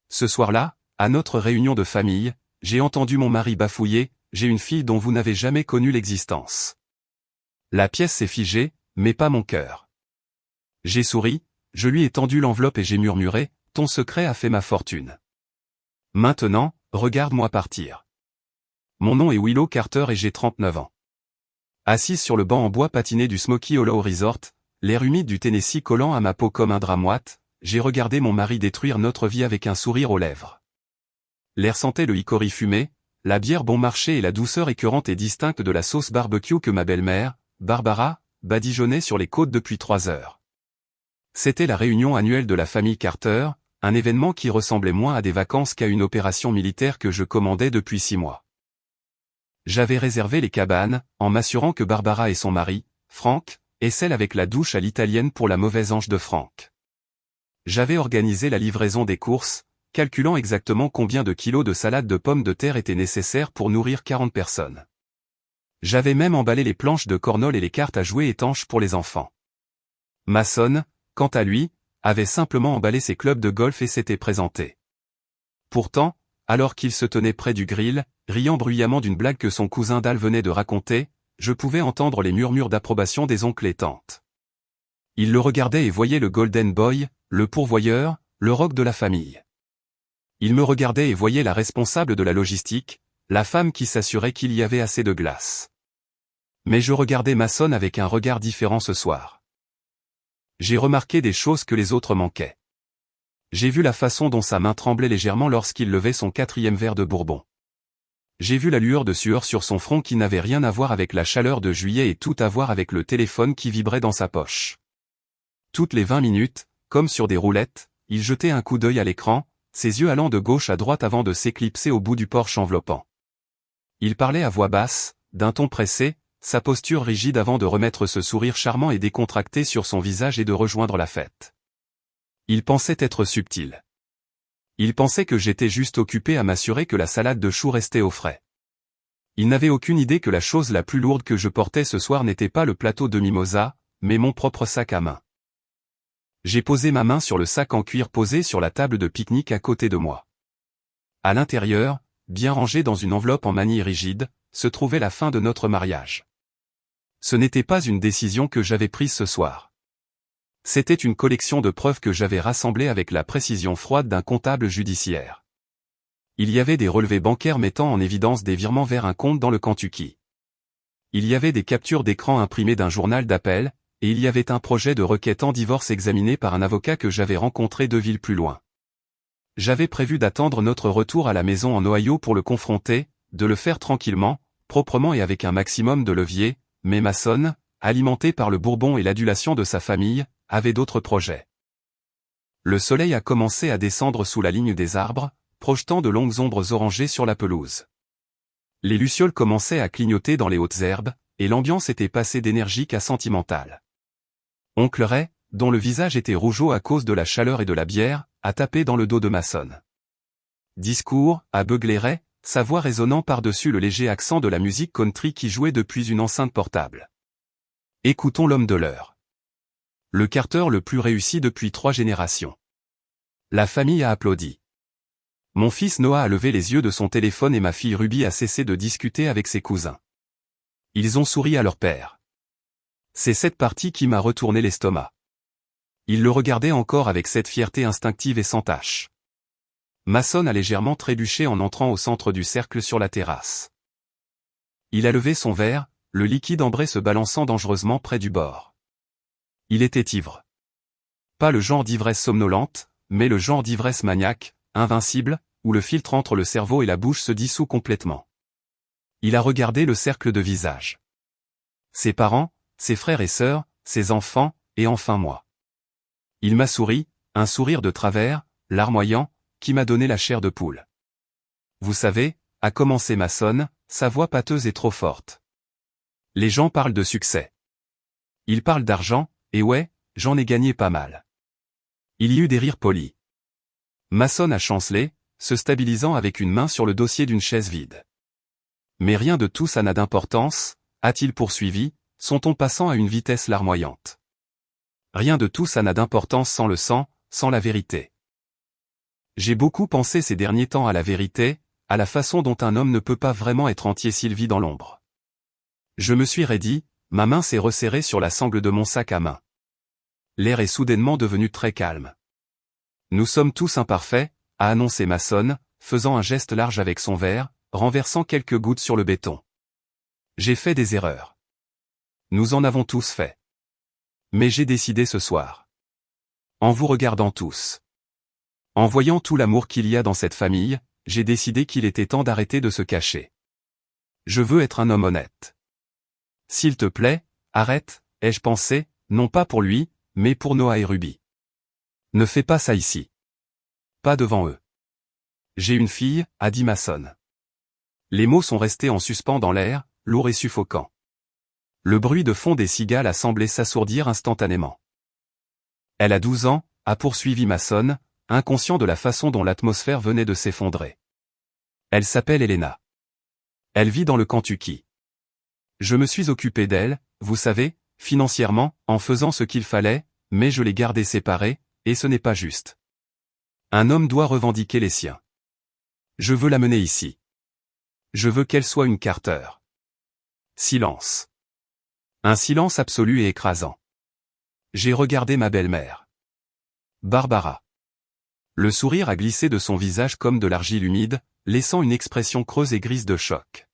Ce soir-là, à notre réunion de famille, j'ai entendu mon mari bafouiller, j'ai une fille dont vous n'avez jamais connu l'existence. La pièce s'est figée, mais pas mon cœur. J'ai souri, je lui ai tendu l'enveloppe et j'ai murmuré, ton secret a fait ma fortune. Maintenant, regarde-moi partir. Mon nom est Willow Carter et j'ai 39 ans. Assise sur le banc en bois patiné du Smoky Hollow Resort, l'air humide du Tennessee collant à ma peau comme un drap moite, j'ai regardé mon mari détruire notre vie avec un sourire aux lèvres. L'air sentait le hickory fumé, la bière bon marché et la douceur écœurante et distincte de la sauce barbecue que ma belle-mère, Barbara, badigeonnait sur les côtes depuis 3 heures. C'était la réunion annuelle de la famille Carter, un événement qui ressemblait moins à des vacances qu'à une opération militaire que je commandais depuis 6 mois. J'avais réservé les cabanes, en m'assurant que Barbara et son mari, Frank, et celle avec la douche à l'italienne pour la mauvaise ange de Frank. J'avais organisé la livraison des courses, calculant exactement combien de kilos de salade de pommes de terre étaient nécessaires pour nourrir 40 personnes. J'avais même emballé les planches de cornhole et les cartes à jouer étanches pour les enfants. Mason, quant à lui, avait simplement emballé ses clubs de golf et s'était présenté. Pourtant, alors qu'il se tenait près du grill, riant bruyamment d'une blague que son cousin Dal venait de raconter, je pouvais entendre les murmures d'approbation des oncles et tantes. Ils le regardaient et voyaient le Golden Boy, le pourvoyeur, le roc de la famille. Ils me regardaient et voyaient la responsable de la logistique, la femme qui s'assurait qu'il y avait assez de glace. Mais je regardais Mason avec un regard différent ce soir. J'ai remarqué des choses que les autres manquaient. J'ai vu la façon dont sa main tremblait légèrement lorsqu'il levait son 4e verre de bourbon. J'ai vu la lueur de sueur sur son front qui n'avait rien à voir avec la chaleur de juillet et tout à voir avec le téléphone qui vibrait dans sa poche. Toutes les 20 minutes, comme sur des roulettes, il jetait un coup d'œil à l'écran, ses yeux allant de gauche à droite avant de s'éclipser au bout du porche enveloppant. Il parlait à voix basse, d'un ton pressé, sa posture rigide avant de remettre ce sourire charmant et décontracté sur son visage et de rejoindre la fête. Il pensait être subtil. Il pensait que j'étais juste occupé à m'assurer que la salade de choux restait au frais. Il n'avait aucune idée que la chose la plus lourde que je portais ce soir n'était pas le plateau de mimosa, mais mon propre sac à main. J'ai posé ma main sur le sac en cuir posé sur la table de pique-nique à côté de moi. À l'intérieur, bien rangé dans une enveloppe en manille rigide, se trouvait la fin de notre mariage. Ce n'était pas une décision que j'avais prise ce soir. C'était une collection de preuves que j'avais rassemblées avec la précision froide d'un comptable judiciaire. Il y avait des relevés bancaires mettant en évidence des virements vers un compte dans le Kentucky. Il y avait des captures d'écran imprimées d'un journal d'appel, et il y avait un projet de requête en divorce examiné par un avocat que j'avais rencontré 2 villes plus loin. J'avais prévu d'attendre notre retour à la maison en Ohio pour le confronter, de le faire tranquillement, proprement et avec un maximum de levier, mais Mason, alimenté par le bourbon et l'adulation de sa famille, avait d'autres projets. Le soleil a commencé à descendre sous la ligne des arbres, projetant de longues ombres orangées sur la pelouse. Les lucioles commençaient à clignoter dans les hautes herbes, et l'ambiance était passée d'énergique à sentimentale. Oncle Ray, dont le visage était rougeau à cause de la chaleur et de la bière, a tapé dans le dos de Mason. Discours, a beuglé Ray, sa voix résonnant par-dessus le léger accent de la musique country qui jouait depuis une enceinte portable. Écoutons l'homme de l'heure. Le Carter le plus réussi depuis 3 générations. La famille a applaudi. Mon fils Noah a levé les yeux de son téléphone et ma fille Ruby a cessé de discuter avec ses cousins. Ils ont souri à leur père. C'est cette partie qui m'a retourné l'estomac. Ils le regardaient encore avec cette fierté instinctive et sans tache. Mason a légèrement trébuché en entrant au centre du cercle sur la terrasse. Il a levé son verre, le liquide ambré se balançant dangereusement près du bord. Il était ivre. Pas le genre d'ivresse somnolente, mais le genre d'ivresse maniaque, invincible, où le filtre entre le cerveau et la bouche se dissout complètement. Il a regardé le cercle de visages. Ses parents, ses frères et sœurs, ses enfants, et enfin moi. Il m'a souri, un sourire de travers, larmoyant, qui m'a donné la chair de poule. Vous savez, a commencé Mason, sa voix pâteuse et trop forte. Les gens parlent de succès. Ils parlent d'argent, et ouais, j'en ai gagné pas mal. Il y eut des rires polis. Mason a chancelé, se stabilisant avec une main sur le dossier d'une chaise vide. Mais rien de tout ça n'a d'importance, a-t-il poursuivi, son ton passant à une vitesse larmoyante. Rien de tout ça n'a d'importance sans le sang, sans la vérité. J'ai beaucoup pensé ces derniers temps à la vérité, à la façon dont un homme ne peut pas vraiment être entier s'il vit dans l'ombre. Je me suis raidi, ma main s'est resserrée sur la sangle de mon sac à main. L'air est soudainement devenu très calme. Nous sommes tous imparfaits, a annoncé Mason, faisant un geste large avec son verre, renversant quelques gouttes sur le béton. J'ai fait des erreurs. Nous en avons tous fait. Mais j'ai décidé ce soir. En vous regardant tous. En voyant tout l'amour qu'il y a dans cette famille, j'ai décidé qu'il était temps d'arrêter de se cacher. Je veux être un homme honnête. S'il te plaît, arrête, ai-je pensé, non pas pour lui, mais pour Noah et Ruby. Ne fais pas ça ici. Pas devant eux. J'ai une fille, a dit Mason. Les mots sont restés en suspens dans l'air, lourds et suffocants. Le bruit de fond des cigales a semblé s'assourdir instantanément. Elle a 12 ans, a poursuivi Mason, inconscient de la façon dont l'atmosphère venait de s'effondrer. Elle s'appelle Elena. Elle vit dans le Kentucky. Je me suis occupé d'elle, vous savez, financièrement, en faisant ce qu'il fallait, mais je l'ai gardée séparée, et ce n'est pas juste. Un homme doit revendiquer les siens. Je veux l'amener ici. Je veux qu'elle soit une Carter. Silence. Un silence absolu et écrasant. J'ai regardé ma belle-mère. Barbara. Le sourire a glissé de son visage comme de l'argile humide, laissant une expression creuse et grise de choc.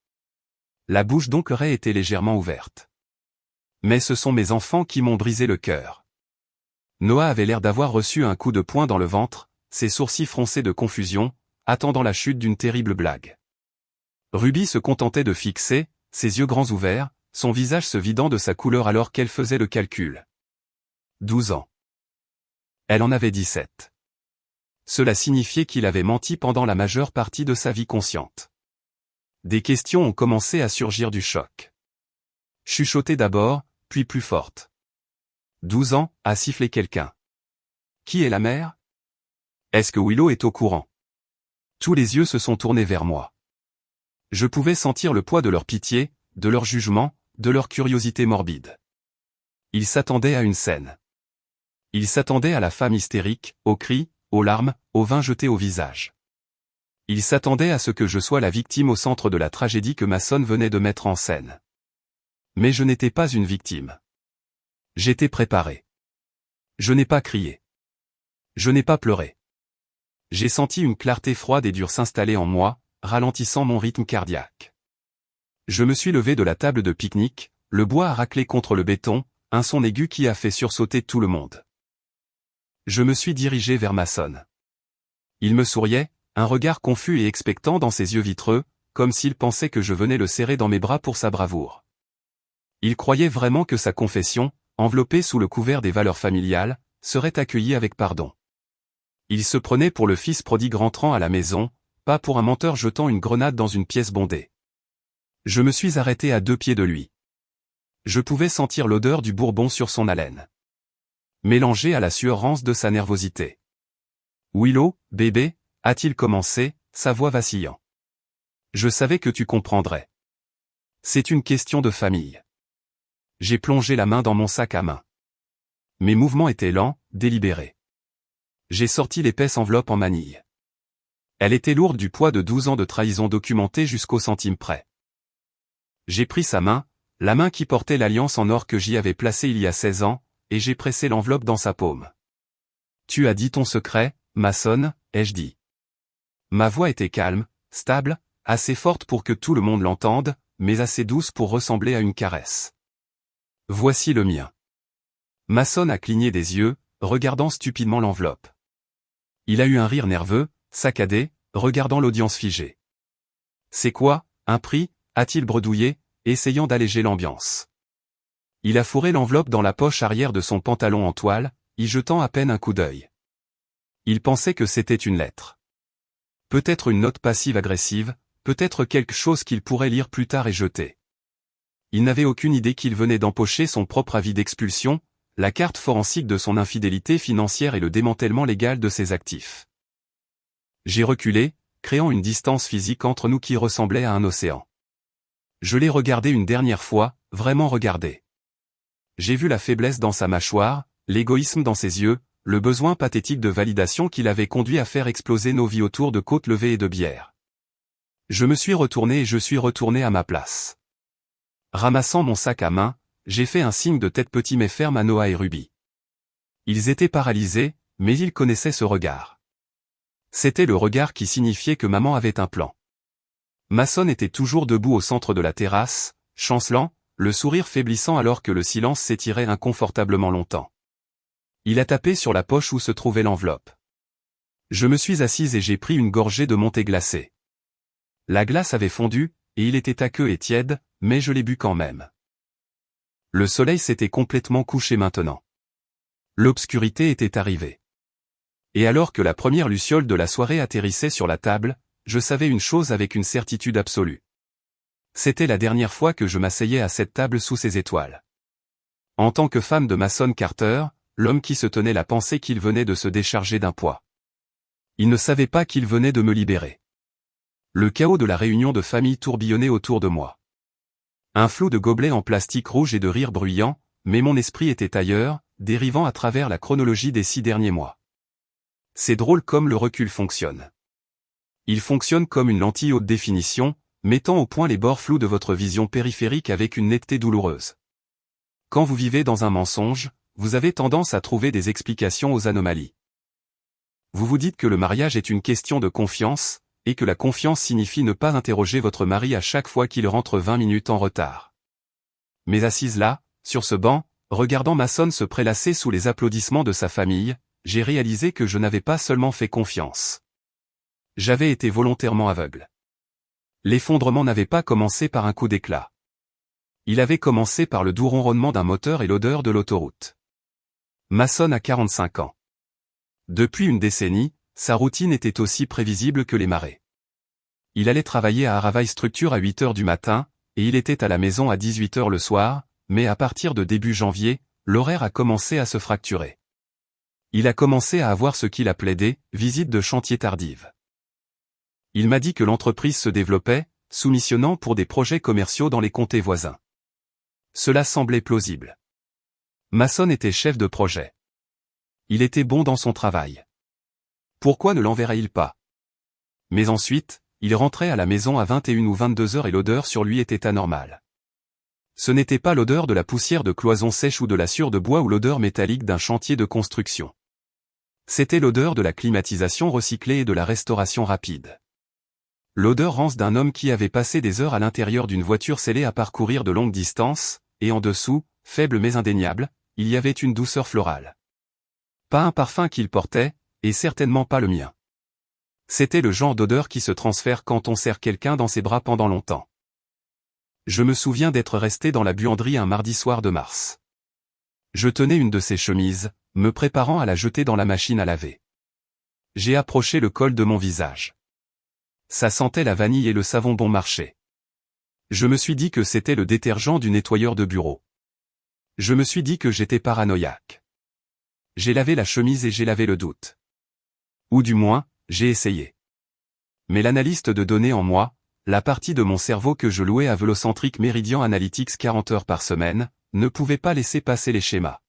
La bouche d'Onkeray était légèrement ouverte. Mais ce sont mes enfants qui m'ont brisé le cœur. Noah avait l'air d'avoir reçu un coup de poing dans le ventre, ses sourcils froncés de confusion, attendant la chute d'une terrible blague. Ruby se contentait de fixer, ses yeux grands ouverts, son visage se vidant de sa couleur alors qu'elle faisait le calcul. 12 ans. Elle en avait 17. Cela signifiait qu'il avait menti pendant la majeure partie de sa vie consciente. Des questions ont commencé à surgir du choc. Chuchotée d'abord, puis plus forte. 12 ans, a sifflé quelqu'un. Qui est la mère? Est-ce que Willow est au courant? Tous les yeux se sont tournés vers moi. Je pouvais sentir le poids de leur pitié, de leur jugement, de leur curiosité morbide. Ils s'attendaient à une scène. Ils s'attendaient à la femme hystérique, aux cris, aux larmes, au vin jeté au visage. Ils s'attendaient à ce que je sois la victime au centre de la tragédie que Mason venait de mettre en scène. Mais je n'étais pas une victime. J'étais préparé. Je n'ai pas crié. Je n'ai pas pleuré. J'ai senti une clarté froide et dure s'installer en moi, ralentissant mon rythme cardiaque. Je me suis levé de la table de pique-nique, le bois a raclé contre le béton, un son aigu qui a fait sursauter tout le monde. Je me suis dirigé vers Mason. Il me souriait, un regard confus et expectant dans ses yeux vitreux, comme s'il pensait que je venais le serrer dans mes bras pour sa bravoure. Il croyait vraiment que sa confession, enveloppée sous le couvert des valeurs familiales, serait accueillie avec pardon. Il se prenait pour le fils prodigue rentrant à la maison, pas pour un menteur jetant une grenade dans une pièce bondée. Je me suis arrêté à 2 pieds de lui. Je pouvais sentir l'odeur du bourbon sur son haleine, mélangée à la sueur rance de sa nervosité. Willow, bébé, a-t-il commencé, sa voix vacillant. Je savais que tu comprendrais. C'est une question de famille. J'ai plongé la main dans mon sac à main. Mes mouvements étaient lents, délibérés. J'ai sorti l'épaisse enveloppe en manille. Elle était lourde du poids de 12 ans de trahison documentée jusqu'au centime près. J'ai pris sa main, la main qui portait l'alliance en or que j'y avais placée il y a 16 ans, et j'ai pressé l'enveloppe dans sa paume. Tu as dit ton secret, Mason, ai-je dit. Ma voix était calme, stable, assez forte pour que tout le monde l'entende, mais assez douce pour ressembler à une caresse. Voici le mien. Mason a cligné des yeux, regardant stupidement l'enveloppe. Il a eu un rire nerveux, saccadé, regardant l'audience figée. C'est quoi, un prix, a-t-il bredouillé, essayant d'alléger l'ambiance. Il a fourré l'enveloppe dans la poche arrière de son pantalon en toile, y jetant à peine un coup d'œil. Il pensait que c'était une lettre. Peut-être une note passive-agressive, peut-être quelque chose qu'il pourrait lire plus tard et jeter. Il n'avait aucune idée qu'il venait d'empocher son propre avis d'expulsion, la carte forensique de son infidélité financière et le démantèlement légal de ses actifs. J'ai reculé, créant une distance physique entre nous qui ressemblait à un océan. Je l'ai regardé une dernière fois, vraiment regardé. J'ai vu la faiblesse dans sa mâchoire, l'égoïsme dans ses yeux, le besoin pathétique de validation qui l'avait conduit à faire exploser nos vies autour de côtes levées et de bière. Je me suis retourné et je suis retourné à ma place. Ramassant mon sac à main, j'ai fait un signe de tête petit mais ferme à Noah et Ruby. Ils étaient paralysés, mais ils connaissaient ce regard. C'était le regard qui signifiait que maman avait un plan. Mason était toujours debout au centre de la terrasse, chancelant, le sourire faiblissant alors que le silence s'étirait inconfortablement longtemps. Il a tapé sur la poche où se trouvait l'enveloppe. Je me suis assise et j'ai pris une gorgée de montée glacée. La glace avait fondu, et il était aqueux et tiède, mais je l'ai bu quand même. Le soleil s'était complètement couché maintenant. L'obscurité était arrivée. Et alors que la première luciole de la soirée atterrissait sur la table, je savais une chose avec une certitude absolue. C'était la dernière fois que je m'asseyais à cette table sous ces étoiles. En tant que femme de Mason Carter, l'homme qui se tenait la pensée qu'il venait de se décharger d'un poids. Il ne savait pas qu'il venait de me libérer. Le chaos de la réunion de famille tourbillonnait autour de moi. Un flot de gobelets en plastique rouge et de rires bruyants, mais mon esprit était ailleurs, dérivant à travers la chronologie des 6 derniers mois. C'est drôle comme le recul fonctionne. Il fonctionne comme une lentille haute définition, mettant au point les bords flous de votre vision périphérique avec une netteté douloureuse. Quand vous vivez dans un mensonge, vous avez tendance à trouver des explications aux anomalies. Vous vous dites que le mariage est une question de confiance, et que la confiance signifie ne pas interroger votre mari à chaque fois qu'il rentre 20 minutes en retard. Mais assise là, sur ce banc, regardant Mason se prélasser sous les applaudissements de sa famille, j'ai réalisé que je n'avais pas seulement fait confiance. J'avais été volontairement aveugle. L'effondrement n'avait pas commencé par un coup d'éclat. Il avait commencé par le doux ronronnement d'un moteur et l'odeur de l'autoroute. Mason a 45 ans. Depuis une décennie, sa routine était aussi prévisible que les marées. Il allait travailler à Haravai Structure à 8 h du matin, et il était à la maison à 18 h le soir, mais à partir de début janvier, l'horaire a commencé à se fracturer. Il a commencé à avoir ce qu'il appelait des « visites de chantier tardives ». Il m'a dit que l'entreprise se développait, soumissionnant pour des projets commerciaux dans les comtés voisins. Cela semblait plausible. Mason était chef de projet. Il était bon dans son travail. Pourquoi ne l'enverrait-il pas? Mais ensuite, il rentrait à la maison à 21 ou 22 heures et l'odeur sur lui était anormale. Ce n'était pas l'odeur de la poussière de cloison sèche ou de la sciure de bois ou l'odeur métallique d'un chantier de construction. C'était l'odeur de la climatisation recyclée et de la restauration rapide. L'odeur rance d'un homme qui avait passé des heures à l'intérieur d'une voiture scellée à parcourir de longues distances, et en dessous, faible mais indéniable, il y avait une douceur florale. Pas un parfum qu'il portait, et certainement pas le mien. C'était le genre d'odeur qui se transfère quand on serre quelqu'un dans ses bras pendant longtemps. Je me souviens d'être resté dans la buanderie un mardi soir de mars. Je tenais une de ses chemises, me préparant à la jeter dans la machine à laver. J'ai approché le col de mon visage. Ça sentait la vanille et le savon bon marché. Je me suis dit que c'était le détergent du nettoyeur de bureau. Je me suis dit que j'étais paranoïaque. J'ai lavé la chemise et j'ai lavé le doute. Ou du moins, j'ai essayé. Mais l'analyste de données en moi, la partie de mon cerveau que je louais à Velocentric Meridian Analytics 40 heures par semaine, ne pouvait pas laisser passer les schémas.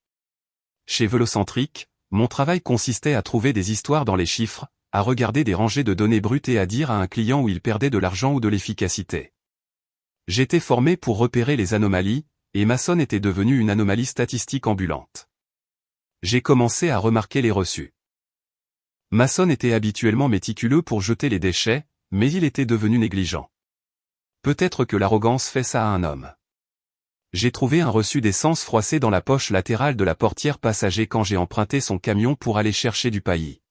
Chez Velocentric, mon travail consistait à trouver des histoires dans les chiffres, à regarder des rangées de données brutes et à dire à un client où il perdait de l'argent ou de l'efficacité. J'étais formé pour repérer les anomalies, et Mason était devenu une anomalie statistique ambulante. J'ai commencé à remarquer les reçus. Mason était habituellement méticuleux pour jeter les déchets, mais il était devenu négligent. Peut-être que l'arrogance fait ça à un homme. J'ai trouvé un reçu d'essence froissé dans la poche latérale de la portière passager quand j'ai emprunté son camion pour aller chercher du paillis.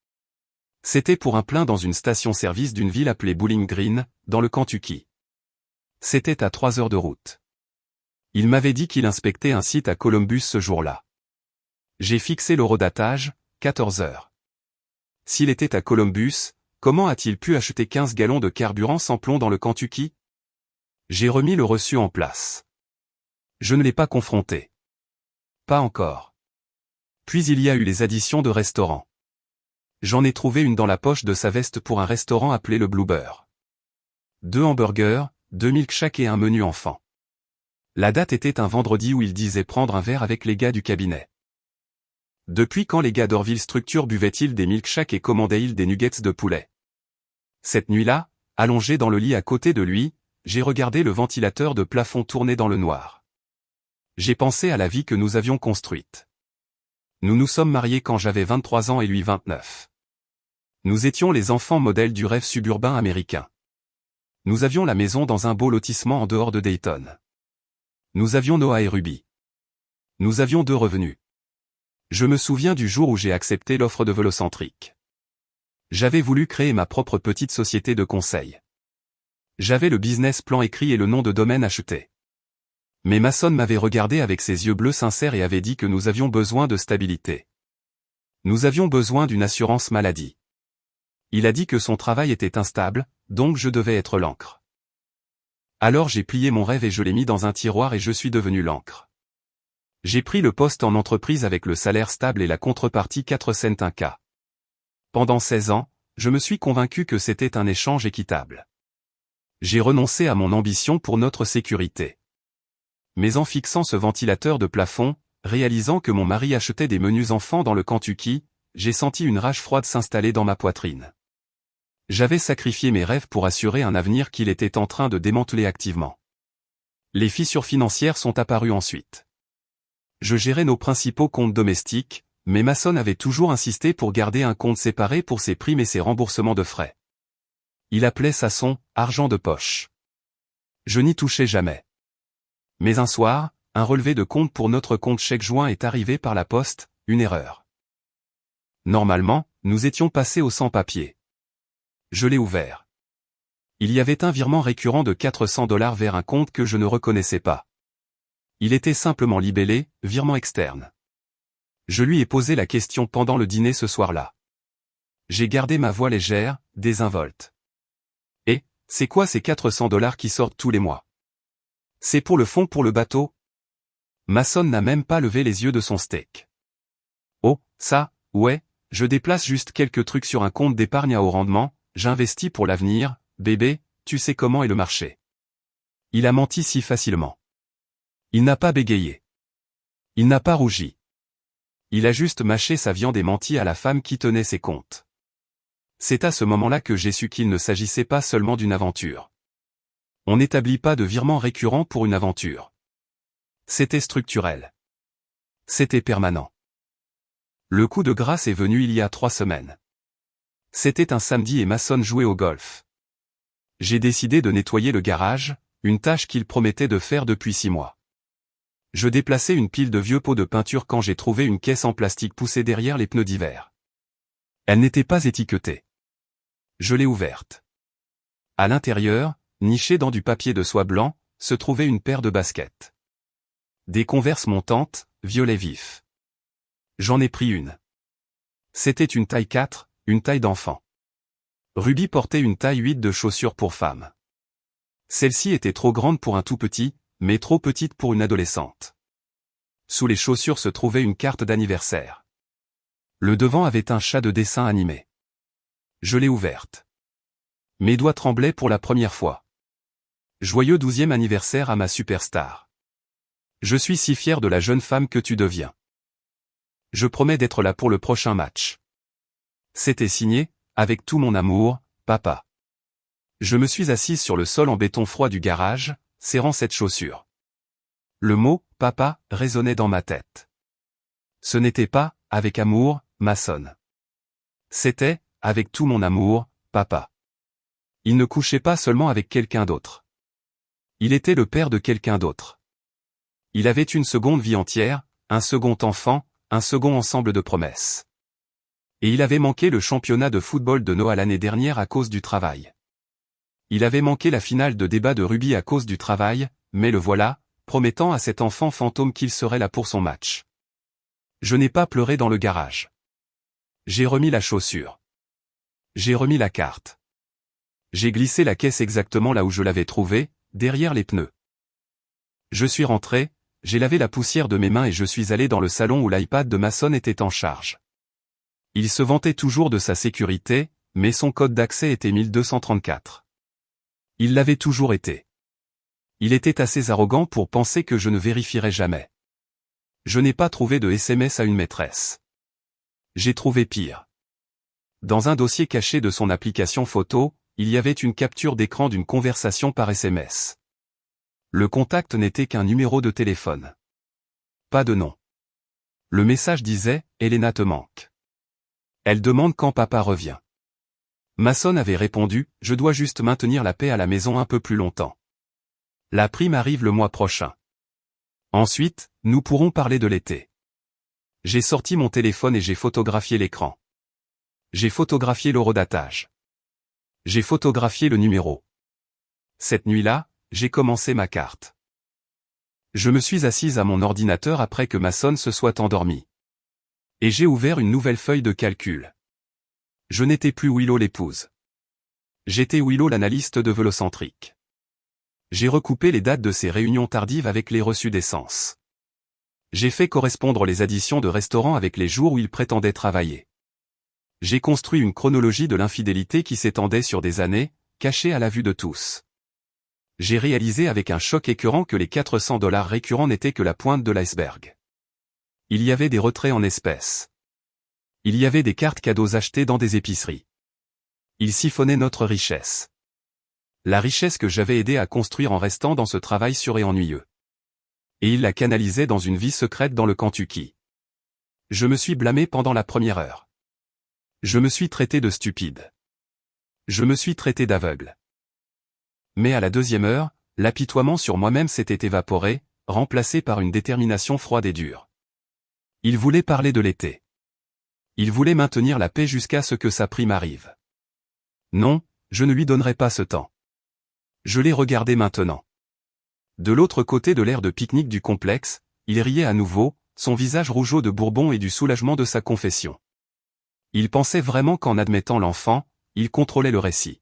C'était pour un plein dans une station-service d'une ville appelée Bowling Green, dans le Kentucky. C'était à 3 heures de route. Il m'avait dit qu'il inspectait un site à Columbus ce jour-là. J'ai fixé l'horodatage, 14 heures. S'il était à Columbus, comment a-t-il pu acheter 15 gallons de carburant sans plomb dans le Kentucky? J'ai remis le reçu en place. Je ne l'ai pas confronté. Pas encore. Puis il y a eu les additions de restaurants. J'en ai trouvé une dans la poche de sa veste pour un restaurant appelé le Bluebird. 2 hamburgers, 2 milkshakes et un menu enfant. La date était un vendredi où il disait prendre un verre avec les gars du cabinet. Depuis quand les gars d'Orville Structure buvaient-ils des milkshakes et commandaient-ils des nuggets de poulet? Cette nuit-là, allongé dans le lit à côté de lui, j'ai regardé le ventilateur de plafond tourner dans le noir. J'ai pensé à la vie que nous avions construite. Nous nous sommes mariés quand j'avais 23 ans et lui 29. Nous étions les enfants modèles du rêve suburbain américain. Nous avions la maison dans un beau lotissement en dehors de Dayton. Nous avions Noah et Ruby. Nous avions 2 revenus. Je me souviens du jour où j'ai accepté l'offre de Velocentric. J'avais voulu créer ma propre petite société de conseil. J'avais le business plan écrit et le nom de domaine acheté. Mais Mason m'avait regardé avec ses yeux bleus sincères et avait dit que nous avions besoin de stabilité. Nous avions besoin d'une assurance maladie. Il a dit que son travail était instable, donc je devais être l'encre. Alors j'ai plié mon rêve et je l'ai mis dans un tiroir et je suis devenu l'encre. J'ai pris le poste en entreprise avec le salaire stable et la contrepartie 4 cents un cas. Pendant 16 ans, je me suis convaincu que c'était un échange équitable. J'ai renoncé à mon ambition pour notre sécurité. Mais en fixant ce ventilateur de plafond, réalisant que mon mari achetait des menus enfants dans le Kentucky, j'ai senti une rage froide s'installer dans ma poitrine. J'avais sacrifié mes rêves pour assurer un avenir qu'il était en train de démanteler activement. Les fissures financières sont apparues ensuite. Je gérais nos principaux comptes domestiques, mais Mason avait toujours insisté pour garder un compte séparé pour ses primes et ses remboursements de frais. Il appelait ça son « argent de poche ». Je n'y touchais jamais. Mais un soir, un relevé de compte pour notre compte chèque joint est arrivé par la poste, une erreur. Normalement, nous étions passés au sans-papier. Je l'ai ouvert. Il y avait un virement récurrent de $400 vers un compte que je ne reconnaissais pas. Il était simplement libellé « virement externe ». Je lui ai posé la question pendant le dîner ce soir-là. J'ai gardé ma voix légère, désinvolte. Et, c'est quoi ces $400 qui sortent tous les mois? C'est pour le fond pour le bateau? Mason n'a même pas levé les yeux de son steak. Oh, ça, ouais, je déplace juste quelques trucs sur un compte d'épargne à haut rendement, j'investis pour l'avenir, bébé, tu sais comment est le marché. Il a menti si facilement. Il n'a pas bégayé. Il n'a pas rougi. Il a juste mâché sa viande et menti à la femme qui tenait ses comptes. C'est à ce moment-là que j'ai su qu'il ne s'agissait pas seulement d'une aventure. On n'établit pas de virement récurrent pour une aventure. C'était structurel. C'était permanent. Le coup de grâce est venu il y a 3 semaines. C'était un samedi et Mason jouait au golf. J'ai décidé de nettoyer le garage, une tâche qu'il promettait de faire depuis 6 mois. Je déplaçais une pile de vieux pots de peinture quand j'ai trouvé une caisse en plastique poussée derrière les pneus d'hiver. Elle n'était pas étiquetée. Je l'ai ouverte. À l'intérieur, nichée dans du papier de soie blanc, se trouvait une paire de baskets. Des Converse montantes, violet vif. J'en ai pris une. C'était une taille 4, une taille d'enfant. Ruby portait une taille 8 de chaussures pour femme. Celle-ci était trop grande pour un tout petit, mais trop petite pour une adolescente. Sous les chaussures se trouvait une carte d'anniversaire. Le devant avait un chat de dessin animé. Je l'ai ouverte. Mes doigts tremblaient pour la première fois. Joyeux 12e anniversaire à ma superstar. Je suis si fier de la jeune femme que tu deviens. Je promets d'être là pour le prochain match. C'était signé, avec tout mon amour, papa. Je me suis assise sur le sol en béton froid du garage, serrant cette chaussure. Le mot « papa » résonnait dans ma tête. Ce n'était pas « avec amour », Mason. C'était « avec tout mon amour, papa ». Il ne couchait pas seulement avec quelqu'un d'autre. Il était le père de quelqu'un d'autre. Il avait une seconde vie entière, un second enfant, un second ensemble de promesses. Et il avait manqué le championnat de football de Noah l'année dernière à cause du travail. Il avait manqué la finale de débat de rugby à cause du travail, mais le voilà, promettant à cet enfant fantôme qu'il serait là pour son match. Je n'ai pas pleuré dans le garage. J'ai remis la chaussure. J'ai remis la carte. J'ai glissé la caisse exactement là où je l'avais trouvée, derrière les pneus. Je suis rentré, j'ai lavé la poussière de mes mains et je suis allé dans le salon où l'iPad de Mason était en charge. Il se vantait toujours de sa sécurité, mais son code d'accès était 1234. Il l'avait toujours été. Il était assez arrogant pour penser que je ne vérifierais jamais. Je n'ai pas trouvé de SMS à une maîtresse. J'ai trouvé pire. Dans un dossier caché de son application photo, il y avait une capture d'écran d'une conversation par SMS. Le contact n'était qu'un numéro de téléphone. Pas de nom. Le message disait « Elena te manque. Elle demande quand papa revient ». Mason avait répondu « Je dois juste maintenir la paix à la maison un peu plus longtemps. La prime arrive le mois prochain. Ensuite, nous pourrons parler de l'été ». J'ai sorti mon téléphone et j'ai photographié l'écran. J'ai photographié l'horodatage. J'ai photographié le numéro. Cette nuit-là, j'ai commencé ma carte. Je me suis assise à mon ordinateur après que Mason se soit endormi. Et j'ai ouvert une nouvelle feuille de calcul. Je n'étais plus Willow l'épouse. J'étais Willow l'analyste de Vélocentrique. J'ai recoupé les dates de ses réunions tardives avec les reçus d'essence. J'ai fait correspondre les additions de restaurants avec les jours où il prétendait travailler. J'ai construit une chronologie de l'infidélité qui s'étendait sur des années, cachée à la vue de tous. J'ai réalisé avec un choc écœurant que les $400 récurrents n'étaient que la pointe de l'iceberg. Il y avait des retraits en espèces. Il y avait des cartes cadeaux achetées dans des épiceries. Il siphonnait notre richesse. La richesse que j'avais aidé à construire en restant dans ce travail sûr et ennuyeux. Et il la canalisait dans une vie secrète dans le Kentucky. Je me suis blâmé pendant la première heure. Je me suis traité de stupide. Je me suis traité d'aveugle. Mais à la deuxième heure, l'apitoiement sur moi-même s'était évaporé, remplacé par une détermination froide et dure. Il voulait parler de l'été. Il voulait maintenir la paix jusqu'à ce que sa prime arrive. Non, je ne lui donnerai pas ce temps. Je l'ai regardé maintenant. De l'autre côté de l'aire de pique-nique du complexe, il riait à nouveau, son visage rougeau de bourbon et du soulagement de sa confession. Il pensait vraiment qu'en admettant l'enfant, il contrôlait le récit.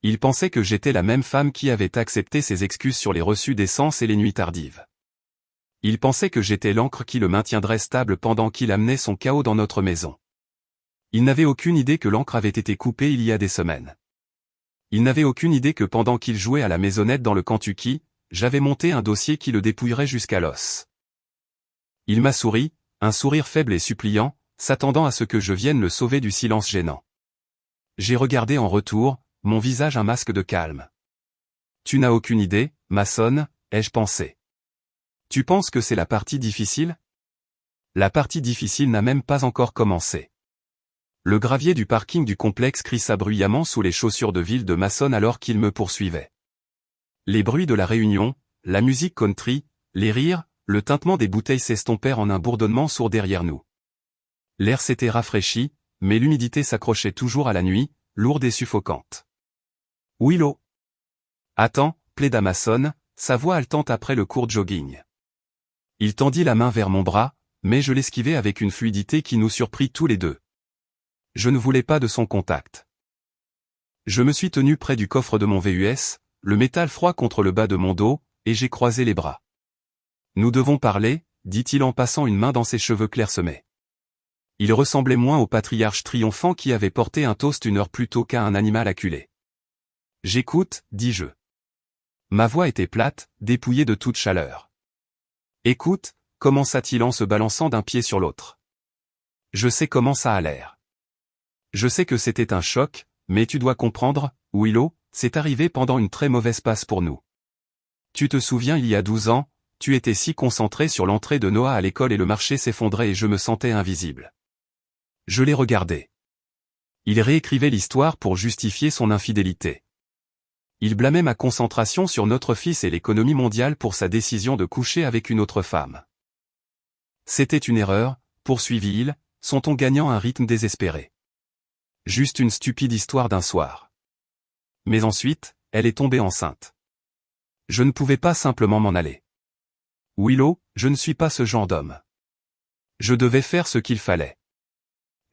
Il pensait que j'étais la même femme qui avait accepté ses excuses sur les reçus d'essence et les nuits tardives. Il pensait que j'étais l'ancre qui le maintiendrait stable pendant qu'il amenait son chaos dans notre maison. Il n'avait aucune idée que l'ancre avait été coupée il y a des semaines. Il n'avait aucune idée que pendant qu'il jouait à la maisonnette dans le Kentucky, j'avais monté un dossier qui le dépouillerait jusqu'à l'os. Il m'a souri, un sourire faible et suppliant, s'attendant à ce que je vienne le sauver du silence gênant. J'ai regardé en retour, mon visage un masque de calme. Tu n'as aucune idée, Mason, ai-je pensé. Tu penses que c'est la partie difficile? La partie difficile n'a même pas encore commencé. Le gravier du parking du complexe crissa bruyamment sous les chaussures de ville de Mason alors qu'il me poursuivait. Les bruits de la réunion, la musique country, les rires, le tintement des bouteilles s'estompèrent en un bourdonnement sourd derrière nous. L'air s'était rafraîchi, mais l'humidité s'accrochait toujours à la nuit, lourde et suffocante. Willow. Attends, plaida Mason, sa voix haletante après le court jogging. Il tendit la main vers mon bras, mais je l'esquivai avec une fluidité qui nous surprit tous les deux. Je ne voulais pas de son contact. Je me suis tenu près du coffre de mon VUS, le métal froid contre le bas de mon dos, et j'ai croisé les bras. Nous devons parler, dit-il en passant une main dans ses cheveux clairsemés. Il ressemblait moins au patriarche triomphant qui avait porté un toast une heure plus tôt qu'à un animal acculé. J'écoute, dis-je. Ma voix était plate, dépouillée de toute chaleur. Écoute, commença-t-il en se balançant d'un pied sur l'autre. Je sais comment ça a l'air. Je sais que c'était un choc, mais tu dois comprendre, Willow, c'est arrivé pendant une très mauvaise passe pour nous. Tu te souviens il y a 12 ans, tu étais si concentré sur l'entrée de Noah à l'école et le marché s'effondrait et je me sentais invisible. Je l'ai regardé. Il réécrivait l'histoire pour justifier son infidélité. Il blâmait ma concentration sur notre fils et l'économie mondiale pour sa décision de coucher avec une autre femme. C'était une erreur, poursuivit-il, son ton gagnant un rythme désespéré. Juste une stupide histoire d'un soir. Mais ensuite, elle est tombée enceinte. Je ne pouvais pas simplement m'en aller. Willow, je ne suis pas ce genre d'homme. Je devais faire ce qu'il fallait.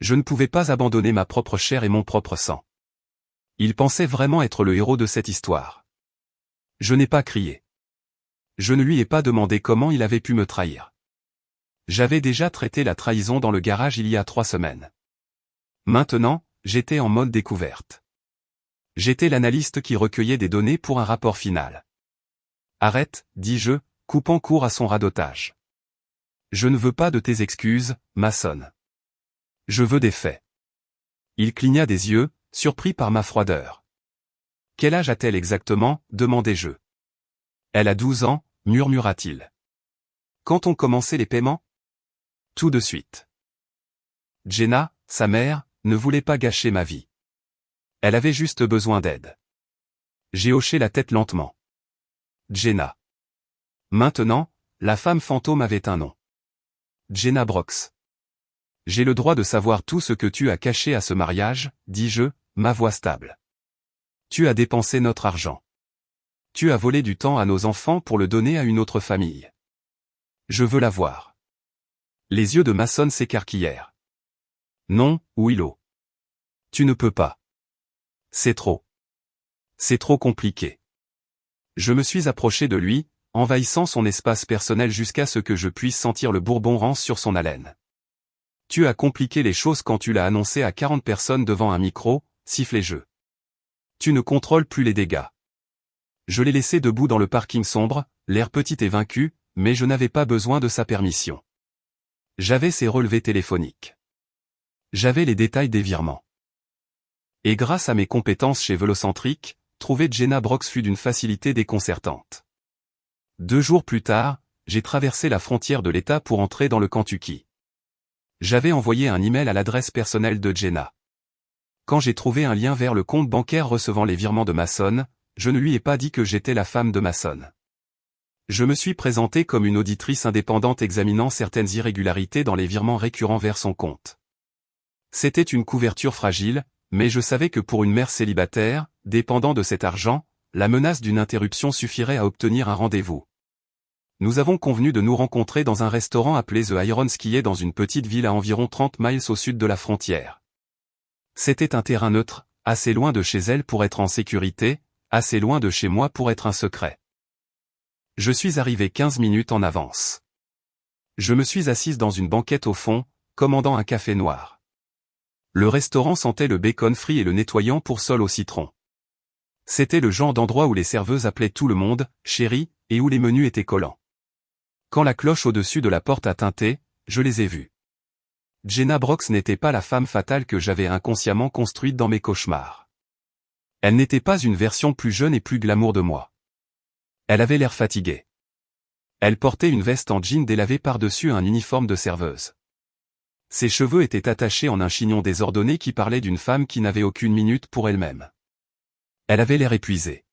Je ne pouvais pas abandonner ma propre chair et mon propre sang. Il pensait vraiment être le héros de cette histoire. Je n'ai pas crié. Je ne lui ai pas demandé comment il avait pu me trahir. J'avais déjà traité la trahison dans le garage il y a 3 semaines. Maintenant, j'étais en mode découverte. J'étais l'analyste qui recueillait des données pour un rapport final. Arrête, dis-je, coupant court à son radotage. Je ne veux pas de tes excuses, Mason. Je veux des faits. Il cligna des yeux, surpris par ma froideur. Quel âge a-t-elle exactement, demandai-je. Elle a 12 ans, murmura-t-il. Quand ont commencé les paiements? Tout de suite. Jenna, sa mère, ne voulait pas gâcher ma vie. Elle avait juste besoin d'aide. J'ai hoché la tête lentement. Jenna. Maintenant, la femme fantôme avait un nom. Jenna Brox. J'ai le droit de savoir tout ce que tu as caché à ce mariage, dis-je, ma voix stable. Tu as dépensé notre argent. Tu as volé du temps à nos enfants pour le donner à une autre famille. Je veux la voir. Les yeux de Mason s'écarquillèrent. Non, Willow. Tu ne peux pas. C'est trop. C'est trop compliqué. Je me suis approché de lui, envahissant son espace personnel jusqu'à ce que je puisse sentir le bourbon rance sur son haleine. Tu as compliqué les choses quand tu l'as annoncé à 40 personnes devant un micro, sifflai-je. Tu ne contrôles plus les dégâts. Je l'ai laissé debout dans le parking sombre, l'air petit et vaincu, mais je n'avais pas besoin de sa permission. J'avais ses relevés téléphoniques. J'avais les détails des virements. Et grâce à mes compétences chez Velocentric, trouver Jenna Brox fut d'une facilité déconcertante. 2 jours plus tard, j'ai traversé la frontière de l'État pour entrer dans le Kentucky. J'avais envoyé un email à l'adresse personnelle de Jenna. Quand j'ai trouvé un lien vers le compte bancaire recevant les virements de Mason, je ne lui ai pas dit que j'étais la femme de Mason. Je me suis présenté comme une auditrice indépendante examinant certaines irrégularités dans les virements récurrents vers son compte. C'était une couverture fragile, mais je savais que pour une mère célibataire, dépendant de cet argent, la menace d'une interruption suffirait à obtenir un rendez-vous. Nous avons convenu de nous rencontrer dans un restaurant appelé The Iron Skier dans une petite ville à environ 30 miles au sud de la frontière. C'était un terrain neutre, assez loin de chez elle pour être en sécurité, assez loin de chez moi pour être un secret. Je suis arrivé 15 minutes en avance. Je me suis assise dans une banquette au fond, commandant un café noir. Le restaurant sentait le bacon frit et le nettoyant pour sol au citron. C'était le genre d'endroit où les serveuses appelaient tout le monde « chérie » et où les menus étaient collants. Quand la cloche au-dessus de la porte a tinté, je les ai vus. Jenna Brox n'était pas la femme fatale que j'avais inconsciemment construite dans mes cauchemars. Elle n'était pas une version plus jeune et plus glamour de moi. Elle avait l'air fatiguée. Elle portait une veste en jean délavée par-dessus un uniforme de serveuse. Ses cheveux étaient attachés en un chignon désordonné qui parlait d'une femme qui n'avait aucune minute pour elle-même. Elle avait l'air épuisée.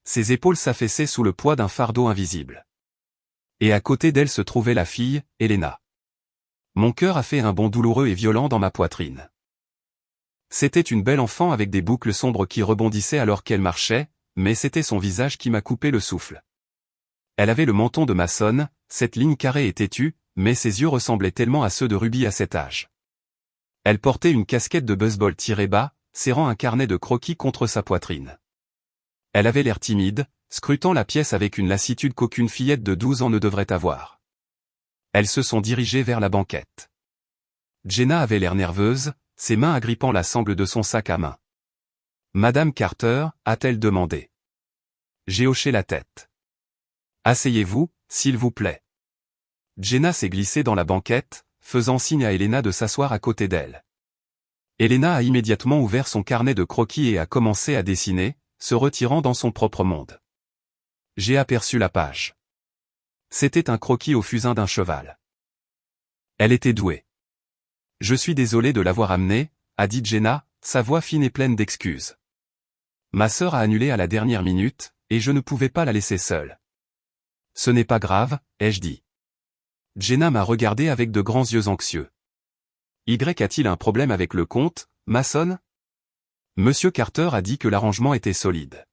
Ses épaules s'affaissaient sous le poids d'un fardeau invisible. Et à côté d'elle se trouvait la fille, Elena. Mon cœur a fait un bond douloureux et violent dans ma poitrine. C'était une belle enfant avec des boucles sombres qui rebondissaient alors qu'elle marchait, mais c'était son visage qui m'a coupé le souffle. Elle avait le menton de Mason, cette ligne carrée et têtue, mais ses yeux ressemblaient tellement à ceux de Ruby à cet âge. Elle portait une casquette de baseball tirée bas, serrant un carnet de croquis contre sa poitrine. Elle avait l'air timide, scrutant la pièce avec une lassitude qu'aucune fillette de 12 ans ne devrait avoir. Elles se sont dirigées vers la banquette. Jenna avait l'air nerveuse, ses mains agrippant la sangle de son sac à main. « Madame Carter » a-t-elle demandé. J'ai hoché la tête. « Asseyez-vous, s'il vous plaît. » Jenna s'est glissée dans la banquette, faisant signe à Elena de s'asseoir à côté d'elle. Elena a immédiatement ouvert son carnet de croquis et a commencé à dessiner, se retirant dans son propre monde. J'ai aperçu la page. C'était un croquis au fusain d'un cheval. Elle était douée. « Je suis désolé de l'avoir amenée » a dit Jenna, sa voix fine et pleine d'excuses. Ma sœur a annulé à la dernière minute, et je ne pouvais pas la laisser seule. « Ce n'est pas grave, ai-je dit. » Jenna m'a regardé avec de grands yeux anxieux. « Y a-t-il un problème avec le compte, Mason ?» Monsieur Carter a dit que l'arrangement était solide.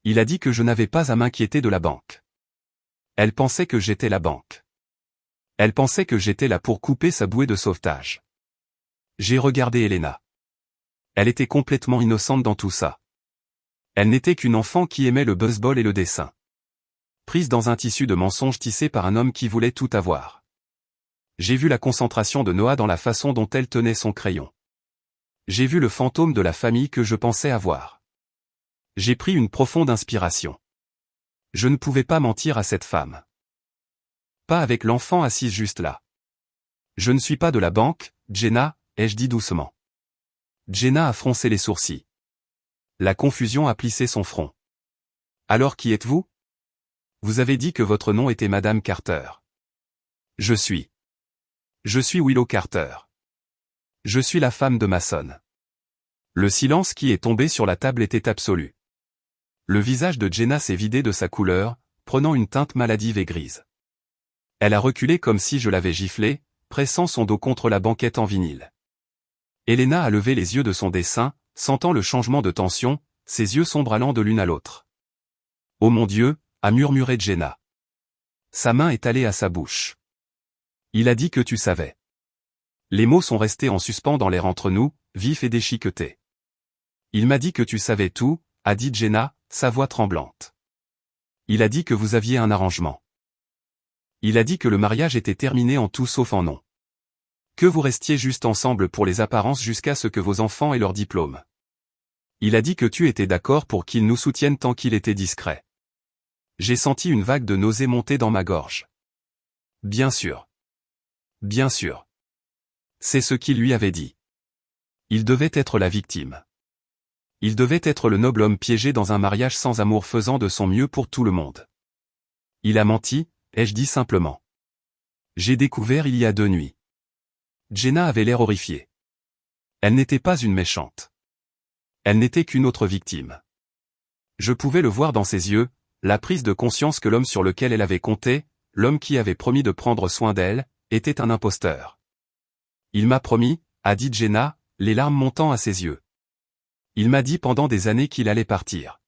Il a dit que je n'avais pas à m'inquiéter de la banque. Elle pensait que j'étais la banque. Elle pensait que j'étais là pour couper sa bouée de sauvetage. J'ai regardé Elena. Elle était complètement innocente dans tout ça. Elle n'était qu'une enfant qui aimait le baseball et le dessin. Prise dans un tissu de mensonges tissé par un homme qui voulait tout avoir. J'ai vu la concentration de Noah dans la façon dont elle tenait son crayon. J'ai vu le fantôme de la famille que je pensais avoir. J'ai pris une profonde inspiration. Je ne pouvais pas mentir à cette femme. Pas avec l'enfant assise juste là. Je ne suis pas de la banque, Jenna, ai-je dit doucement. Jenna a froncé les sourcils. La confusion a plissé son front. Alors qui êtes-vous? Vous avez dit que votre nom était Madame Carter. Je suis Willow Carter. Je suis la femme de Mason. Le silence qui est tombé sur la table était absolu. Le visage de Jenna s'est vidé de sa couleur, prenant une teinte maladive et grise. Elle a reculé comme si je l'avais giflée, pressant son dos contre la banquette en vinyle. Elena a levé les yeux de son dessin, sentant le changement de tension, ses yeux sombres allant de l'une à l'autre. « Oh mon Dieu !» a murmuré Jenna. Sa main est allée à sa bouche. Il a dit que tu savais. Les mots sont restés en suspens dans l'air entre nous, vifs et déchiquetés. Il m'a dit que tu savais tout, a dit Jenna, sa voix tremblante. Il a dit que vous aviez un arrangement. Il a dit que le mariage était terminé en tout sauf en nom. Que vous restiez juste ensemble pour les apparences jusqu'à ce que vos enfants aient leur diplôme. Il a dit que tu étais d'accord pour qu'il nous soutienne tant qu'il était discret. J'ai senti une vague de nausée monter dans ma gorge. Bien sûr. Bien sûr. C'est ce qu'il lui avait dit. Il devait être la victime. Il devait être le noble homme piégé dans un mariage sans amour faisant de son mieux pour tout le monde. Il a menti, ai-je dit simplement. J'ai découvert il y a 2 nuits. Jenna avait l'air horrifiée. Elle n'était pas une méchante. Elle n'était qu'une autre victime. Je pouvais le voir dans ses yeux, la prise de conscience que l'homme sur lequel elle avait compté, l'homme qui avait promis de prendre soin d'elle, était un imposteur. Il m'a promis, a dit Jenna, les larmes montant à ses yeux. Il m'a dit pendant des années qu'il allait partir.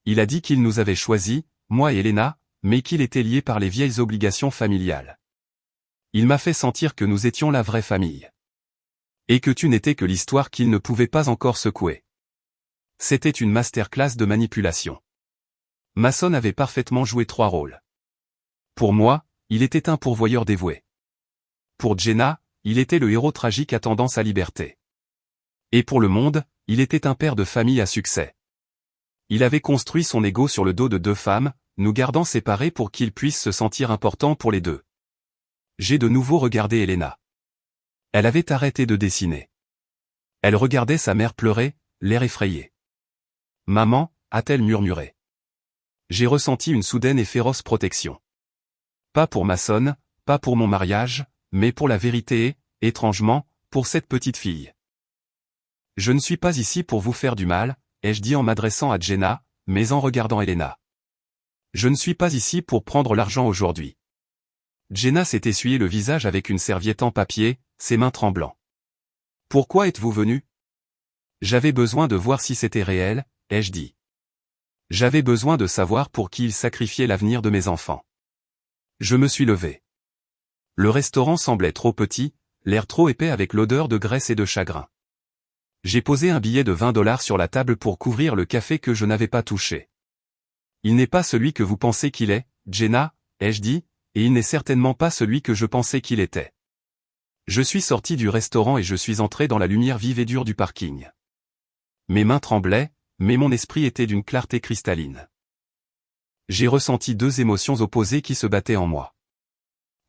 Il a dit qu'il nous avait choisis, moi et Elena, mais qu'il était lié par les vieilles obligations familiales. Il m'a fait sentir que nous étions la vraie famille. Et que tu n'étais que l'histoire qu'il ne pouvait pas encore secouer. C'était une masterclass de manipulation. Mason avait parfaitement joué 3 rôles. Pour moi, il était un pourvoyeur dévoué. Pour Jenna, il était le héros tragique attendant sa liberté. Et pour le monde, il était un père de famille à succès. Il avait construit son ego sur le dos de 2 femmes, nous gardant séparés pour qu'il puisse se sentir important pour les 2. J'ai de nouveau regardé Elena. Elle avait arrêté de dessiner. Elle regardait sa mère pleurer, l'air effrayé. « Maman » a-t-elle murmuré. J'ai ressenti une soudaine et féroce protection. Pas pour Mason, pas pour mon mariage, mais pour la vérité et, étrangement, pour cette petite fille. Je ne suis pas ici pour vous faire du mal, ai-je dit en m'adressant à Jenna, mais en regardant Elena. Je ne suis pas ici pour prendre l'argent aujourd'hui. Jenna s'est essuyé le visage avec une serviette en papier, ses mains tremblant. Pourquoi êtes-vous venu? J'avais besoin de voir si c'était réel, ai-je dit. J'avais besoin de savoir pour qui il sacrifiait l'avenir de mes enfants. Je me suis levé. Le restaurant semblait trop petit, l'air trop épais avec l'odeur de graisse et de chagrin. J'ai posé un billet de $20 sur la table pour couvrir le café que je n'avais pas touché. Il n'est pas celui que vous pensez qu'il est, Jenna, ai-je dit, et il n'est certainement pas celui que je pensais qu'il était. Je suis sorti du restaurant et je suis entré dans la lumière vive et dure du parking. Mes mains tremblaient, mais mon esprit était d'une clarté cristalline. J'ai ressenti 2 émotions opposées qui se battaient en moi.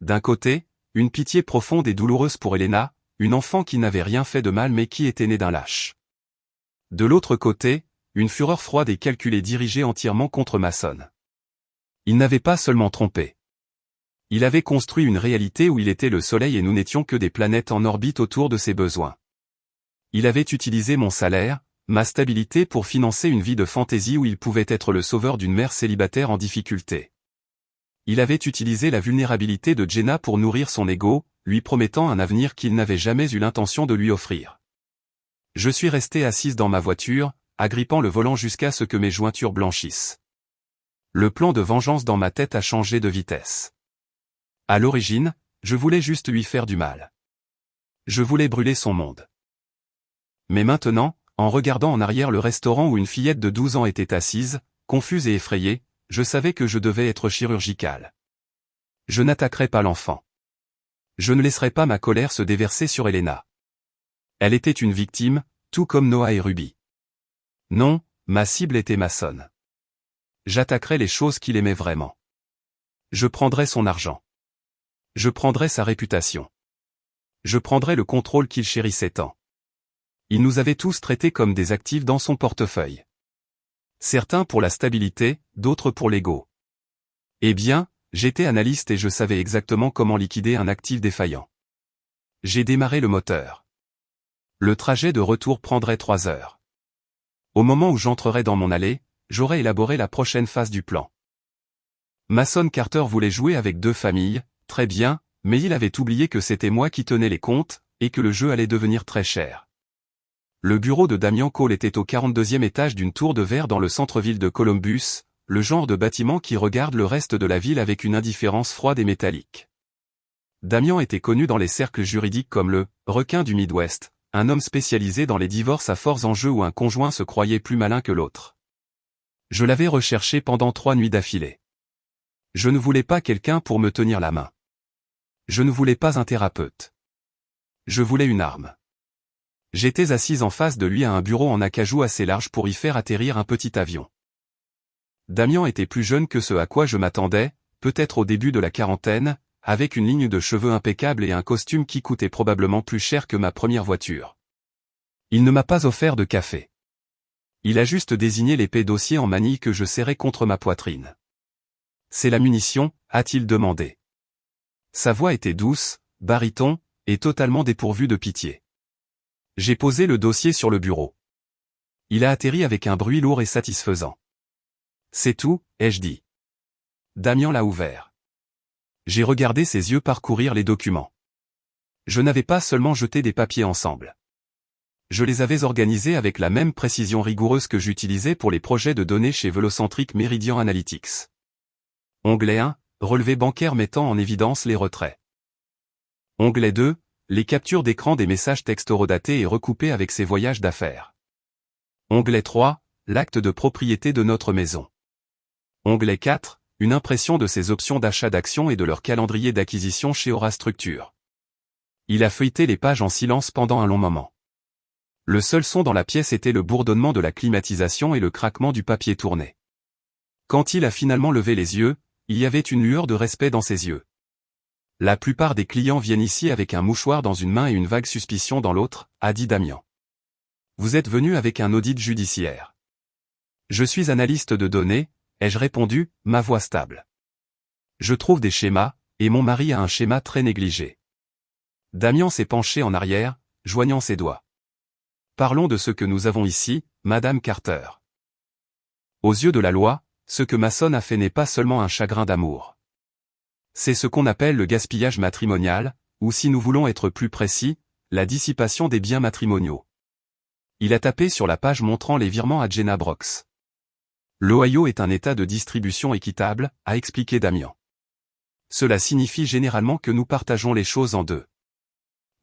D'un côté, une pitié profonde et douloureuse pour Elena, une enfant qui n'avait rien fait de mal mais qui était née d'un lâche. De l'autre côté, une fureur froide et calculée dirigée entièrement contre Mason. Il n'avait pas seulement trompé. Il avait construit une réalité où il était le soleil et nous n'étions que des planètes en orbite autour de ses besoins. Il avait utilisé mon salaire, ma stabilité pour financer une vie de fantaisie où il pouvait être le sauveur d'une mère célibataire en difficulté. Il avait utilisé la vulnérabilité de Jenna pour nourrir son ego, lui promettant un avenir qu'il n'avait jamais eu l'intention de lui offrir. Je suis resté assise dans ma voiture, agrippant le volant jusqu'à ce que mes jointures blanchissent. Le plan de vengeance dans ma tête a changé de vitesse. À l'origine, je voulais juste lui faire du mal. Je voulais brûler son monde. Mais maintenant, en regardant en arrière le restaurant où une fillette de 12 ans était assise, confuse et effrayée, je savais que je devais être chirurgical. Je n'attaquerais pas l'enfant. Je ne laisserais pas ma colère se déverser sur Elena. Elle était une victime, tout comme Noah et Ruby. Non, ma cible était Mason. J'attaquerais les choses qu'il aimait vraiment. Je prendrais son argent. Je prendrais sa réputation. Je prendrais le contrôle qu'il chérissait tant. Il nous avait tous traités comme des actifs dans son portefeuille. Certains pour la stabilité, d'autres pour l'ego. Eh bien, j'étais analyste et je savais exactement comment liquider un actif défaillant. J'ai démarré le moteur. Le trajet de retour prendrait 3 heures. Au moment où j'entrerais dans mon allée, j'aurais élaboré la prochaine phase du plan. Mason Carter voulait jouer avec 2 familles, très bien, mais il avait oublié que c'était moi qui tenais les comptes, et que le jeu allait devenir très cher. Le bureau de Damian Cole était au 42e étage d'une tour de verre dans le centre-ville de Columbus, le genre de bâtiment qui regarde le reste de la ville avec une indifférence froide et métallique. Damian était connu dans les cercles juridiques comme le « requin du Midwest », un homme spécialisé dans les divorces à forts enjeux où un conjoint se croyait plus malin que l'autre. Je l'avais recherché pendant 3 nuits d'affilée. Je ne voulais pas quelqu'un pour me tenir la main. Je ne voulais pas un thérapeute. Je voulais une arme. J'étais assise en face de lui à un bureau en acajou assez large pour y faire atterrir un petit avion. Damian était plus jeune que ce à quoi je m'attendais, peut-être au début de la quarantaine, avec une ligne de cheveux impeccable et un costume qui coûtait probablement plus cher que ma première voiture. Il ne m'a pas offert de café. Il a juste désigné l'épée dossier en manille que je serrais contre ma poitrine. « C'est la munition ?» a-t-il demandé. Sa voix était douce, baryton, et totalement dépourvue de pitié. J'ai posé le dossier sur le bureau. Il a atterri avec un bruit lourd et satisfaisant. « C'est tout ?» ai-je dit. Damian l'a ouvert. J'ai regardé ses yeux parcourir les documents. Je n'avais pas seulement jeté des papiers ensemble. Je les avais organisés avec la même précision rigoureuse que j'utilisais pour les projets de données chez Velocentric Meridian Analytics. Onglet 1, relevé bancaire mettant en évidence les retraits. Onglet 2, les captures d'écran des messages texto datés et recoupés avec ses voyages d'affaires. Onglet 3, l'acte de propriété de notre maison. Onglet 4, une impression de ses options d'achat d'actions et de leur calendrier d'acquisition chez Aura Structure. Il a feuilleté les pages en silence pendant un long moment. Le seul son dans la pièce était le bourdonnement de la climatisation et le craquement du papier tourné. Quand il a finalement levé les yeux, il y avait une lueur de respect dans ses yeux. La plupart des clients viennent ici avec un mouchoir dans une main et une vague suspicion dans l'autre, a dit Damian. Vous êtes venu avec un audit judiciaire. Je suis analyste de données, ai-je répondu, ma voix stable. Je trouve des schémas, et mon mari a un schéma très négligé. Damian s'est penché en arrière, joignant ses doigts. Parlons de ce que nous avons ici, Madame Carter. Aux yeux de la loi, ce que Mason a fait n'est pas seulement un chagrin d'amour. C'est ce qu'on appelle le gaspillage matrimonial, ou si nous voulons être plus précis, la dissipation des biens matrimoniaux. Il a tapé sur la page montrant les virements à Jenna Brox. L'Ohio est un état de distribution équitable, a expliqué Damian. Cela signifie généralement que nous partageons les choses en deux.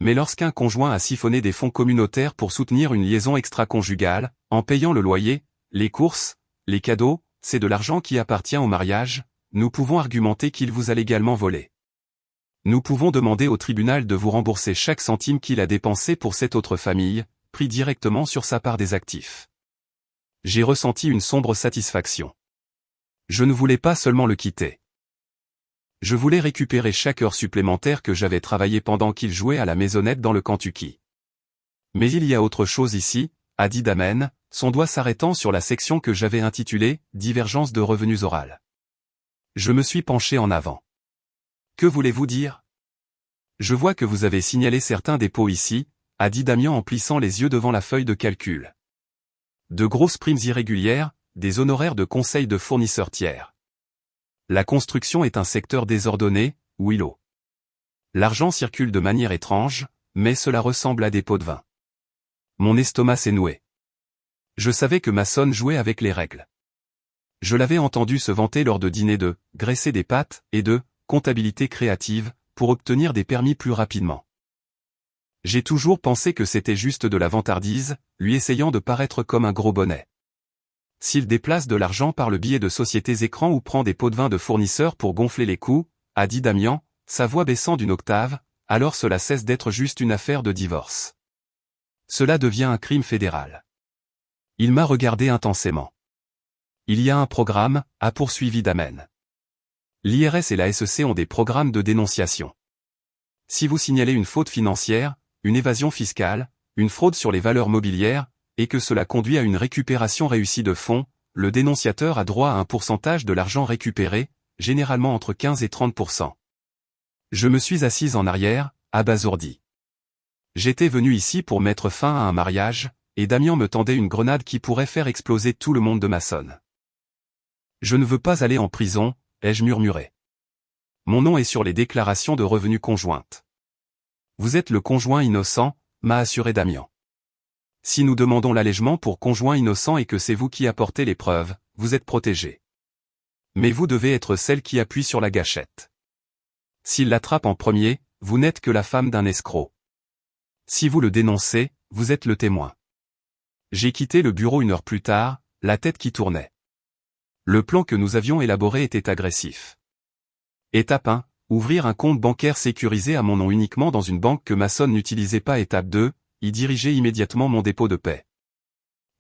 Mais lorsqu'un conjoint a siphonné des fonds communautaires pour soutenir une liaison extra-conjugale, en payant le loyer, les courses, les cadeaux, c'est de l'argent qui appartient au mariage, nous pouvons argumenter qu'il vous a légalement volé. Nous pouvons demander au tribunal de vous rembourser chaque centime qu'il a dépensé pour cette autre famille, pris directement sur sa part des actifs. J'ai ressenti une sombre satisfaction. Je ne voulais pas seulement le quitter. Je voulais récupérer chaque heure supplémentaire que j'avais travaillé pendant qu'il jouait à la maisonnette dans le Kentucky. Mais il y a autre chose ici, a dit Damen, son doigt s'arrêtant sur la section que j'avais intitulée « Divergence de revenus orales ». Je me suis penché en avant. Que voulez-vous dire? Je vois que vous avez signalé certains dépôts ici, a dit Damian en plissant les yeux devant la feuille de calcul. De grosses primes irrégulières, des honoraires de conseil de fournisseurs tiers. La construction est un secteur désordonné, Willow. L'argent circule de manière étrange, mais cela ressemble à des pots de vin. Mon estomac s'est noué. Je savais que Mason jouait avec les règles. Je l'avais entendu se vanter lors de dîners de « graisser des pâtes » et de « comptabilité créative » pour obtenir des permis plus rapidement. J'ai toujours pensé que c'était juste de la vantardise, lui essayant de paraître comme un gros bonnet. S'il déplace de l'argent par le biais de sociétés écrans ou prend des pots de vin de fournisseurs pour gonfler les coûts, a dit Damian, sa voix baissant d'une octave, alors cela cesse d'être juste une affaire de divorce. Cela devient un crime fédéral. Il m'a regardé intensément. Il y a un programme, a poursuivi Damen. L'IRS et la SEC ont des programmes de dénonciation. Si vous signalez une faute financière, une évasion fiscale, une fraude sur les valeurs mobilières, et que cela conduit à une récupération réussie de fonds, le dénonciateur a droit à un pourcentage de l'argent récupéré, généralement entre 15 et 30%. Je me suis assise en arrière, abasourdi. J'étais venu ici pour mettre fin à un mariage, et Damien me tendait une grenade qui pourrait faire exploser tout le monde de Mason. Je ne veux pas aller en prison, ai-je murmuré. Mon nom est sur les déclarations de revenus conjointes. Vous êtes le conjoint innocent, m'a assuré Damien. Si nous demandons l'allègement pour conjoint innocent et que c'est vous qui apportez les preuves, vous êtes protégé. Mais vous devez être celle qui appuie sur la gâchette. S'il l'attrape en premier, vous n'êtes que la femme d'un escroc. Si vous le dénoncez, vous êtes le témoin. J'ai quitté le bureau 1 heure plus tard, la tête qui tournait. Le plan que nous avions élaboré était agressif. Étape 1, ouvrir un compte bancaire sécurisé à mon nom uniquement dans une banque que Mason n'utilisait pas. Étape 2, y diriger immédiatement mon dépôt de paie.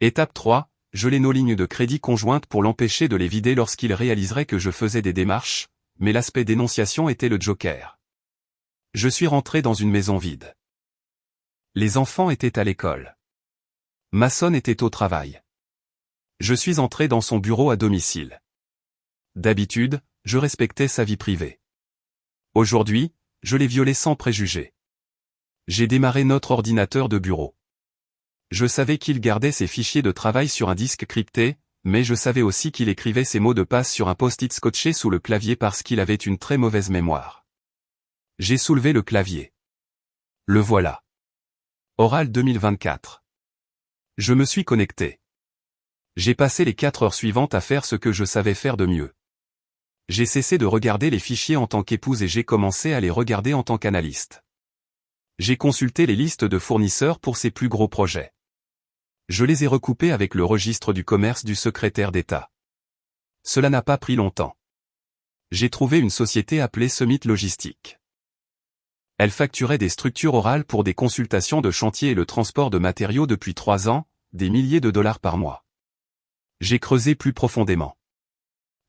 Étape 3, geler nos lignes de crédit conjointes pour l'empêcher de les vider lorsqu'il réaliserait que je faisais des démarches, mais l'aspect dénonciation était le joker. Je suis rentré dans une maison vide. Les enfants étaient à l'école. Mason était au travail. Je suis entré dans son bureau à domicile. D'habitude, je respectais sa vie privée. Aujourd'hui, je l'ai violée sans préjugés. J'ai démarré notre ordinateur de bureau. Je savais qu'il gardait ses fichiers de travail sur un disque crypté, mais je savais aussi qu'il écrivait ses mots de passe sur un post-it scotché sous le clavier parce qu'il avait une très mauvaise mémoire. J'ai soulevé le clavier. Le voilà. Oral 2024. Je me suis connecté. J'ai passé les 4 heures suivantes à faire ce que je savais faire de mieux. J'ai cessé de regarder les fichiers en tant qu'épouse et j'ai commencé à les regarder en tant qu'analyste. J'ai consulté les listes de fournisseurs pour ces plus gros projets. Je les ai recoupés avec le registre du commerce du secrétaire d'État. Cela n'a pas pris longtemps. J'ai trouvé une société appelée Summit Logistique. Elle facturait des structures orales pour des consultations de chantier et le transport de matériaux depuis 3 ans, des milliers de dollars par mois. J'ai creusé plus profondément.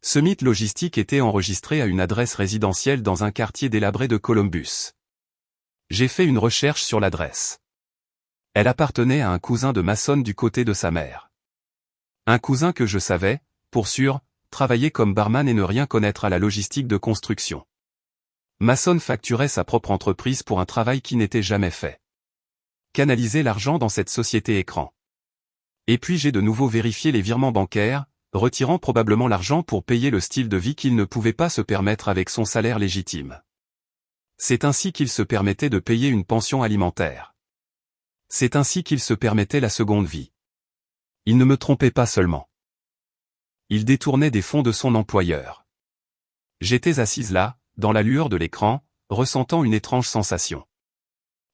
Summit Logistique était enregistré à une adresse résidentielle dans un quartier délabré de Columbus. J'ai fait une recherche sur l'adresse. Elle appartenait à un cousin de Mason du côté de sa mère. Un cousin que je savais, pour sûr, travailler comme barman et ne rien connaître à la logistique de construction. Mason facturait sa propre entreprise pour un travail qui n'était jamais fait. Canaliser l'argent dans cette société écran. Et puis j'ai de nouveau vérifié les virements bancaires, retirant probablement l'argent pour payer le style de vie qu'il ne pouvait pas se permettre avec son salaire légitime. C'est ainsi qu'il se permettait de payer une pension alimentaire. C'est ainsi qu'il se permettait la seconde vie. Il ne me trompait pas seulement. Il détournait des fonds de son employeur. J'étais assise là, dans la lueur de l'écran, ressentant une étrange sensation.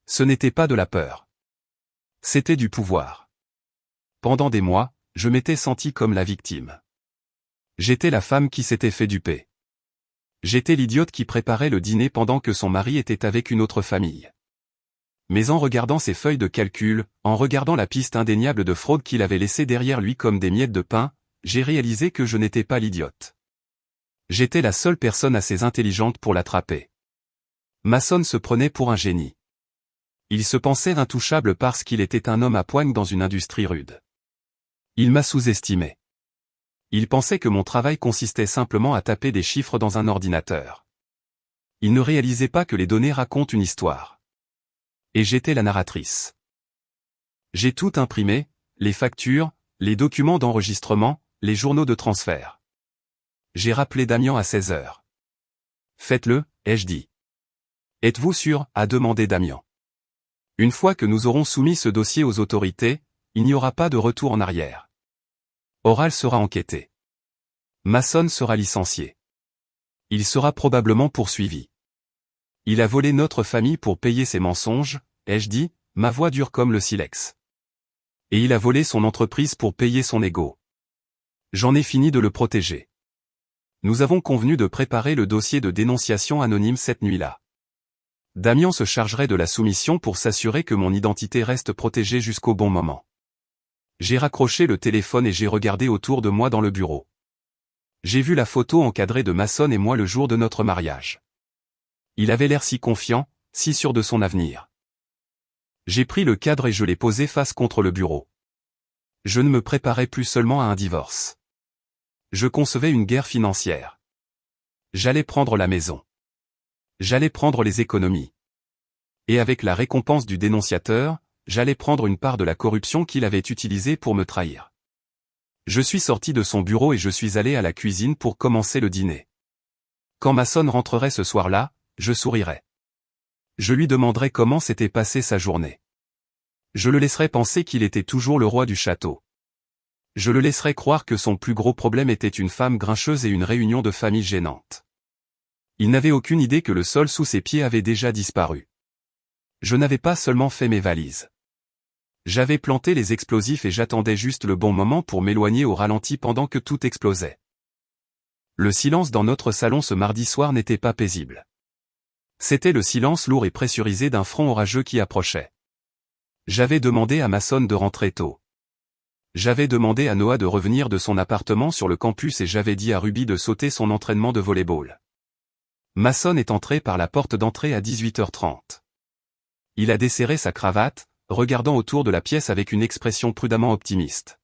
Ce n'était pas de la peur. C'était du pouvoir. Pendant des mois, je m'étais senti comme la victime. J'étais la femme qui s'était fait duper. J'étais l'idiote qui préparait le dîner pendant que son mari était avec une autre famille. Mais en regardant ses feuilles de calcul, en regardant la piste indéniable de fraude qu'il avait laissée derrière lui comme des miettes de pain, j'ai réalisé que je n'étais pas l'idiote. J'étais la seule personne assez intelligente pour l'attraper. Mason se prenait pour un génie. Il se pensait intouchable parce qu'il était un homme à poigne dans une industrie rude. Il m'a sous-estimé. Il pensait que mon travail consistait simplement à taper des chiffres dans un ordinateur. Il ne réalisait pas que les données racontent une histoire. Et j'étais la narratrice. J'ai tout imprimé, les factures, les documents d'enregistrement, les journaux de transfert. J'ai rappelé Damien à 16 heures. Faites-le, ai-je dit. Êtes-vous sûr, a demandé Damien. Une fois que nous aurons soumis ce dossier aux autorités, il n'y aura pas de retour en arrière. Oral sera enquêté. Mason sera licencié. Il sera probablement poursuivi. Il a volé notre famille pour payer ses mensonges, ai-je dit, ma voix dure comme le silex. Et il a volé son entreprise pour payer son ego. J'en ai fini de le protéger. Nous avons convenu de préparer le dossier de dénonciation anonyme cette nuit-là. Damien se chargerait de la soumission pour s'assurer que mon identité reste protégée jusqu'au bon moment. J'ai raccroché le téléphone et j'ai regardé autour de moi dans le bureau. J'ai vu la photo encadrée de Mason et moi le jour de notre mariage. Il avait l'air si confiant, si sûr de son avenir. J'ai pris le cadre et je l'ai posé face contre le bureau. Je ne me préparais plus seulement à un divorce. Je concevais une guerre financière. J'allais prendre la maison. J'allais prendre les économies. Et avec la récompense du dénonciateur, j'allais prendre une part de la corruption qu'il avait utilisée pour me trahir. Je suis sorti de son bureau et je suis allé à la cuisine pour commencer le dîner. Quand Mason rentrerait ce soir-là, je sourirais. Je lui demanderais comment s'était passée sa journée. Je le laisserais penser qu'il était toujours le roi du château. Je le laisserais croire que son plus gros problème était une femme grincheuse et une réunion de famille gênante. Il n'avait aucune idée que le sol sous ses pieds avait déjà disparu. Je n'avais pas seulement fait mes valises. J'avais planté les explosifs et j'attendais juste le bon moment pour m'éloigner au ralenti pendant que tout explosait. Le silence dans notre salon ce mardi soir n'était pas paisible. C'était le silence lourd et pressurisé d'un front orageux qui approchait. J'avais demandé à Mason de rentrer tôt. J'avais demandé à Noah de revenir de son appartement sur le campus et j'avais dit à Ruby de sauter son entraînement de volley-ball. Mason est entré par la porte d'entrée à 18h30. Il a desserré sa cravate, regardant autour de la pièce avec une expression prudemment optimiste.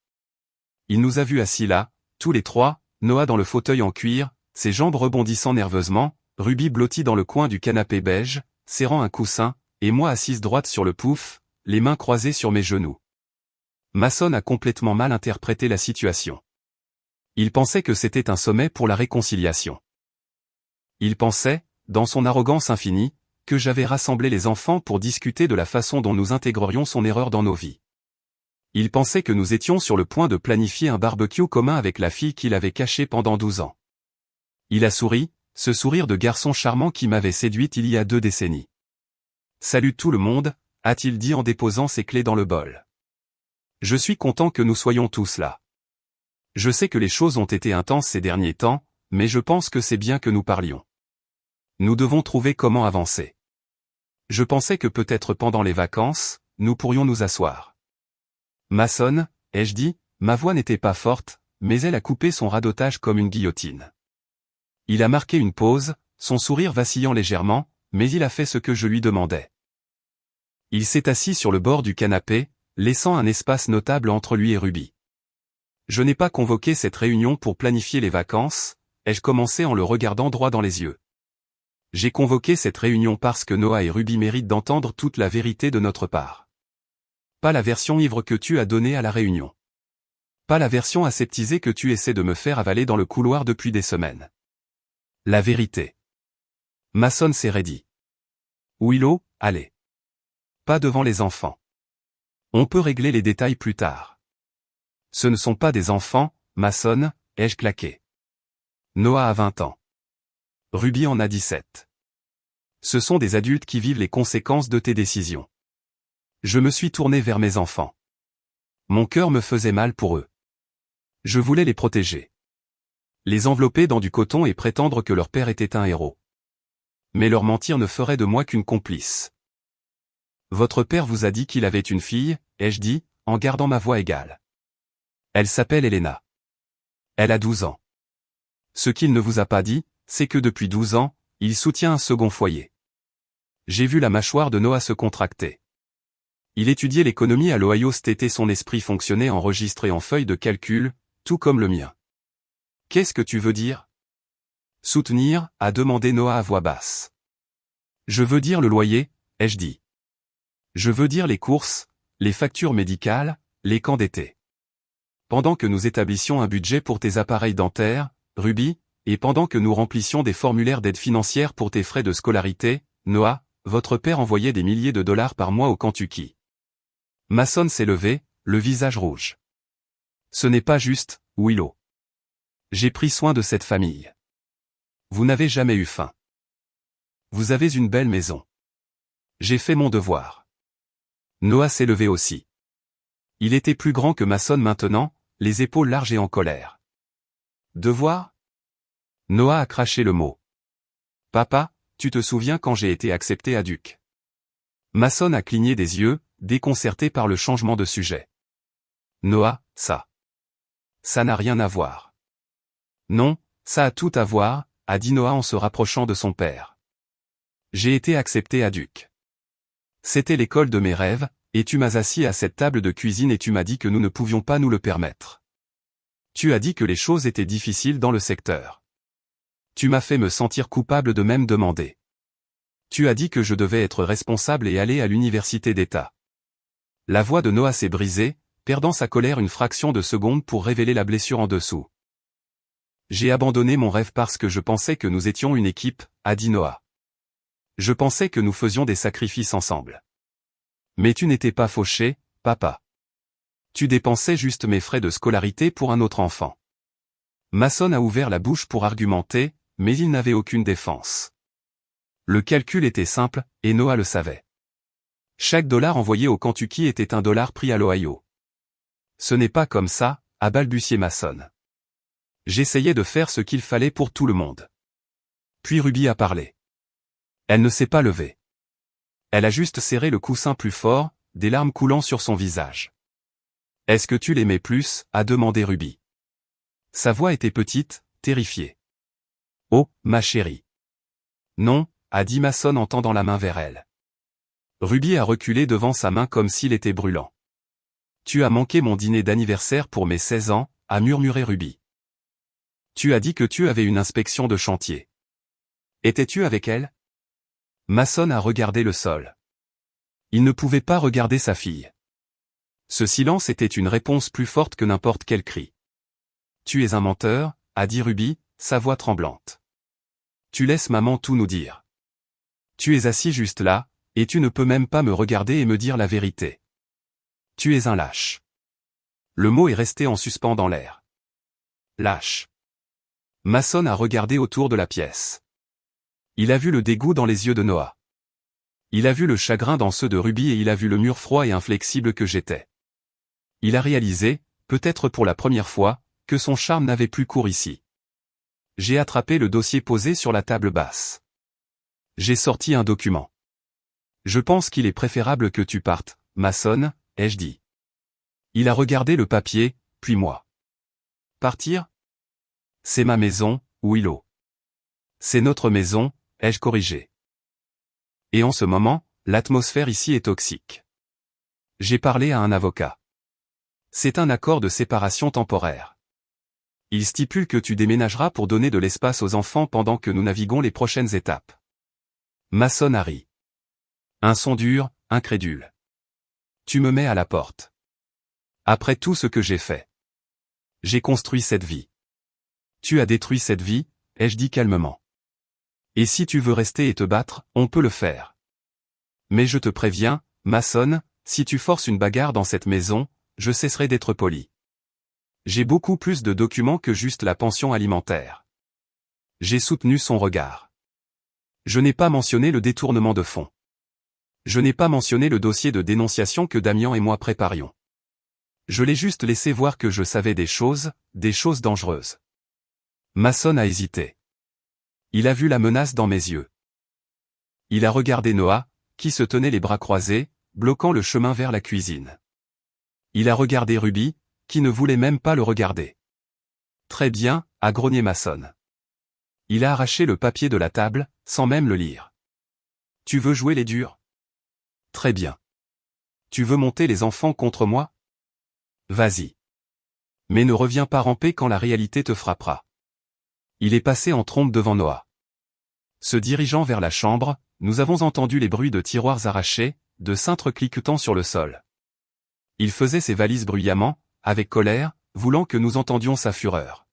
Il nous a vus assis là, tous les trois, Noah dans le fauteuil en cuir, ses jambes rebondissant nerveusement, Ruby blottie dans le coin du canapé beige, serrant un coussin, et moi assise droite sur le pouf, les mains croisées sur mes genoux. Mason a complètement mal interprété la situation. Il pensait que c'était un sommet pour la réconciliation. Il pensait, dans son arrogance infinie, que j'avais rassemblé les enfants pour discuter de la façon dont nous intégrerions son erreur dans nos vies. Il pensait que nous étions sur le point de planifier un barbecue commun avec la fille qu'il avait cachée pendant 12 ans. Il a souri, ce sourire de garçon charmant qui m'avait séduite il y a 2 décennies. « Salut tout le monde », a-t-il dit en déposant ses clés dans le bol. Je suis content que nous soyons tous là. Je sais que les choses ont été intenses ces derniers temps, mais je pense que c'est bien que nous parlions. Nous devons trouver comment avancer. Je pensais que peut-être pendant les vacances, nous pourrions nous asseoir. Mason, ai-je dit, ma voix n'était pas forte, mais elle a coupé son radotage comme une guillotine. Il a marqué une pause, son sourire vacillant légèrement, mais il a fait ce que je lui demandais. Il s'est assis sur le bord du canapé, laissant un espace notable entre lui et Ruby. Je n'ai pas convoqué cette réunion pour planifier les vacances, ai-je commencé en le regardant droit dans les yeux. J'ai convoqué cette réunion parce que Noah et Ruby méritent d'entendre toute la vérité de notre part. Pas la version ivre que tu as donnée à la réunion. Pas la version aseptisée que tu essaies de me faire avaler dans le couloir depuis des semaines. La vérité. Mason s'est raidi. Willow, allez. Pas devant les enfants. On peut régler les détails plus tard. Ce ne sont pas des enfants, Mason, ai-je claqué. Noah a 20 ans. Ruby en a 17. Ce sont des adultes qui vivent les conséquences de tes décisions. Je me suis tourné vers mes enfants. Mon cœur me faisait mal pour eux. Je voulais les protéger. Les envelopper dans du coton et prétendre que leur père était un héros. Mais leur mentir ne ferait de moi qu'une complice. Votre père vous a dit qu'il avait une fille, ai-je dit, en gardant ma voix égale. Elle s'appelle Elena. Elle a 12 ans. Ce qu'il ne vous a pas dit, c'est que depuis 12 ans, il soutient un second foyer. J'ai vu la mâchoire de Noah se contracter. Il étudiait l'économie à l'Ohio State et son esprit fonctionnait enregistré en feuille de calcul, tout comme le mien. Qu'est-ce que tu veux dire? Soutenir, a demandé Noah à voix basse. Je veux dire le loyer, ai-je dit. Je veux dire les courses, les factures médicales, les camps d'été. Pendant que nous établissions un budget pour tes appareils dentaires, Ruby, et pendant que nous remplissions des formulaires d'aide financière pour tes frais de scolarité, Noah, votre père envoyait des milliers de dollars par mois au Kentucky. Mason s'est levé, le visage rouge. Ce n'est pas juste, Willow. J'ai pris soin de cette famille. Vous n'avez jamais eu faim. Vous avez une belle maison. J'ai fait mon devoir. Noah s'est levé aussi. Il était plus grand que Mason maintenant, les épaules larges et en colère. Devoir? Noah a craché le mot. Papa, tu te souviens quand j'ai été accepté à Duke? Mason a cligné des yeux, déconcerté par le changement de sujet. Noah, ça. Ça n'a rien à voir. Non, ça a tout à voir, a dit Noah en se rapprochant de son père. J'ai été accepté à Duc. C'était l'école de mes rêves, et tu m'as assis à cette table de cuisine et tu m'as dit que nous ne pouvions pas nous le permettre. Tu as dit que les choses étaient difficiles dans le secteur. Tu m'as fait me sentir coupable de même demander. Tu as dit que je devais être responsable et aller à l'université d'État. La voix de Noah s'est brisée, perdant sa colère une fraction de seconde pour révéler la blessure en dessous. J'ai abandonné mon rêve parce que je pensais que nous étions une équipe, a dit Noah. Je pensais que nous faisions des sacrifices ensemble. Mais tu n'étais pas fauché, papa. Tu dépensais juste mes frais de scolarité pour un autre enfant. Mason a ouvert la bouche pour argumenter, mais il n'avait aucune défense. Le calcul était simple, et Noah le savait. Chaque dollar envoyé au Kentucky était un dollar pris à l'Ohio. Ce n'est pas comme ça, a balbutié Mason. J'essayais de faire ce qu'il fallait pour tout le monde. Puis Ruby a parlé. Elle ne s'est pas levée. Elle a juste serré le coussin plus fort, des larmes coulant sur son visage. « Est-ce que tu l'aimais plus ?» a demandé Ruby. Sa voix était petite, terrifiée. « Oh, ma chérie. »« Non » a dit Mason en tendant la main vers elle. Ruby a reculé devant sa main comme s'il était brûlant. « Tu as manqué mon dîner d'anniversaire pour mes 16 ans, a murmuré Ruby. Tu as dit que tu avais une inspection de chantier. Étais-tu avec elle ? Mason a regardé le sol. Il ne pouvait pas regarder sa fille. Ce silence était une réponse plus forte que n'importe quel cri. Tu es un menteur, a dit Ruby, sa voix tremblante. Tu laisses maman tout nous dire. Tu es assis juste là, et tu ne peux même pas me regarder et me dire la vérité. Tu es un lâche. Le mot est resté en suspens dans l'air. Lâche. Mason a regardé autour de la pièce. Il a vu le dégoût dans les yeux de Noah. Il a vu le chagrin dans ceux de Ruby et il a vu le mur froid et inflexible que j'étais. Il a réalisé, peut-être pour la première fois, que son charme n'avait plus cours ici. J'ai attrapé le dossier posé sur la table basse. J'ai sorti un document. Je pense qu'il est préférable que tu partes, Mason, ai-je dit. Il a regardé le papier, puis moi. Partir ? C'est ma maison, Willow. C'est notre maison, ai-je corrigé. Et en ce moment, l'atmosphère ici est toxique. J'ai parlé à un avocat. C'est un accord de séparation temporaire. Il stipule que tu déménageras pour donner de l'espace aux enfants pendant que nous naviguons les prochaines étapes. Mason a ri. Un son dur, incrédule. Tu me mets à la porte. Après tout ce que j'ai fait. J'ai construit cette vie. Tu as détruit cette vie, ai-je dit calmement. Et si tu veux rester et te battre, on peut le faire. Mais je te préviens, Mason, si tu forces une bagarre dans cette maison, je cesserai d'être poli. J'ai beaucoup plus de documents que juste la pension alimentaire. J'ai soutenu son regard. Je n'ai pas mentionné le détournement de fonds. Je n'ai pas mentionné le dossier de dénonciation que Damien et moi préparions. Je l'ai juste laissé voir que je savais des choses dangereuses. Mason a hésité. Il a vu la menace dans mes yeux. Il a regardé Noah, qui se tenait les bras croisés, bloquant le chemin vers la cuisine. Il a regardé Ruby, qui ne voulait même pas le regarder. Très bien, a grogné Mason. Il a arraché le papier de la table, sans même le lire. Tu veux jouer les durs ? Très bien. Tu veux monter les enfants contre moi ? Vas-y. Mais ne reviens pas ramper quand la réalité te frappera. Il est passé en trombe devant Noah. Se dirigeant vers la chambre, nous avons entendu les bruits de tiroirs arrachés, de cintres cliquetant sur le sol. Il faisait ses valises bruyamment, avec colère, voulant que nous entendions sa fureur.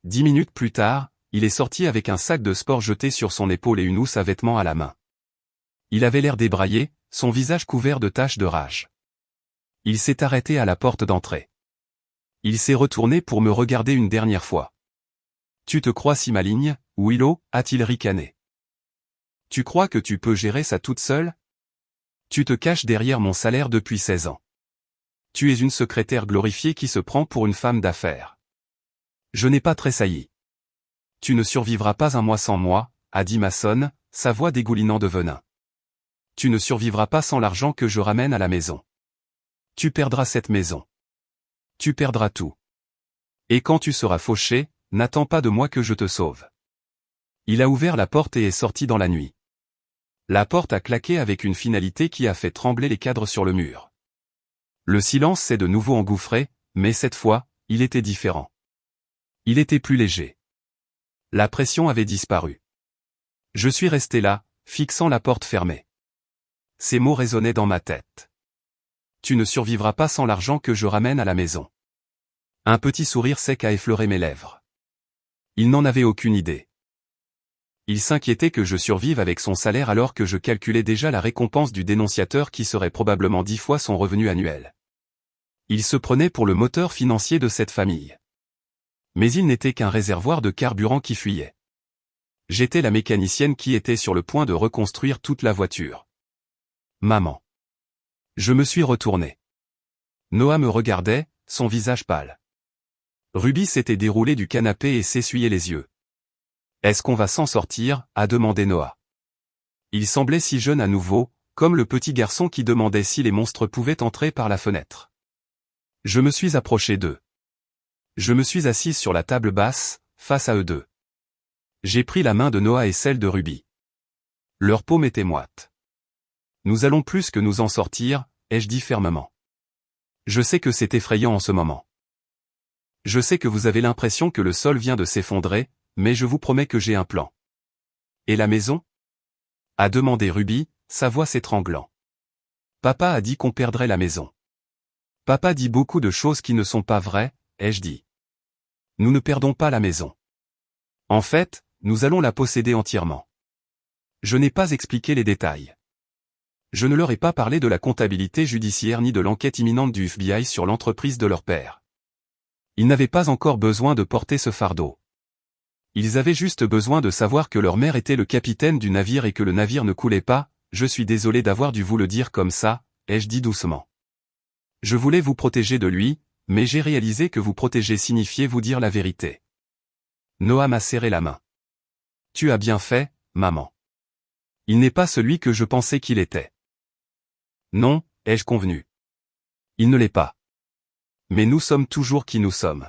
10 minutes plus tard, il est sorti avec un sac de sport jeté sur son épaule et une housse à vêtements à la main. Il avait l'air débraillé, son visage couvert de taches de rage. Il s'est arrêté à la porte d'entrée. Il s'est retourné pour me regarder une dernière fois. Tu te crois si maligne, Willow, a-t-il ricané. Tu crois que tu peux gérer ça toute seule ? Tu te caches derrière mon salaire depuis 16 ans. Tu es une secrétaire glorifiée qui se prend pour une femme d'affaires. Je n'ai pas tressailli. Tu ne survivras pas un mois sans moi, a dit Mason, sa voix dégoulinant de venin. Tu ne survivras pas sans l'argent que je ramène à la maison. Tu perdras cette maison. Tu perdras tout. Et quand tu seras fauché, n'attends pas de moi que je te sauve. Il a ouvert la porte et est sorti dans la nuit. La porte a claqué avec une finalité qui a fait trembler les cadres sur le mur. Le silence s'est de nouveau engouffré, mais cette fois, il était différent. Il était plus léger. La pression avait disparu. Je suis resté là, fixant la porte fermée. Ces mots résonnaient dans ma tête. Tu ne survivras pas sans l'argent que je ramène à la maison. Un petit sourire sec a effleuré mes lèvres. Il n'en avait aucune idée. Il s'inquiétait que je survive avec son salaire alors que je calculais déjà la récompense du dénonciateur qui serait probablement 10 fois son revenu annuel. Il se prenait pour le moteur financier de cette famille. Mais il n'était qu'un réservoir de carburant qui fuyait. J'étais la mécanicienne qui était sur le point de reconstruire toute la voiture. Maman. Je me suis retourné. Noah me regardait, son visage pâle. Ruby s'était déroulée du canapé et s'essuyait les yeux. « Est-ce qu'on va s'en sortir ?» a demandé Noah. Il semblait si jeune à nouveau, comme le petit garçon qui demandait si les monstres pouvaient entrer par la fenêtre. Je me suis approché d'eux. Je me suis assise sur la table basse, face à eux deux. J'ai pris la main de Noah et celle de Ruby. Leur paume était moite. « Nous allons plus que nous en sortir », ai-je dit fermement. Je sais que c'est effrayant en ce moment. Je sais que vous avez l'impression que le sol vient de s'effondrer, mais je vous promets que j'ai un plan. Et la maison ? A demandé Ruby, sa voix s'étranglant. Papa a dit qu'on perdrait la maison. Papa dit beaucoup de choses qui ne sont pas vraies, ai-je dit. Nous ne perdons pas la maison. En fait, nous allons la posséder entièrement. Je n'ai pas expliqué les détails. Je ne leur ai pas parlé de la comptabilité judiciaire ni de l'enquête imminente du FBI sur l'entreprise de leur père. Ils n'avaient pas encore besoin de porter ce fardeau. Ils avaient juste besoin de savoir que leur mère était le capitaine du navire et que le navire ne coulait pas. Je suis désolé d'avoir dû vous le dire comme ça, ai-je dit doucement. Je voulais vous protéger de lui, mais j'ai réalisé que vous protéger signifiait vous dire la vérité. Noah m'a serré la main. Tu as bien fait, maman. Il n'est pas celui que je pensais qu'il était. Non, ai-je convenu. Il ne l'est pas. Mais nous sommes toujours qui nous sommes.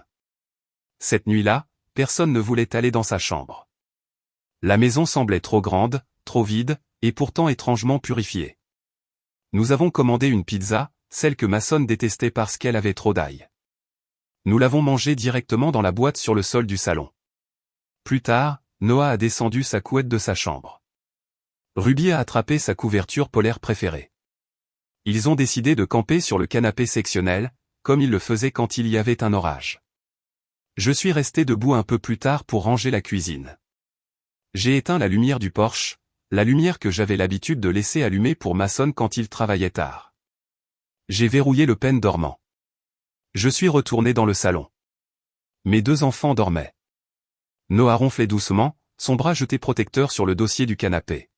Cette nuit-là, personne ne voulait aller dans sa chambre. La maison semblait trop grande, trop vide, et pourtant étrangement purifiée. Nous avons commandé une pizza, celle que Mason détestait parce qu'elle avait trop d'ail. Nous l'avons mangée directement dans la boîte sur le sol du salon. Plus tard, Noah a descendu sa couette de sa chambre. Ruby a attrapé sa couverture polaire préférée. Ils ont décidé de camper sur le canapé sectionnel, comme ils le faisaient quand il y avait un orage. Je suis resté debout un peu plus tard pour ranger la cuisine. J'ai éteint la lumière du porche, la lumière que j'avais l'habitude de laisser allumer pour Mason quand il travaillait tard. J'ai verrouillé le pen dormant. Je suis retourné dans le salon. Mes deux enfants dormaient. Noah ronflait doucement, son bras jeté protecteur sur le dossier du canapé.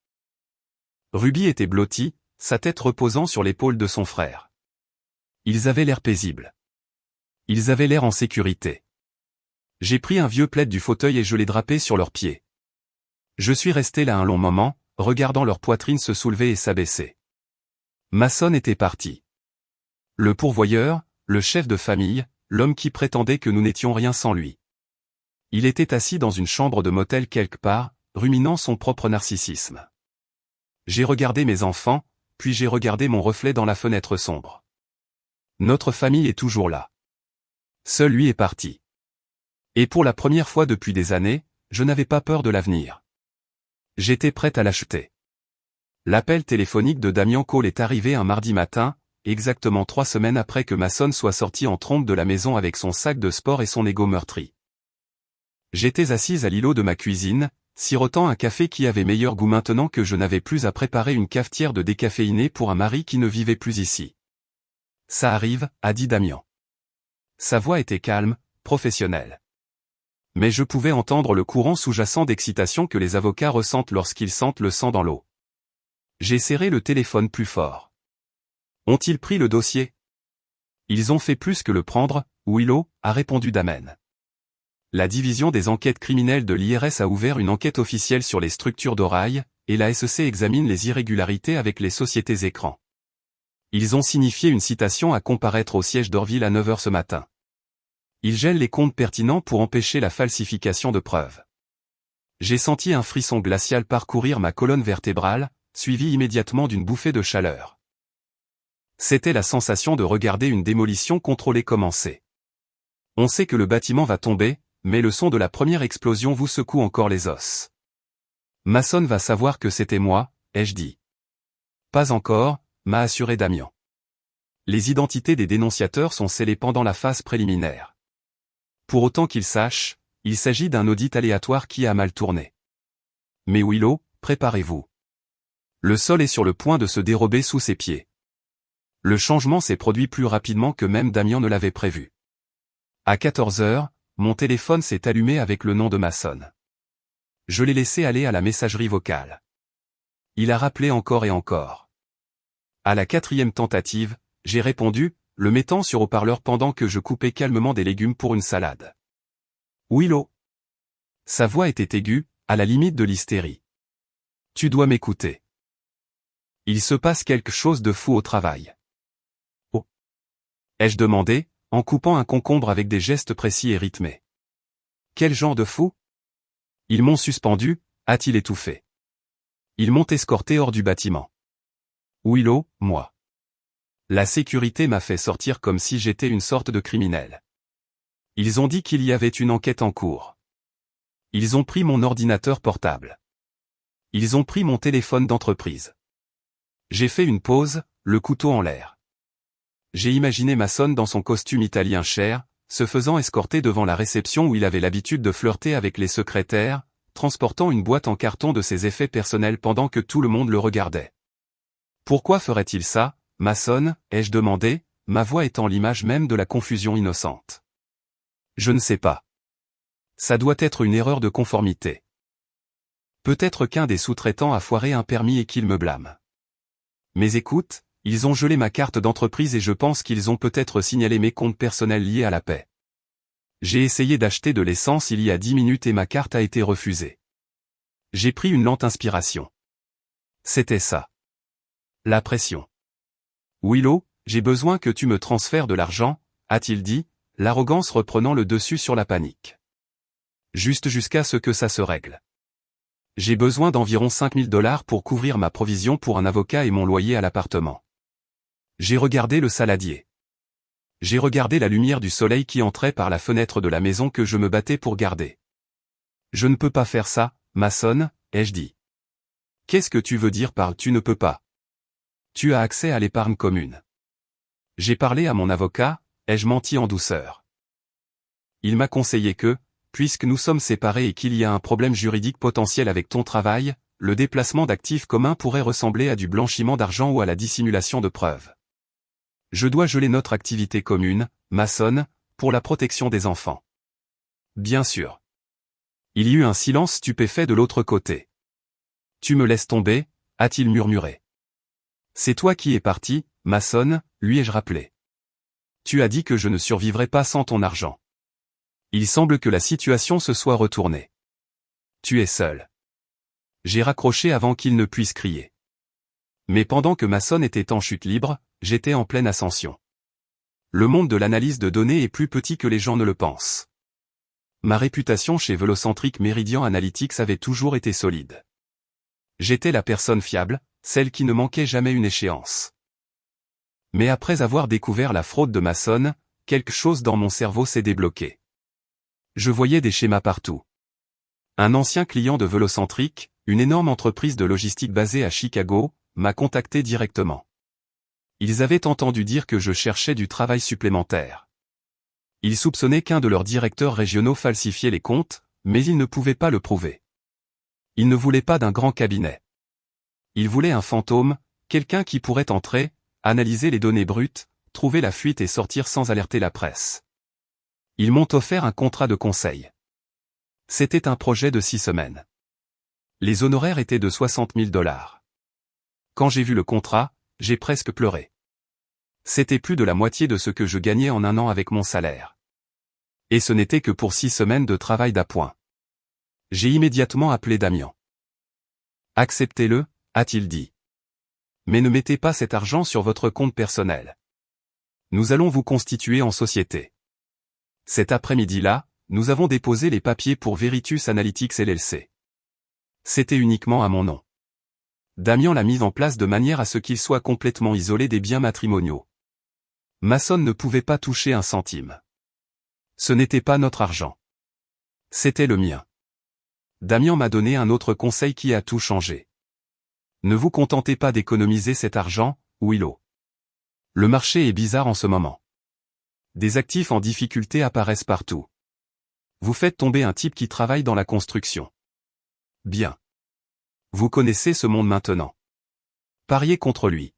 Ruby était blottie, sa tête reposant sur l'épaule de son frère. Ils avaient l'air paisibles. Ils avaient l'air en sécurité. J'ai pris un vieux plaid du fauteuil et je l'ai drapé sur leurs pieds. Je suis resté là un long moment, regardant leur poitrine se soulever et s'abaisser. Mason était parti. Le pourvoyeur, le chef de famille, l'homme qui prétendait que nous n'étions rien sans lui. Il était assis dans une chambre de motel quelque part, ruminant son propre narcissisme. J'ai regardé mes enfants, puis j'ai regardé mon reflet dans la fenêtre sombre. Notre famille est toujours là. Seul lui est parti. Et pour la première fois depuis des années, je n'avais pas peur de l'avenir. J'étais prête à l'acheter. L'appel téléphonique de Damian Cole est arrivé un mardi matin, exactement 3 semaines après que Mason soit sorti en trompe de la maison avec son sac de sport et son ego meurtri. J'étais assise à l'îlot de ma cuisine, sirotant un café qui avait meilleur goût maintenant que je n'avais plus à préparer une cafetière de décaféiné pour un mari qui ne vivait plus ici. Ça arrive, a dit Damian. Sa voix était calme, professionnelle. Mais je pouvais entendre le courant sous-jacent d'excitation que les avocats ressentent lorsqu'ils sentent le sang dans l'eau. J'ai serré le téléphone plus fort. Ont-ils pris le dossier? Ils ont fait plus que le prendre, Willow, a répondu Damen. La division des enquêtes criminelles de l'IRS a ouvert une enquête officielle sur les structures d'Orail, et la SEC examine les irrégularités avec les sociétés écrans. Ils ont signifié une citation à comparaître au siège d'Orville à 9 h ce matin. Ils gèlent les comptes pertinents pour empêcher la falsification de preuves. J'ai senti un frisson glacial parcourir ma colonne vertébrale, suivi immédiatement d'une bouffée de chaleur. C'était la sensation de regarder une démolition contrôlée commencer. On sait que le bâtiment va tomber, mais le son de la première explosion vous secoue encore les os. Mason va savoir que c'était moi, ai-je dit. Pas encore, m'a assuré Damian. Les identités des dénonciateurs sont scellées pendant la phase préliminaire. Pour autant qu'ils sachent, il s'agit d'un audit aléatoire qui a mal tourné. Mais Willow, préparez-vous. Le sol est sur le point de se dérober sous ses pieds. Le changement s'est produit plus rapidement que même Damian ne l'avait prévu. À 14 heures, mon téléphone s'est allumé avec le nom de Mason. Je l'ai laissé aller à la messagerie vocale. Il a rappelé encore et encore. À la 4e tentative, j'ai répondu, le mettant sur haut-parleur pendant que je coupais calmement des légumes pour une salade. Willow. Sa voix était aiguë, à la limite de l'hystérie. Tu dois m'écouter. Il se passe quelque chose de fou au travail. Oh. Ai-je demandé, en coupant un concombre avec des gestes précis et rythmés. Quel genre de fou? Ils m'ont suspendu, a-t-il étouffé. Ils m'ont escorté hors du bâtiment. Willow, moi. La sécurité m'a fait sortir comme si j'étais une sorte de criminel. Ils ont dit qu'il y avait une enquête en cours. Ils ont pris mon ordinateur portable. Ils ont pris mon téléphone d'entreprise. J'ai fait une pause, le couteau en l'air. J'ai imaginé Mason dans son costume italien cher, se faisant escorter devant la réception où il avait l'habitude de flirter avec les secrétaires, transportant une boîte en carton de ses effets personnels pendant que tout le monde le regardait. Pourquoi ferait-il ça, Mason, ai-je demandé, ma voix étant l'image même de la confusion innocente. Je ne sais pas. Ça doit être une erreur de conformité. Peut-être qu'un des sous-traitants a foiré un permis et qu'il me blâme. Mais écoute, ils ont gelé ma carte d'entreprise et je pense qu'ils ont peut-être signalé mes comptes personnels liés à la paix. J'ai essayé d'acheter de l'essence il y a 10 minutes et ma carte a été refusée. J'ai pris une lente inspiration. C'était ça. La pression. Willow, j'ai besoin que tu me transfères de l'argent, a-t-il dit, l'arrogance reprenant le dessus sur la panique. Juste jusqu'à ce que ça se règle. J'ai besoin d'environ 5 000 $ pour couvrir ma provision pour un avocat et mon loyer à l'appartement. J'ai regardé le saladier. J'ai regardé la lumière du soleil qui entrait par la fenêtre de la maison que je me battais pour garder. Je ne peux pas faire ça, Mason, ai-je dit. Qu'est-ce que tu veux dire par « tu ne peux pas » ? Tu as accès à l'épargne commune. J'ai parlé à mon avocat, ai-je menti en douceur. Il m'a conseillé que, puisque nous sommes séparés et qu'il y a un problème juridique potentiel avec ton travail, le déplacement d'actifs communs pourrait ressembler à du blanchiment d'argent ou à la dissimulation de preuves. Je dois geler notre activité commune, Mason, pour la protection des enfants. Bien sûr. Il y eut un silence stupéfait de l'autre côté. Tu me laisses tomber, a-t-il murmuré. C'est toi qui es parti, Mason, lui ai-je rappelé. Tu as dit que je ne survivrais pas sans ton argent. Il semble que la situation se soit retournée. Tu es seul. J'ai raccroché avant qu'il ne puisse crier. Mais pendant que Mason était en chute libre, j'étais en pleine ascension. Le monde de l'analyse de données est plus petit que les gens ne le pensent. Ma réputation chez Velocentric Meridian Analytics avait toujours été solide. J'étais la personne fiable, celle qui ne manquait jamais une échéance. Mais après avoir découvert la fraude de Mason, quelque chose dans mon cerveau s'est débloqué. Je voyais des schémas partout. Un ancien client de Velocentric, une énorme entreprise de logistique basée à Chicago, m'a contacté directement. Ils avaient entendu dire que je cherchais du travail supplémentaire. Ils soupçonnaient qu'un de leurs directeurs régionaux falsifiait les comptes, mais ils ne pouvaient pas le prouver. Ils ne voulaient pas d'un grand cabinet. Ils voulaient un fantôme, quelqu'un qui pourrait entrer, analyser les données brutes, trouver la fuite et sortir sans alerter la presse. Ils m'ont offert un contrat de conseil. C'était un projet de 6 semaines. Les honoraires étaient de 60 000 $. Quand j'ai vu le contrat, j'ai presque pleuré. C'était plus de la moitié de ce que je gagnais en un an avec mon salaire. Et ce n'était que pour 6 semaines de travail d'appoint. J'ai immédiatement appelé Damian. Acceptez-le, a-t-il dit. Mais ne mettez pas cet argent sur votre compte personnel. Nous allons vous constituer en société. Cet après-midi-là, nous avons déposé les papiers pour Veritus Analytics LLC. C'était uniquement à mon nom. Damian l'a mise en place de manière à ce qu'il soit complètement isolé des biens matrimoniaux. Mason ne pouvait pas toucher un centime. Ce n'était pas notre argent. C'était le mien. Damian m'a donné un autre conseil qui a tout changé. Ne vous contentez pas d'économiser cet argent, Willow. Le marché est bizarre en ce moment. Des actifs en difficulté apparaissent partout. Vous faites tomber un type qui travaille dans la construction. Bien. Vous connaissez ce monde maintenant. Pariez contre lui.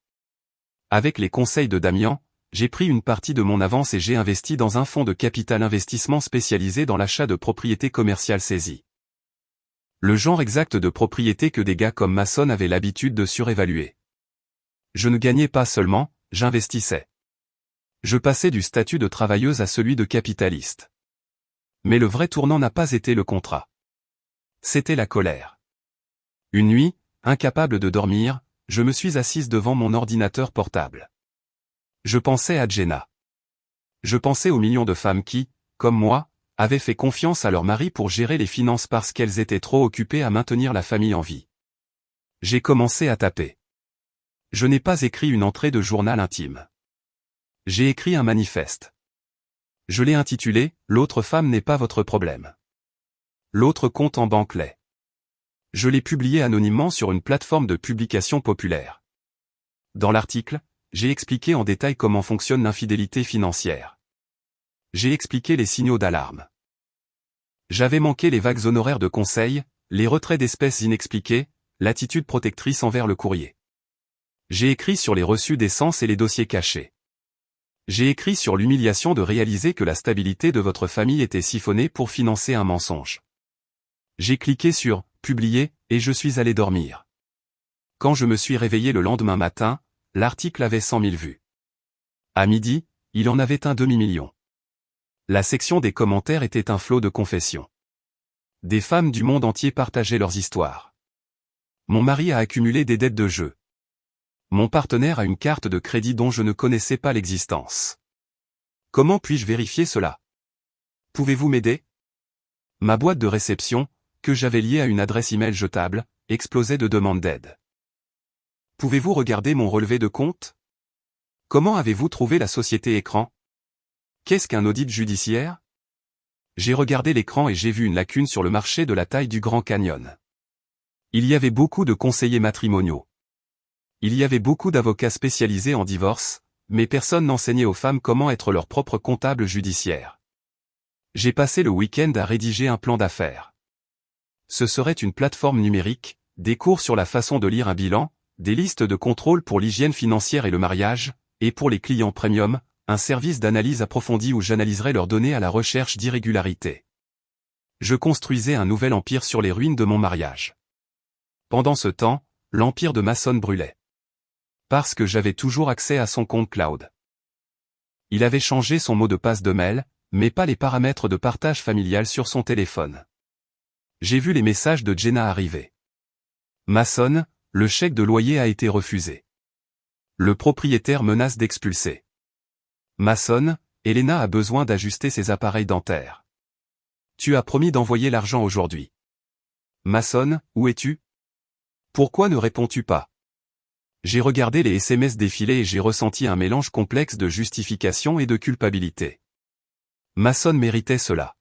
Avec les conseils de Damian, j'ai pris une partie de mon avance et j'ai investi dans un fonds de capital investissement spécialisé dans l'achat de propriétés commerciales saisies. Le genre exact de propriété que des gars comme Mason avaient l'habitude de surévaluer. Je ne gagnais pas seulement, j'investissais. Je passais du statut de travailleuse à celui de capitaliste. Mais le vrai tournant n'a pas été le contrat. C'était la colère. Une nuit, incapable de dormir, je me suis assise devant mon ordinateur portable. Je pensais à Jenna. Je pensais aux millions de femmes qui, comme moi, avaient fait confiance à leur mari pour gérer les finances parce qu'elles étaient trop occupées à maintenir la famille en vie. J'ai commencé à taper. Je n'ai pas écrit une entrée de journal intime. J'ai écrit un manifeste. Je l'ai intitulé « L'autre femme n'est pas votre problème. L'autre compte en banque l'est ». Je l'ai publié anonymement sur une plateforme de publication populaire. Dans l'article, j'ai expliqué en détail comment fonctionne l'infidélité financière. J'ai expliqué les signaux d'alarme. J'avais manqué les vagues honoraires de conseil, les retraits d'espèces inexpliqués, l'attitude protectrice envers le courrier. J'ai écrit sur les reçus d'essence et les dossiers cachés. J'ai écrit sur l'humiliation de réaliser que la stabilité de votre famille était siphonnée pour financer un mensonge. J'ai cliqué sur « Publier » et je suis allé dormir. Quand je me suis réveillé le lendemain matin, l'article avait 100 000 vues. À midi, il en avait un demi-million. La section des commentaires était un flot de confessions. Des femmes du monde entier partageaient leurs histoires. Mon mari a accumulé des dettes de jeu. Mon partenaire a une carte de crédit dont je ne connaissais pas l'existence. Comment puis-je vérifier cela? Pouvez-vous m'aider? Ma boîte de réception, que j'avais liée à une adresse email jetable, explosait de demandes d'aide. Pouvez-vous regarder mon relevé de compte? Comment avez-vous trouvé la société écran? Qu'est-ce qu'un audit judiciaire? J'ai regardé l'écran et j'ai vu une lacune sur le marché de la taille du Grand Canyon. Il y avait beaucoup de conseillers matrimoniaux. Il y avait beaucoup d'avocats spécialisés en divorce, mais personne n'enseignait aux femmes comment être leur propre comptable judiciaire. J'ai passé le week-end à rédiger un plan d'affaires. Ce serait une plateforme numérique, des cours sur la façon de lire un bilan, des listes de contrôle pour l'hygiène financière et le mariage, et pour les clients premium, un service d'analyse approfondie où j'analyserais leurs données à la recherche d'irrégularités. Je construisais un nouvel empire sur les ruines de mon mariage. Pendant ce temps, l'empire de Mason brûlait. Parce que j'avais toujours accès à son compte cloud. Il avait changé son mot de passe de mail, mais pas les paramètres de partage familial sur son téléphone. J'ai vu les messages de Jenna arriver. Mason, le chèque de loyer a été refusé. Le propriétaire menace d'expulser. Mason, Elena a besoin d'ajuster ses appareils dentaires. Tu as promis d'envoyer l'argent aujourd'hui. Mason, où es-tu? Pourquoi ne réponds-tu pas? J'ai regardé les SMS défiler et j'ai ressenti un mélange complexe de justification et de culpabilité. Mason méritait cela.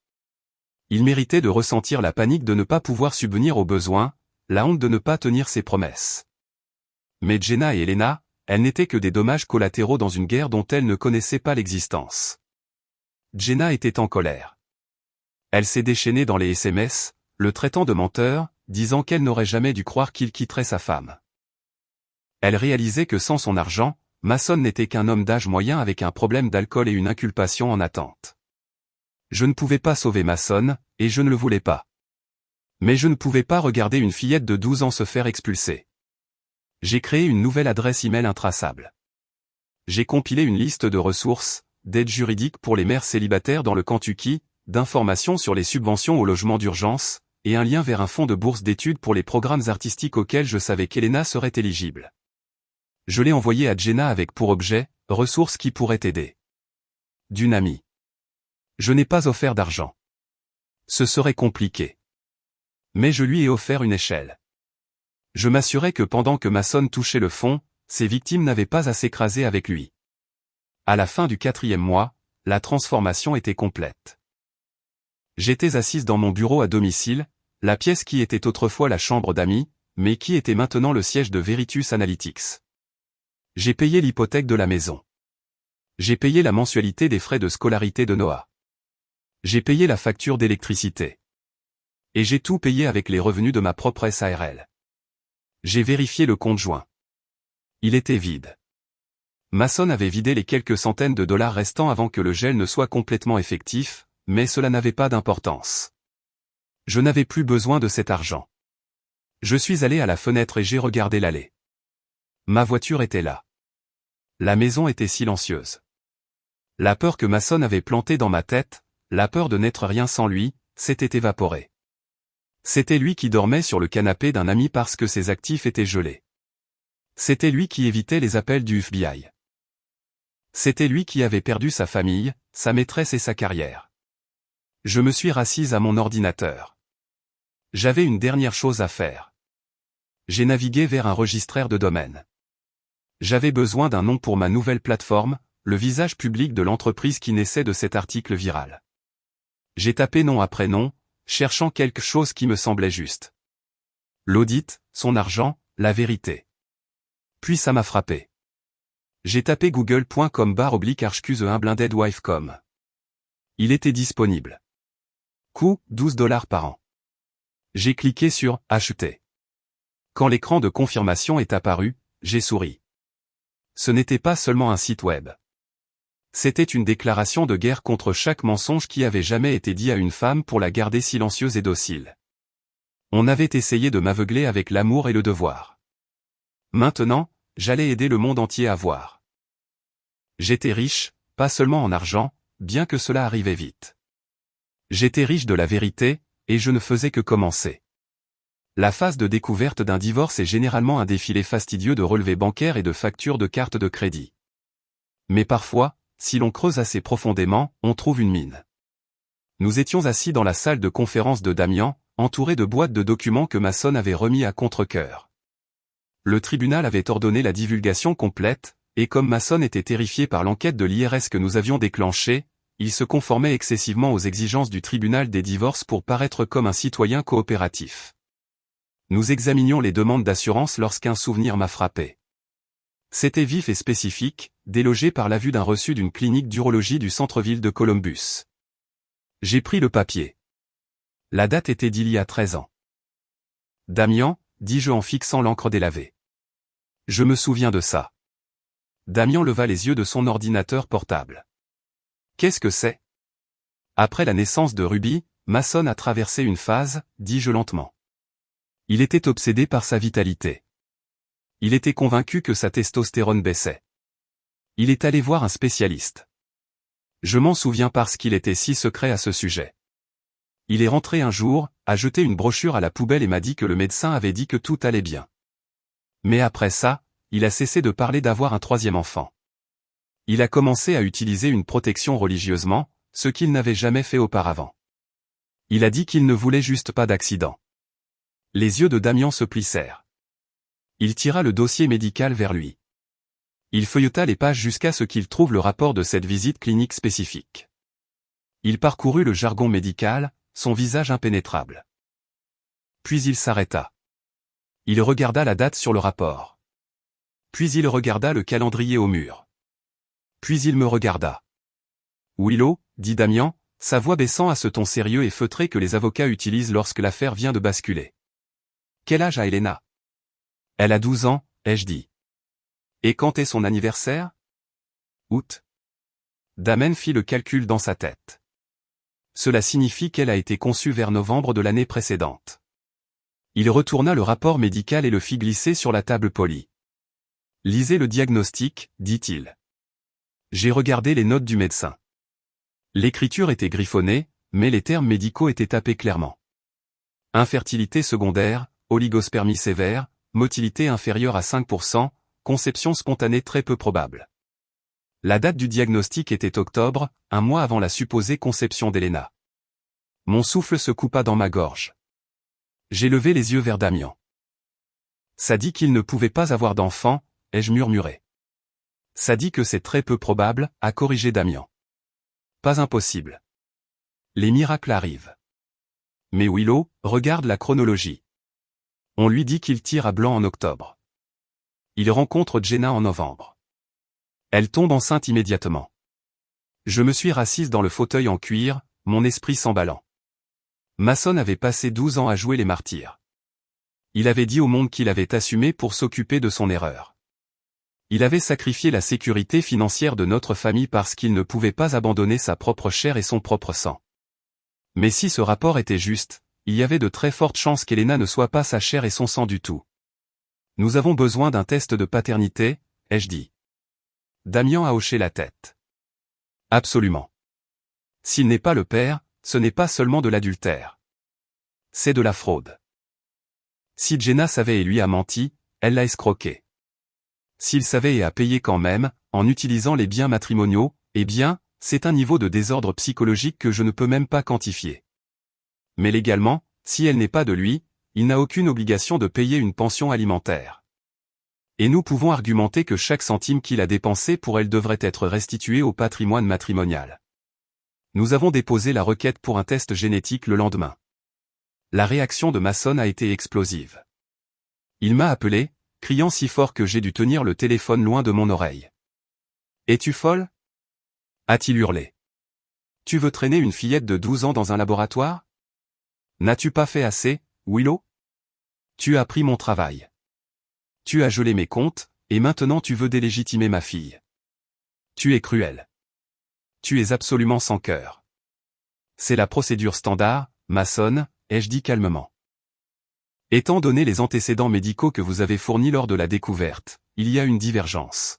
Il méritait de ressentir la panique de ne pas pouvoir subvenir aux besoins, la honte de ne pas tenir ses promesses. Mais Jenna et Elena, elles n'étaient que des dommages collatéraux dans une guerre dont elles ne connaissaient pas l'existence. Jenna était en colère. Elle s'est déchaînée dans les SMS, le traitant de menteur, disant qu'elle n'aurait jamais dû croire qu'il quitterait sa femme. Elle réalisait que sans son argent, Mason n'était qu'un homme d'âge moyen avec un problème d'alcool et une inculpation en attente. Je ne pouvais pas sauver Mason, et je ne le voulais pas. Mais je ne pouvais pas regarder une fillette de 12 ans se faire expulser. J'ai créé une nouvelle adresse email intraçable. J'ai compilé une liste de ressources, d'aides juridiques pour les mères célibataires dans le Kentucky, d'informations sur les subventions au logement d'urgence, et un lien vers un fonds de bourse d'études pour les programmes artistiques auxquels je savais qu'Elena serait éligible. Je l'ai envoyé à Jenna avec pour objet, ressources qui pourraient t'aider. D'une amie. Je n'ai pas offert d'argent. Ce serait compliqué. Mais je lui ai offert une échelle. Je m'assurais que pendant que Mason touchait le fond, ses victimes n'avaient pas à s'écraser avec lui. À la fin du 4e mois, la transformation était complète. J'étais assise dans mon bureau à domicile, la pièce qui était autrefois la chambre d'amis, mais qui était maintenant le siège de Veritus Analytics. J'ai payé l'hypothèque de la maison. J'ai payé la mensualité des frais de scolarité de Noah. J'ai payé la facture d'électricité. Et j'ai tout payé avec les revenus de ma propre SARL. J'ai vérifié le compte joint. Il était vide. Mason avait vidé les quelques centaines de dollars restants avant que le gel ne soit complètement effectif, mais cela n'avait pas d'importance. Je n'avais plus besoin de cet argent. Je suis allé à la fenêtre et j'ai regardé l'allée. Ma voiture était là. La maison était silencieuse. La peur que Mason avait plantée dans ma tête, la peur de n'être rien sans lui, s'était évaporée. C'était lui qui dormait sur le canapé d'un ami parce que ses actifs étaient gelés. C'était lui qui évitait les appels du FBI. C'était lui qui avait perdu sa famille, sa maîtresse et sa carrière. Je me suis rassise à mon ordinateur. J'avais une dernière chose à faire. J'ai navigué vers un registraire de domaine. J'avais besoin d'un nom pour ma nouvelle plateforme, le visage public de l'entreprise qui naissait de cet article viral. J'ai tapé nom après nom, cherchant quelque chose qui me semblait juste. L'audit, son argent, la vérité. Puis ça m'a frappé. J'ai tapé google.com/archcuse1blindedwife.com. Il était disponible. Coût, $12 par an. J'ai cliqué sur « Acheter ». Quand l'écran de confirmation est apparu, j'ai souri. Ce n'était pas seulement un site web. C'était une déclaration de guerre contre chaque mensonge qui avait jamais été dit à une femme pour la garder silencieuse et docile. On avait essayé de m'aveugler avec l'amour et le devoir. Maintenant, j'allais aider le monde entier à voir. J'étais riche, pas seulement en argent, bien que cela arrivait vite. J'étais riche de la vérité, et je ne faisais que commencer. La phase de découverte d'un divorce est généralement un défilé fastidieux de relevés bancaires et de factures de cartes de crédit. Mais parfois, si l'on creuse assez profondément, on trouve une mine. Nous étions assis dans la salle de conférence de Damian, entourés de boîtes de documents que Mason avait remis à contre-cœur. Le tribunal avait ordonné la divulgation complète, et comme Mason était terrifié par l'enquête de l'IRS que nous avions déclenchée, il se conformait excessivement aux exigences du tribunal des divorces pour paraître comme un citoyen coopératif. Nous examinions les demandes d'assurance lorsqu'un souvenir m'a frappé. C'était vif et spécifique, délogé par la vue d'un reçu d'une clinique d'urologie du centre-ville de Columbus. J'ai pris le papier. La date était d'il y a 13 ans. Damian, dis-je en fixant l'encre délavée. Je me souviens de ça. Damian leva les yeux de son ordinateur portable. Qu'est-ce que c'est? Après la naissance de Ruby, Mason a traversé une phase, dis-je lentement. Il était obsédé par sa vitalité. Il était convaincu que sa testostérone baissait. Il est allé voir un spécialiste. Je m'en souviens parce qu'il était si secret à ce sujet. Il est rentré un jour, a jeté une brochure à la poubelle et m'a dit que le médecin avait dit que tout allait bien. Mais après ça, il a cessé de parler d'avoir un 3e enfant. Il a commencé à utiliser une protection religieusement, ce qu'il n'avait jamais fait auparavant. Il a dit qu'il ne voulait juste pas d'accident. Les yeux de Damian se plissèrent. Il tira le dossier médical vers lui. Il feuilleta les pages jusqu'à ce qu'il trouve le rapport de cette visite clinique spécifique. Il parcourut le jargon médical, son visage impénétrable. Puis il s'arrêta. Il regarda la date sur le rapport. Puis il regarda le calendrier au mur. Puis il me regarda. Willow, dit Damian, sa voix baissant à ce ton sérieux et feutré que les avocats utilisent lorsque l'affaire vient de basculer. Quel âge a Elena? Elle a 12 ans, ai-je dit. Et quand est son anniversaire? Août. Damon fit le calcul dans sa tête. Cela signifie qu'elle a été conçue vers novembre de l'année précédente. Il retourna le rapport médical et le fit glisser sur la table polie. Lisez le diagnostic, dit-il. J'ai regardé les notes du médecin. L'écriture était griffonnée, mais les termes médicaux étaient tapés clairement. Infertilité secondaire, oligospermie sévère, motilité inférieure à 5%, conception spontanée très peu probable. La date du diagnostic était octobre, un mois avant la supposée conception d'Elena. Mon souffle se coupa dans ma gorge. J'ai levé les yeux vers Damian. Ça dit qu'il ne pouvait pas avoir d'enfant, ai-je murmuré. Ça dit que c'est très peu probable, a corrigé Damian. Pas impossible. Les miracles arrivent. Mais Willow, regarde la chronologie. On lui dit qu'il tire à blanc en octobre. Il rencontre Jenna en novembre. Elle tombe enceinte immédiatement. Je me suis rassise dans le fauteuil en cuir, mon esprit s'emballant. Mason avait passé 12 ans à jouer les martyrs. Il avait dit au monde qu'il avait assumé pour s'occuper de son erreur. Il avait sacrifié la sécurité financière de notre famille parce qu'il ne pouvait pas abandonner sa propre chair et son propre sang. Mais si ce rapport était juste, il y avait de très fortes chances qu'Elena ne soit pas sa chair et son sang du tout. Nous avons besoin d'un test de paternité, ai-je dit. Damian a hoché la tête. Absolument. S'il n'est pas le père, ce n'est pas seulement de l'adultère. C'est de la fraude. Si Jenna savait et lui a menti, elle l'a escroqué. S'il savait et a payé quand même, en utilisant les biens matrimoniaux, eh bien, c'est un niveau de désordre psychologique que je ne peux même pas quantifier. Mais légalement, si elle n'est pas de lui, il n'a aucune obligation de payer une pension alimentaire. Et nous pouvons argumenter que chaque centime qu'il a dépensé pour elle devrait être restitué au patrimoine matrimonial. Nous avons déposé la requête pour un test génétique le lendemain. La réaction de Mason a été explosive. Il m'a appelé, criant si fort que j'ai dû tenir le téléphone loin de mon oreille. « Es-tu folle » a-t-il hurlé. « Tu veux traîner une fillette de 12 ans dans un laboratoire ? N'as-tu pas fait assez, Willow ? Tu as pris mon travail. Tu as gelé mes comptes, et maintenant tu veux délégitimer ma fille. Tu es cruel. Tu es absolument sans cœur. C'est la procédure standard, Mason, ai-je dit calmement. Étant donné les antécédents médicaux que vous avez fournis lors de la découverte, il y a une divergence.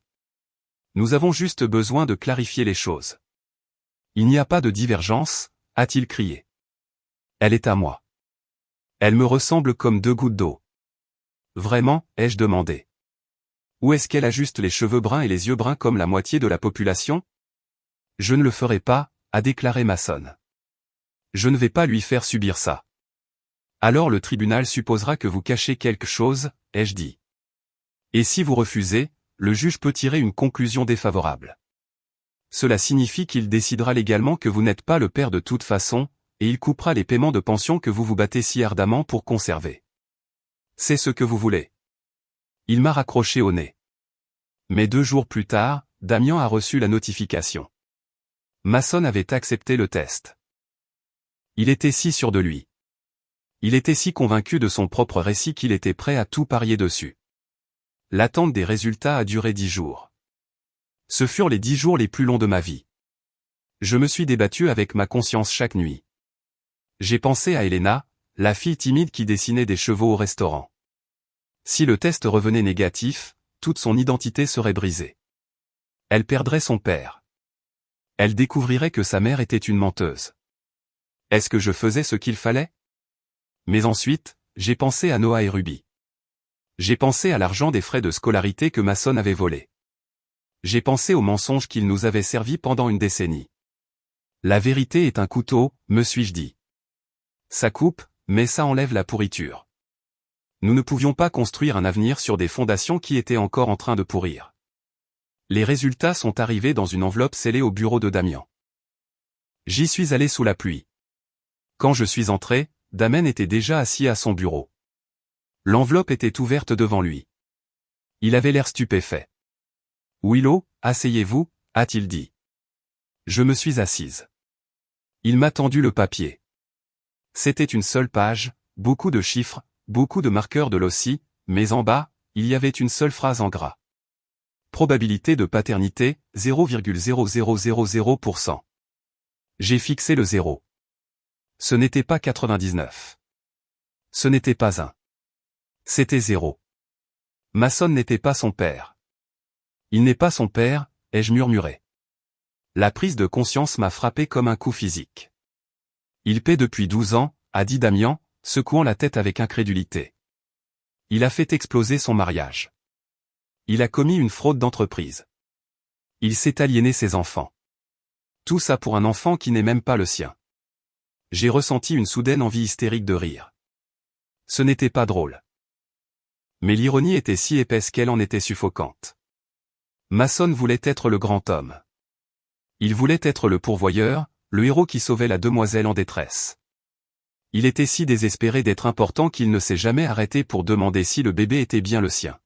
Nous avons juste besoin de clarifier les choses. Il n'y a pas de divergence, a-t-il crié. Elle est à moi. Elle me ressemble comme 2 gouttes d'eau. Vraiment, ai-je demandé. Ou est-ce qu'elle a juste les cheveux bruns et les yeux bruns comme la moitié de la population ? Je ne le ferai pas, a déclaré Mason. Je ne vais pas lui faire subir ça. Alors le tribunal supposera que vous cachez quelque chose, ai-je dit. Et si vous refusez, le juge peut tirer une conclusion défavorable. Cela signifie qu'il décidera légalement que vous n'êtes pas le père de toute façon, et il coupera les paiements de pension que vous vous battez si ardemment pour conserver. C'est ce que vous voulez. Il m'a raccroché au nez. Mais 2 jours plus tard, Damian a reçu la notification. Mason avait accepté le test. Il était si sûr de lui. Il était si convaincu de son propre récit qu'il était prêt à tout parier dessus. L'attente des résultats a duré 10 jours. Ce furent les 10 jours les plus longs de ma vie. Je me suis débattu avec ma conscience chaque nuit. J'ai pensé à Elena, la fille timide qui dessinait des chevaux au restaurant. Si le test revenait négatif, toute son identité serait brisée. Elle perdrait son père. Elle découvrirait que sa mère était une menteuse. Est-ce que je faisais ce qu'il fallait ? Mais ensuite, j'ai pensé à Noah et Ruby. J'ai pensé à l'argent des frais de scolarité que Mason avait volé. J'ai pensé aux mensonges qu'il nous avait servis pendant une décennie. La vérité est un couteau, me suis-je dit. Ça coupe, mais ça enlève la pourriture. Nous ne pouvions pas construire un avenir sur des fondations qui étaient encore en train de pourrir. Les résultats sont arrivés dans une enveloppe scellée au bureau de Damian. J'y suis allé sous la pluie. Quand je suis entré, Damien était déjà assis à son bureau. L'enveloppe était ouverte devant lui. Il avait l'air stupéfait. « Willow, asseyez-vous » a-t-il dit. Je me suis assise. Il m'a tendu le papier. C'était une seule page, beaucoup de chiffres, beaucoup de marqueurs de l'OSI, mais en bas, il y avait une seule phrase en gras. Probabilité de paternité, 0,0000%. J'ai fixé le 0. Ce n'était pas 99. Ce n'était pas 1. C'était 0. Mason n'était pas son père. Il n'est pas son père, ai-je murmuré. La prise de conscience m'a frappé comme un coup physique. Il paie depuis 12 ans, a dit Damian, secouant la tête avec incrédulité. Il a fait exploser son mariage. Il a commis une fraude d'entreprise. Il s'est aliéné ses enfants. Tout ça pour un enfant qui n'est même pas le sien. J'ai ressenti une soudaine envie hystérique de rire. Ce n'était pas drôle. Mais l'ironie était si épaisse qu'elle en était suffocante. Mason voulait être le grand homme. Il voulait être le pourvoyeur, le héros qui sauvait la demoiselle en détresse. Il était si désespéré d'être important qu'il ne s'est jamais arrêté pour demander si le bébé était bien le sien.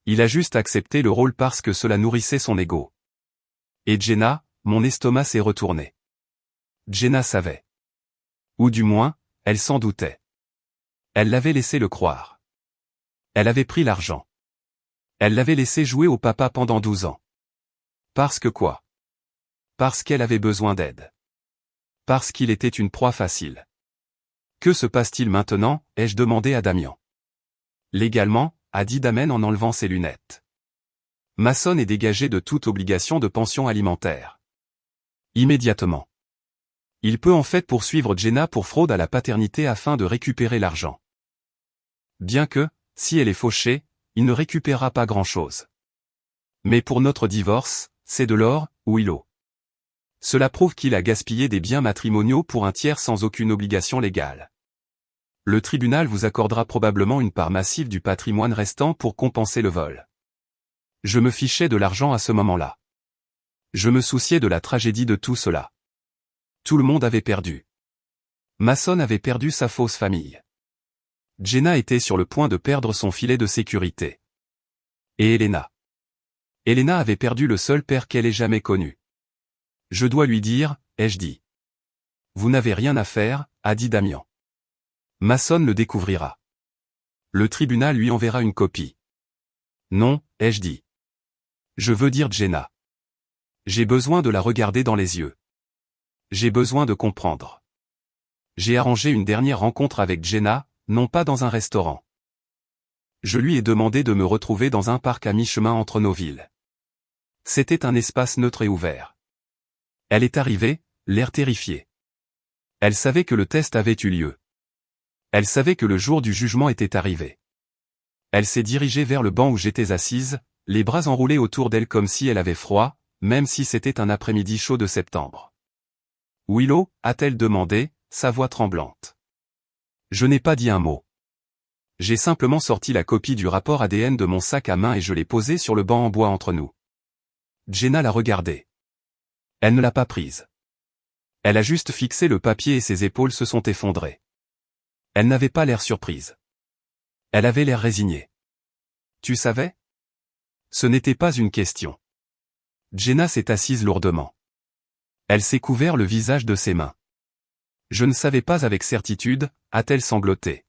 Il a juste accepté le rôle parce que cela nourrissait son ego. Et Jenna, mon estomac s'est retourné. Jenna savait. Ou du moins, elle s'en doutait. Elle l'avait laissé le croire. Elle avait pris l'argent. Elle l'avait laissé jouer au papa pendant 12 ans. Parce que quoi? Parce qu'elle avait besoin d'aide. Parce qu'il était une proie facile. Que se passe-t-il maintenant? Ai-je demandé à Damian. Légalement, a dit Damen en enlevant ses lunettes. Mason est dégagé de toute obligation de pension alimentaire. Immédiatement. Il peut en fait poursuivre Jenna pour fraude à la paternité afin de récupérer l'argent. Bien que, si elle est fauchée, il ne récupérera pas grand-chose. Mais pour notre divorce, c'est de l'or, Willow. Cela prouve qu'il a gaspillé des biens matrimoniaux pour un tiers sans aucune obligation légale. Le tribunal vous accordera probablement une part massive du patrimoine restant pour compenser le vol. Je me fichais de l'argent à ce moment-là. Je me souciais de la tragédie de tout cela. Tout le monde avait perdu. Mason avait perdu sa fausse famille. Jenna était sur le point de perdre son filet de sécurité. Et Elena. Elena avait perdu le seul père qu'elle ait jamais connu. Je dois lui dire, ai-je dit. Vous n'avez rien à faire, a dit Damian. Mason le découvrira. Le tribunal lui enverra une copie. Non, ai-je dit. Je veux dire Jenna. J'ai besoin de la regarder dans les yeux. J'ai besoin de comprendre. J'ai arrangé une dernière rencontre avec Jenna, non pas dans un restaurant. Je lui ai demandé de me retrouver dans un parc à mi-chemin entre nos villes. C'était un espace neutre et ouvert. Elle est arrivée, l'air terrifié. Elle savait que le test avait eu lieu. Elle savait que le jour du jugement était arrivé. Elle s'est dirigée vers le banc où j'étais assise, les bras enroulés autour d'elle comme si elle avait froid, même si c'était un après-midi chaud de septembre. Willow, a-t-elle demandé, sa voix tremblante. Je n'ai pas dit un mot. J'ai simplement sorti la copie du rapport ADN de mon sac à main et je l'ai posée sur le banc en bois entre nous. Jenna l'a regardée. Elle ne l'a pas prise. Elle a juste fixé le papier et ses épaules se sont effondrées. Elle n'avait pas l'air surprise. Elle avait l'air résignée. Tu savais? Ce n'était pas une question. Jenna s'est assise lourdement. Elle s'est couvert le visage de ses mains. Je ne savais pas avec certitude, a-t-elle sangloté.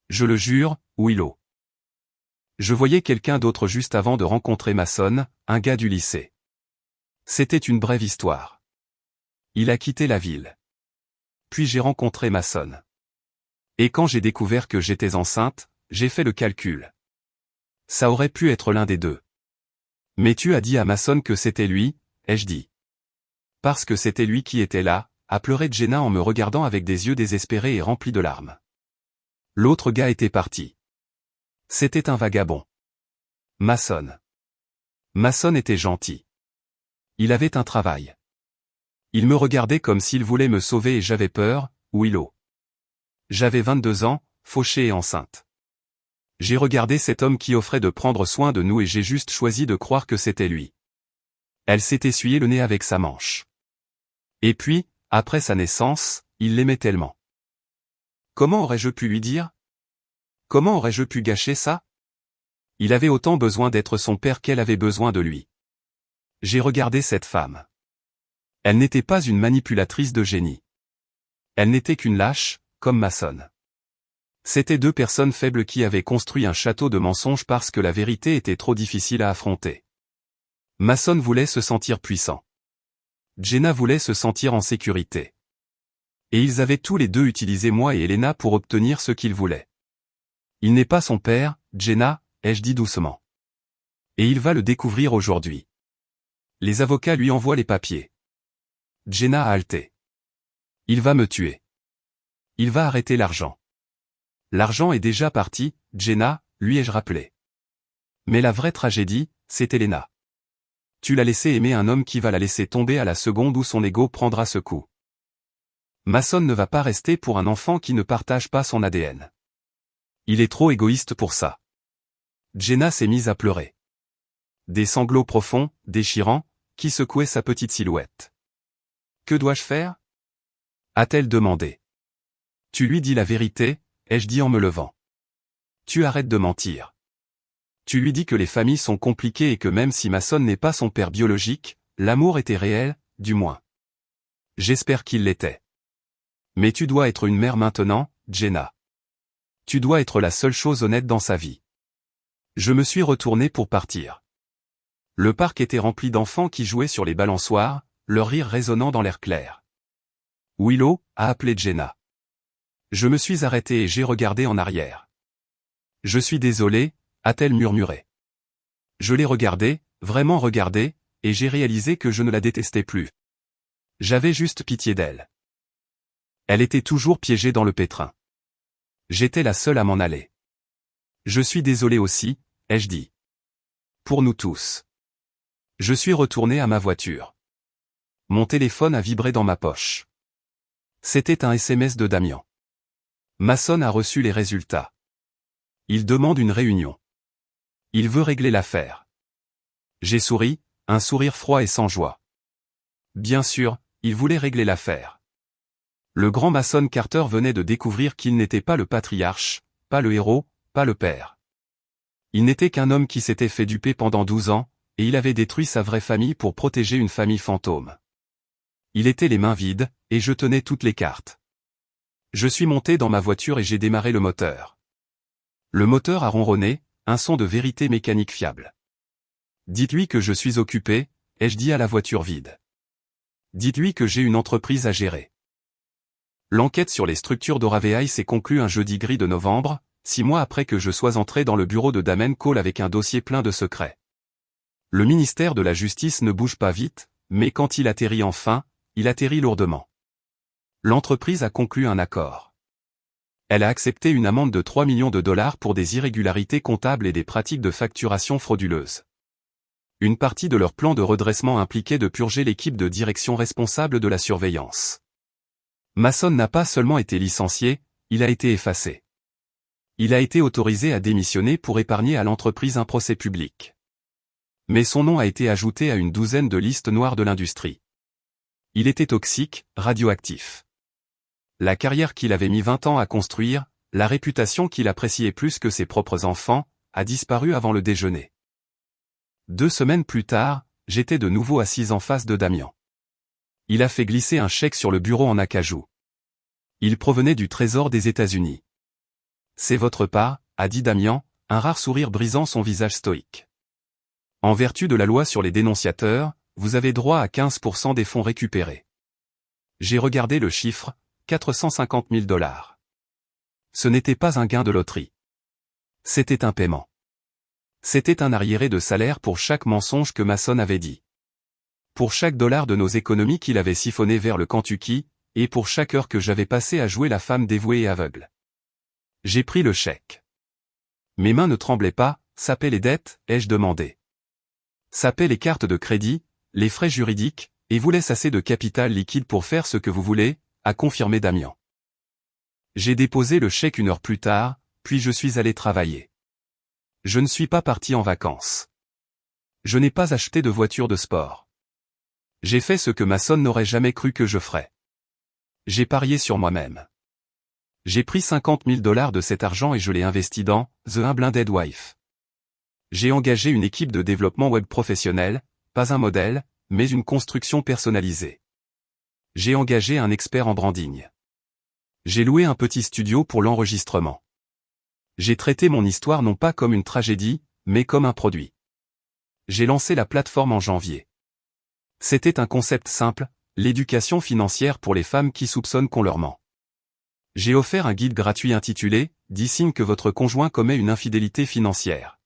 Je le jure, Willow. Je voyais quelqu'un d'autre juste avant de rencontrer Mason, un gars du lycée. C'était une brève histoire. Il a quitté la ville. Puis j'ai rencontré Mason. Et quand j'ai découvert que j'étais enceinte, j'ai fait le calcul. Ça aurait pu être l'un des deux. Mais tu as dit à Mason que c'était lui, ai-je dit. Parce que c'était lui qui était là, a pleuré Jenna en me regardant avec des yeux désespérés et remplis de larmes. L'autre gars était parti. C'était un vagabond. Mason. Mason était gentil. Il avait un travail. Il me regardait comme s'il voulait me sauver et j'avais peur, Willow. J'avais 22 ans, fauchée et enceinte. J'ai regardé cet homme qui offrait de prendre soin de nous et j'ai juste choisi de croire que c'était lui. Elle s'est essuyé le nez avec sa manche. Et puis, après sa naissance, il l'aimait tellement. Comment aurais-je pu lui dire? Comment aurais-je pu gâcher ça? Il avait autant besoin d'être son père qu'elle avait besoin de lui. J'ai regardé cette femme. Elle n'était pas une manipulatrice de génie. Elle n'était qu'une lâche, comme Mason. C'étaient deux personnes faibles qui avaient construit un château de mensonges parce que la vérité était trop difficile à affronter. Mason voulait se sentir puissant. Jenna voulait se sentir en sécurité. Et ils avaient tous les deux utilisé moi et Elena pour obtenir ce qu'ils voulaient. Il n'est pas son père, Jenna, ai-je dit doucement. Et il va le découvrir aujourd'hui. Les avocats lui envoient les papiers. Jenna a halté. Il va me tuer. Il va arrêter l'argent. L'argent est déjà parti, Jenna, lui ai-je rappelé. Mais la vraie tragédie, c'est Elena. Tu l'as laissé aimer un homme qui va la laisser tomber à la seconde où son ego prendra ce coup. Mason ne va pas rester pour un enfant qui ne partage pas son ADN. Il est trop égoïste pour ça. Jenna s'est mise à pleurer. Des sanglots profonds, déchirants, qui secouaient sa petite silhouette. Que dois-je faire? A-t-elle demandé. Tu lui dis la vérité, ai-je dit en me levant. Tu arrêtes de mentir. Tu lui dis que les familles sont compliquées et que même si Mason n'est pas son père biologique, l'amour était réel, du moins. J'espère qu'il l'était. Mais tu dois être une mère maintenant, Jenna. Tu dois être la seule chose honnête dans sa vie. Je me suis retourné pour partir. Le parc était rempli d'enfants qui jouaient sur les balançoires, leur rire résonnant dans l'air clair. Willow, a appelé Jenna. Je me suis arrêté et j'ai regardé en arrière. Je suis désolé, a-t-elle murmuré. Je l'ai regardée, vraiment regardée, et j'ai réalisé que je ne la détestais plus. J'avais juste pitié d'elle. Elle était toujours piégée dans le pétrin. J'étais la seule à m'en aller. Je suis désolé aussi, ai-je dit. Pour nous tous. Je suis retourné à ma voiture. Mon téléphone a vibré dans ma poche. C'était un SMS de Damian. Mason a reçu les résultats. Il demande une réunion. Il veut régler l'affaire. J'ai souri, un sourire froid et sans joie. Bien sûr, il voulait régler l'affaire. Le grand Mason Carter venait de découvrir qu'il n'était pas le patriarche, pas le héros, pas le père. Il n'était qu'un homme qui s'était fait duper pendant 12 ans, et il avait détruit sa vraie famille pour protéger une famille fantôme. Il était les mains vides, et je tenais toutes les cartes. Je suis monté dans ma voiture et j'ai démarré le moteur. Le moteur a ronronné, un son de vérité mécanique fiable. Dites-lui que je suis occupé, ai-je dit à la voiture vide. Dites-lui que j'ai une entreprise à gérer. L'enquête sur les structures d'Oravei s'est conclue un jeudi gris de novembre, 6 mois après que je sois entré dans le bureau de Damon Cole avec un dossier plein de secrets. Le ministère de la Justice ne bouge pas vite, mais quand il atterrit enfin, il atterrit lourdement. L'entreprise a conclu un accord. Elle a accepté une amende de 3 millions de dollars pour des irrégularités comptables et des pratiques de facturation frauduleuses. Une partie de leur plan de redressement impliquait de purger l'équipe de direction responsable de la surveillance. Mason n'a pas seulement été licencié, il a été effacé. Il a été autorisé à démissionner pour épargner à l'entreprise un procès public. Mais son nom a été ajouté à une douzaine de listes noires de l'industrie. Il était toxique, radioactif. La carrière qu'il avait mis 20 ans à construire, la réputation qu'il appréciait plus que ses propres enfants, a disparu avant le déjeuner. 2 semaines plus tard, j'étais de nouveau assis en face de Damian. Il a fait glisser un chèque sur le bureau en acajou. Il provenait du Trésor des États-Unis. C'est votre part, a dit Damian, un rare sourire brisant son visage stoïque. En vertu de la loi sur les dénonciateurs, vous avez droit à 15% des fonds récupérés. J'ai regardé le chiffre, 450 000 dollars. Ce n'était pas un gain de loterie. C'était un paiement. C'était un arriéré de salaire pour chaque mensonge que Mason avait dit. Pour chaque dollar de nos économies qu'il avait siphonné vers le Kentucky, et pour chaque heure que j'avais passée à jouer la femme dévouée et aveugle. J'ai pris le chèque. Mes mains ne tremblaient pas, sapaient les dettes, ai-je demandé. Sapaient les cartes de crédit, les frais juridiques, et vous laisse assez de capital liquide pour faire ce que vous voulez, a confirmé Damian. J'ai déposé le chèque 1 heure plus tard, puis je suis allé travailler. Je ne suis pas parti en vacances. Je n'ai pas acheté de voiture de sport. J'ai fait ce que Mason n'aurait jamais cru que je ferais. J'ai parié sur moi-même. J'ai pris 50 000 dollars de cet argent et je l'ai investi dans The Unblinded Wife. J'ai engagé une équipe de développement web professionnel, pas un modèle, mais une construction personnalisée. J'ai engagé un expert en branding. J'ai loué un petit studio pour l'enregistrement. J'ai traité mon histoire non pas comme une tragédie, mais comme un produit. J'ai lancé la plateforme en janvier. C'était un concept simple, l'éducation financière pour les femmes qui soupçonnent qu'on leur ment. J'ai offert un guide gratuit intitulé « 10 signes que votre conjoint commet une infidélité financière ».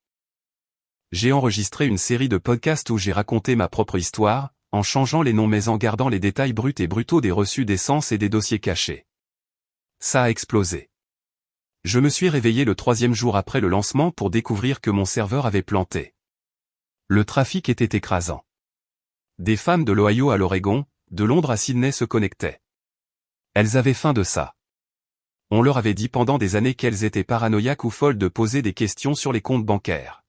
J'ai enregistré une série de podcasts où j'ai raconté ma propre histoire, en changeant les noms mais en gardant les détails bruts et brutaux des reçus d'essence et des dossiers cachés. Ça a explosé. Je me suis réveillé le 3e jour après le lancement pour découvrir que mon serveur avait planté. Le trafic était écrasant. Des femmes de l'Ohio à l'Oregon, de Londres à Sydney se connectaient. Elles avaient faim de ça. On leur avait dit pendant des années qu'elles étaient paranoïaques ou folles de poser des questions sur les comptes bancaires.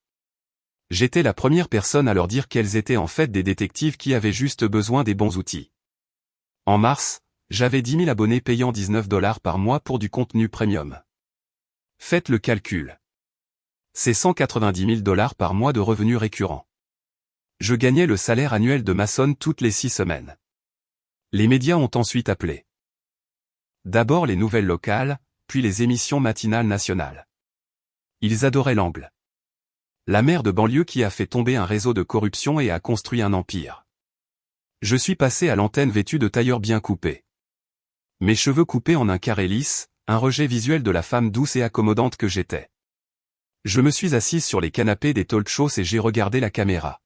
J'étais la première personne à leur dire qu'elles étaient en fait des détectives qui avaient juste besoin des bons outils. En mars, j'avais 10 000 abonnés payant $19 par mois pour du contenu premium. Faites le calcul. C'est $190 000 par mois de revenus récurrents. Je gagnais le salaire annuel de maçonne toutes les 6 semaines. Les médias ont ensuite appelé. D'abord les nouvelles locales, puis les émissions matinales nationales. Ils adoraient l'angle. La mère de banlieue qui a fait tomber un réseau de corruption et a construit un empire. Je suis passé à l'antenne vêtu de tailleur bien coupé. Mes cheveux coupés en un carré lisse, un rejet visuel de la femme douce et accommodante que j'étais. Je me suis assise sur les canapés des talk shows et j'ai regardé la caméra.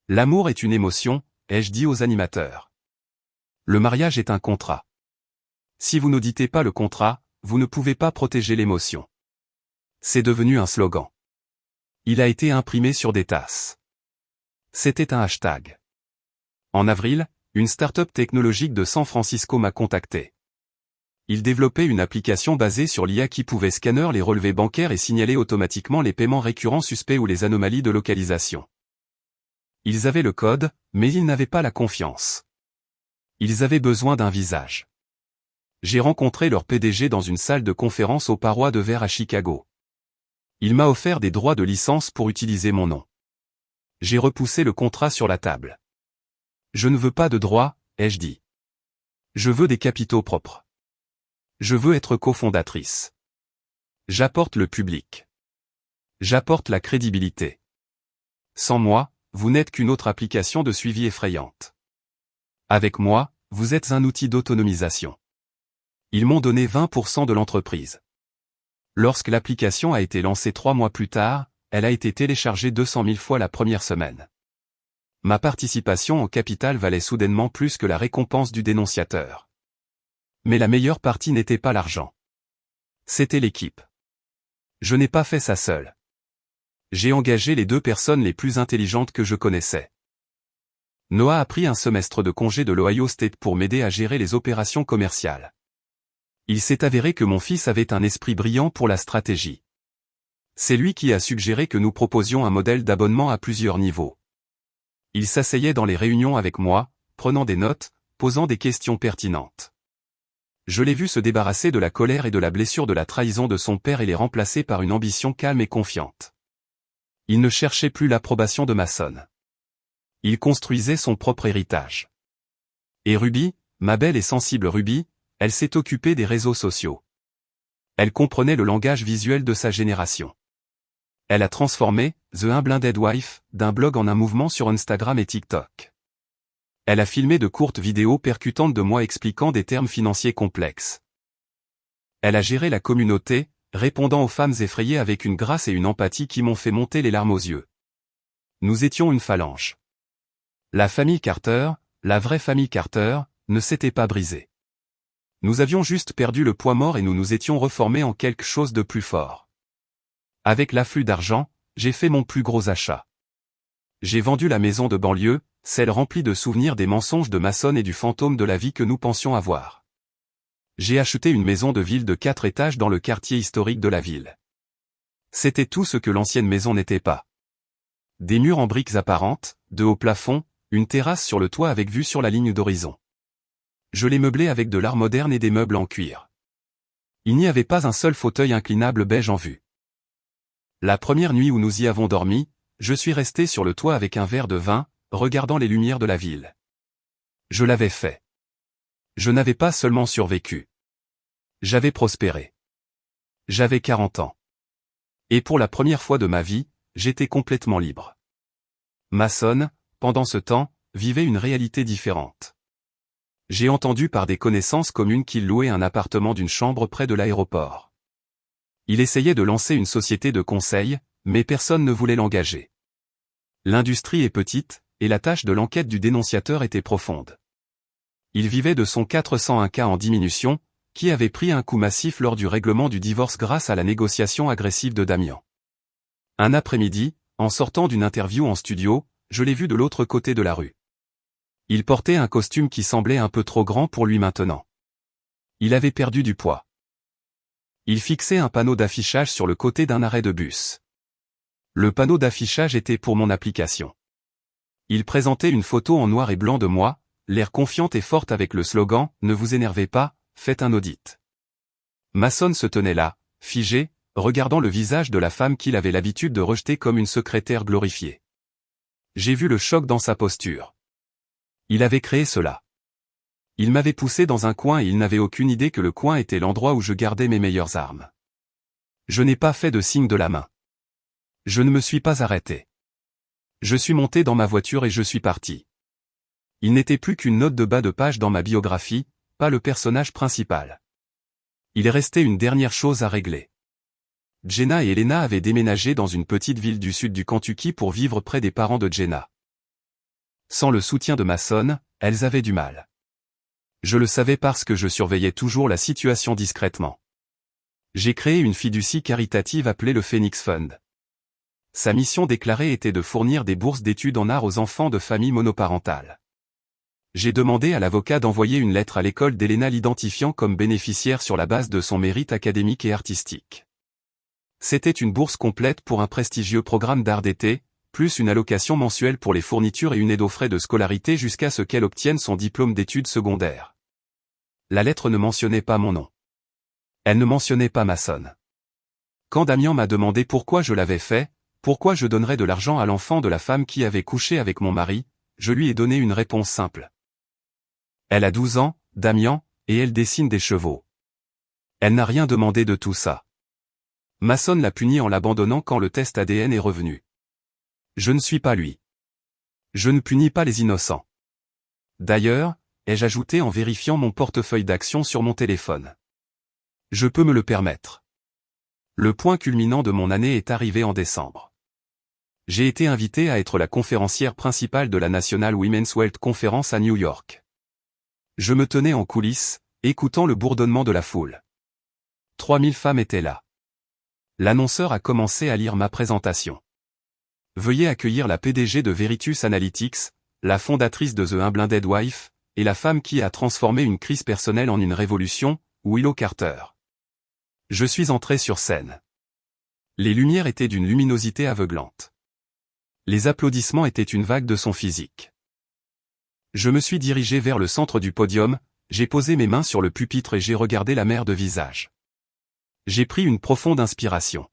L'amour est une émotion, ai-je dit aux animateurs. Le mariage est un contrat. Si vous n'auditez pas le contrat, vous ne pouvez pas protéger l'émotion. C'est devenu un slogan. Il a été imprimé sur des tasses. C'était un hashtag. En avril, une start-up technologique de San Francisco m'a contacté. Ils développaient une application basée sur l'IA qui pouvait scanner les relevés bancaires et signaler automatiquement les paiements récurrents suspects ou les anomalies de localisation. Ils avaient le code, mais ils n'avaient pas la confiance. Ils avaient besoin d'un visage. J'ai rencontré leur PDG dans une salle de conférence aux parois de verre à Chicago. Il m'a offert des droits de licence pour utiliser mon nom. J'ai repoussé le contrat sur la table. Je ne veux pas de droits, ai-je dit. Je veux des capitaux propres. Je veux être cofondatrice. J'apporte le public. J'apporte la crédibilité. Sans moi, vous n'êtes qu'une autre application de suivi effrayante. Avec moi, vous êtes un outil d'autonomisation. Ils m'ont donné 20% de l'entreprise. Lorsque l'application a été lancée 3 mois plus tard, elle a été téléchargée 200 000 fois la première semaine. Ma participation au capital valait soudainement plus que la récompense du dénonciateur. Mais la meilleure partie n'était pas l'argent. C'était l'équipe. Je n'ai pas fait ça seul. J'ai engagé les 2 personnes les plus intelligentes que je connaissais. Noah a pris un semestre de congé de l'Ohio State pour m'aider à gérer les opérations commerciales. Il s'est avéré que mon fils avait un esprit brillant pour la stratégie. C'est lui qui a suggéré que nous proposions un modèle d'abonnement à plusieurs niveaux. Il s'asseyait dans les réunions avec moi, prenant des notes, posant des questions pertinentes. Je l'ai vu se débarrasser de la colère et de la blessure de la trahison de son père et les remplacer par une ambition calme et confiante. Il ne cherchait plus l'approbation de Mason. Il construisait son propre héritage. Et Ruby, ma belle et sensible Ruby, elle s'est occupée des réseaux sociaux. Elle comprenait le langage visuel de sa génération. Elle a transformé The Unblinded Wife d'un blog en un mouvement sur Instagram et TikTok. Elle a filmé de courtes vidéos percutantes de moi expliquant des termes financiers complexes. Elle a géré la communauté, répondant aux femmes effrayées avec une grâce et une empathie qui m'ont fait monter les larmes aux yeux. Nous étions une phalange. La famille Carter, la vraie famille Carter, ne s'était pas brisée. Nous avions juste perdu le poids mort et nous nous étions reformés en quelque chose de plus fort. Avec l'afflux d'argent, j'ai fait mon plus gros achat. J'ai vendu la maison de banlieue, celle remplie de souvenirs des mensonges de Mason et du fantôme de la vie que nous pensions avoir. J'ai acheté une maison de ville de 4 étages dans le quartier historique de la ville. C'était tout ce que l'ancienne maison n'était pas. Des murs en briques apparentes, de hauts plafonds, une terrasse sur le toit avec vue sur la ligne d'horizon. Je l'ai meublé avec de l'art moderne et des meubles en cuir. Il n'y avait pas un seul fauteuil inclinable beige en vue. La première nuit où nous y avons dormi, je suis resté sur le toit avec un verre de vin, regardant les lumières de la ville. Je l'avais fait. Je n'avais pas seulement survécu. J'avais prospéré. J'avais 40 ans. Et pour la première fois de ma vie, j'étais complètement libre. Mason, pendant ce temps, vivait une réalité différente. J'ai entendu par des connaissances communes qu'il louait un appartement d'une chambre près de l'aéroport. Il essayait de lancer une société de conseil, mais personne ne voulait l'engager. L'industrie est petite, et la tâche de l'enquête du dénonciateur était profonde. Il vivait de son 401K en diminution, qui avait pris un coup massif lors du règlement du divorce grâce à la négociation agressive de Damian. Un après-midi, en sortant d'une interview en studio, je l'ai vu de l'autre côté de la rue. Il portait un costume qui semblait un peu trop grand pour lui maintenant. Il avait perdu du poids. Il fixait un panneau d'affichage sur le côté d'un arrêt de bus. Le panneau d'affichage était pour mon application. Il présentait une photo en noir et blanc de moi, l'air confiante et forte avec le slogan « Ne vous énervez pas, faites un audit ». Mason se tenait là, figé, regardant le visage de la femme qu'il avait l'habitude de rejeter comme une secrétaire glorifiée. J'ai vu le choc dans sa posture. Il avait créé cela. Il m'avait poussé dans un coin et il n'avait aucune idée que le coin était l'endroit où je gardais mes meilleures armes. Je n'ai pas fait de signe de la main. Je ne me suis pas arrêté. Je suis monté dans ma voiture et je suis parti. Il n'était plus qu'une note de bas de page dans ma biographie, pas le personnage principal. Il restait une dernière chose à régler. Jenna et Elena avaient déménagé dans une petite ville du sud du Kentucky pour vivre près des parents de Jenna. Sans le soutien de Mason, elles avaient du mal. Je le savais parce que je surveillais toujours la situation discrètement. J'ai créé une fiducie caritative appelée le Phoenix Fund. Sa mission déclarée était de fournir des bourses d'études en art aux enfants de familles monoparentales. J'ai demandé à l'avocat d'envoyer une lettre à l'école d'Elena l'identifiant comme bénéficiaire sur la base de son mérite académique et artistique. C'était une bourse complète pour un prestigieux programme d'art d'été, plus une allocation mensuelle pour les fournitures et une aide aux frais de scolarité jusqu'à ce qu'elle obtienne son diplôme d'études secondaires. La lettre ne mentionnait pas mon nom. Elle ne mentionnait pas Mason. Quand Damien m'a demandé pourquoi je l'avais fait, pourquoi je donnerais de l'argent à l'enfant de la femme qui avait couché avec mon mari, je lui ai donné une réponse simple. Elle a 12 ans, Damien, et elle dessine des chevaux. Elle n'a rien demandé de tout ça. Mason l'a puni en l'abandonnant quand le test ADN est revenu. Je ne suis pas lui. Je ne punis pas les innocents. D'ailleurs, ai-je ajouté en vérifiant mon portefeuille d'actions sur mon téléphone. Je peux me le permettre. Le point culminant de mon année est arrivé en décembre. J'ai été invité à être la conférencière principale de la National Women's Wealth Conference à New York. Je me tenais en coulisses, écoutant le bourdonnement de la foule. 3000 femmes étaient là. L'annonceur a commencé à lire ma présentation. Veuillez accueillir la PDG de Veritus Analytics, la fondatrice de The Unblinded Wife, et la femme qui a transformé une crise personnelle en une révolution, Willow Carter. Je suis entré sur scène. Les lumières étaient d'une luminosité aveuglante. Les applaudissements étaient une vague de son physique. Je me suis dirigé vers le centre du podium, j'ai posé mes mains sur le pupitre et j'ai regardé la mer de visage. J'ai pris une profonde inspiration.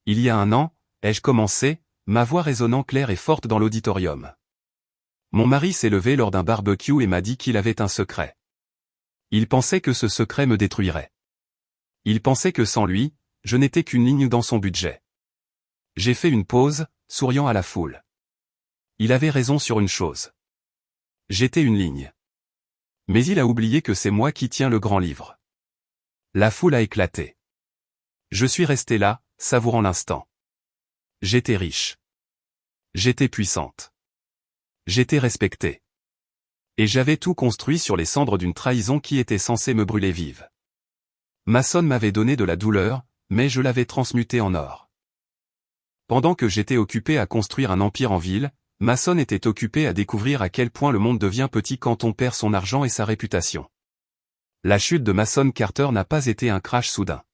Il y a un an, ai-je commencé, ma voix résonnant claire et forte dans l'auditorium. Mon mari s'est levé lors d'un barbecue et m'a dit qu'il avait un secret. Il pensait que ce secret me détruirait. Il pensait que sans lui, je n'étais qu'une ligne dans son budget. J'ai fait une pause, souriant à la foule. Il avait raison sur une chose. J'étais une ligne. Mais il a oublié que c'est moi qui tiens le grand livre. La foule a éclaté. Je suis resté là, savourant l'instant. J'étais riche. J'étais puissante. J'étais respectée. Et j'avais tout construit sur les cendres d'une trahison qui était censée me brûler vive. Mason m'avait donné de la douleur, mais je l'avais transmutée en or. Pendant que j'étais occupé à construire un empire en ville, Mason était occupé à découvrir à quel point le monde devient petit quand on perd son argent et sa réputation. La chute de Mason Carter n'a pas été un crash soudain.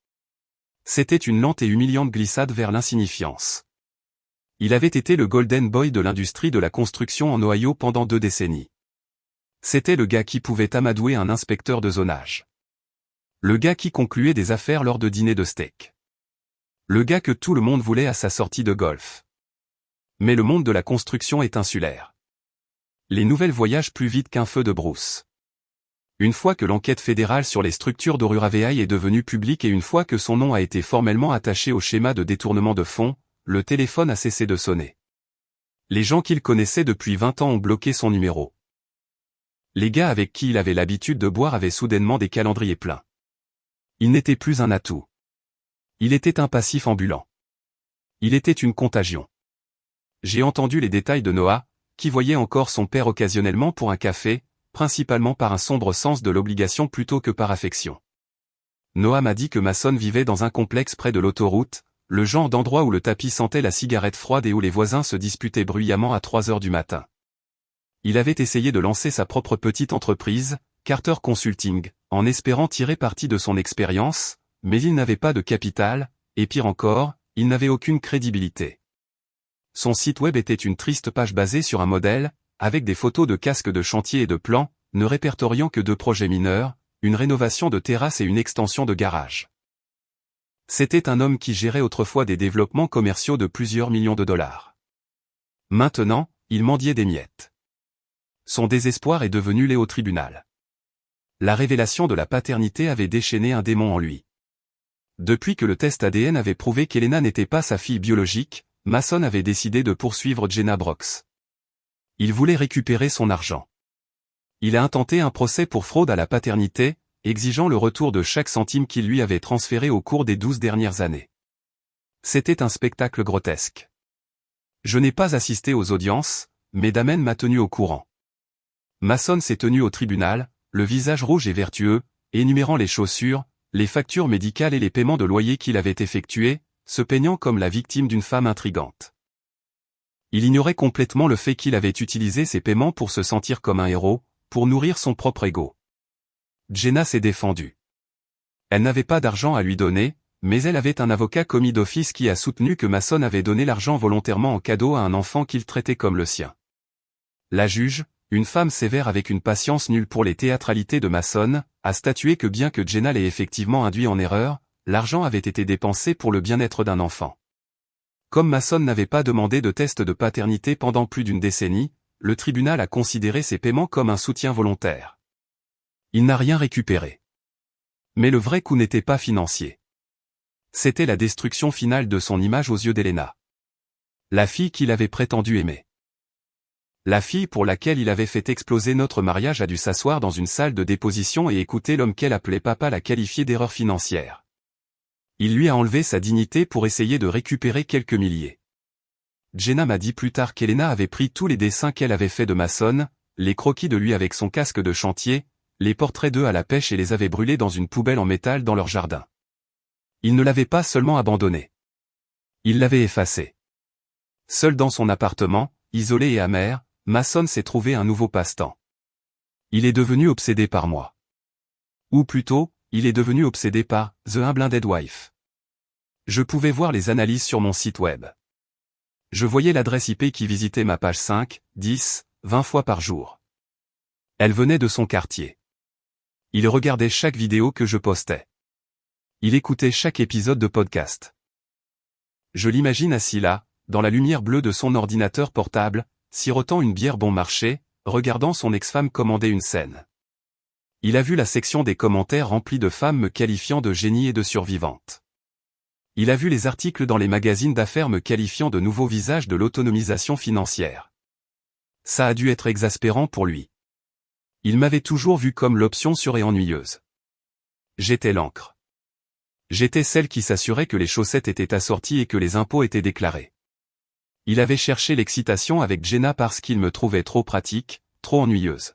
C'était une lente et humiliante glissade vers l'insignifiance. Il avait été le golden boy de l'industrie de la construction en Ohio pendant 2 décennies. C'était le gars qui pouvait amadouer un inspecteur de zonage. Le gars qui concluait des affaires lors de dîners de steak. Le gars que tout le monde voulait à sa sortie de golf. Mais le monde de la construction est insulaire. Les nouvelles voyagent plus vite qu'un feu de brousse. Une fois que l'enquête fédérale sur les structures d'Oruravai est devenue publique et une fois que son nom a été formellement attaché au schéma de détournement de fonds, le téléphone a cessé de sonner. Les gens qu'il connaissait depuis 20 ans ont bloqué son numéro. Les gars avec qui il avait l'habitude de boire avaient soudainement des calendriers pleins. Il n'était plus un atout. Il était un passif ambulant. Il était une contagion. J'ai entendu les détails de Noah, qui voyait encore son père occasionnellement pour un café, principalement par un sombre sens de l'obligation plutôt que par affection. Noah m'a dit que Mason vivait dans un complexe près de l'autoroute, le genre d'endroit où le tapis sentait la cigarette froide et où les voisins se disputaient bruyamment à 3 heures du matin. Il avait essayé de lancer sa propre petite entreprise, Carter Consulting, en espérant tirer parti de son expérience, mais il n'avait pas de capital, et pire encore, il n'avait aucune crédibilité. Son site web était une triste page basée sur un modèle, avec des photos de casques de chantier et de plans, ne répertoriant que 2 projets mineurs, une rénovation de terrasse et une extension de garage. C'était un homme qui gérait autrefois des développements commerciaux de plusieurs millions de dollars. Maintenant, il mendiait des miettes. Son désespoir est devenu lait au tribunal. La révélation de la paternité avait déchaîné un démon en lui. Depuis que le test ADN avait prouvé qu'Elena n'était pas sa fille biologique, Mason avait décidé de poursuivre Jenna Brooks. Il voulait récupérer son argent. Il a intenté un procès pour fraude à la paternité, exigeant le retour de chaque centime qu'il lui avait transféré au cours des 12 dernières années. C'était un spectacle grotesque. Je n'ai pas assisté aux audiences, mais Damen m'a tenu au courant. Mason s'est tenu au tribunal, le visage rouge et vertueux, énumérant les chaussures, les factures médicales et les paiements de loyer qu'il avait effectués, se peignant comme la victime d'une femme intrigante. Il ignorait complètement le fait qu'il avait utilisé ces paiements pour se sentir comme un héros, pour nourrir son propre ego. Jenna s'est défendue. Elle n'avait pas d'argent à lui donner, mais elle avait un avocat commis d'office qui a soutenu que Mason avait donné l'argent volontairement en cadeau à un enfant qu'il traitait comme le sien. La juge, une femme sévère avec une patience nulle pour les théâtralités de Mason, a statué que bien que Jenna l'ait effectivement induit en erreur, l'argent avait été dépensé pour le bien-être d'un enfant. Comme Mason n'avait pas demandé de test de paternité pendant plus d'une décennie, le tribunal a considéré ces paiements comme un soutien volontaire. Il n'a rien récupéré. Mais le vrai coup n'était pas financier. C'était la destruction finale de son image aux yeux d'Elena. La fille qu'il avait prétendu aimer. La fille pour laquelle il avait fait exploser notre mariage a dû s'asseoir dans une salle de déposition et écouter l'homme qu'elle appelait papa la qualifier d'erreur financière. Il lui a enlevé sa dignité pour essayer de récupérer quelques milliers. Jenna m'a dit plus tard qu'Elena avait pris tous les dessins qu'elle avait faits de Mason, les croquis de lui avec son casque de chantier, les portraits d'eux à la pêche et les avait brûlés dans une poubelle en métal dans leur jardin. Il ne l'avait pas seulement abandonné. Il l'avait effacé. Seul dans son appartement, isolé et amer, Mason s'est trouvé un nouveau passe-temps. Il est devenu obsédé par moi. Ou plutôt, il est devenu obsédé par The Unblinded Wife. Je pouvais voir les analyses sur mon site web. Je voyais l'adresse IP qui visitait ma page 5, 10, 20 fois par jour. Elle venait de son quartier. Il regardait chaque vidéo que je postais. Il écoutait chaque épisode de podcast. Je l'imagine assis là, dans la lumière bleue de son ordinateur portable, sirotant une bière bon marché, regardant son ex-femme commander une scène. Il a vu la section des commentaires remplie de femmes me qualifiant de génie et de survivante. Il a vu les articles dans les magazines d'affaires me qualifiant de nouveau visage de l'autonomisation financière. Ça a dû être exaspérant pour lui. Il m'avait toujours vu comme l'option sûre et ennuyeuse. J'étais l'encre. J'étais celle qui s'assurait que les chaussettes étaient assorties et que les impôts étaient déclarés. Il avait cherché l'excitation avec Jenna parce qu'il me trouvait trop pratique, trop ennuyeuse.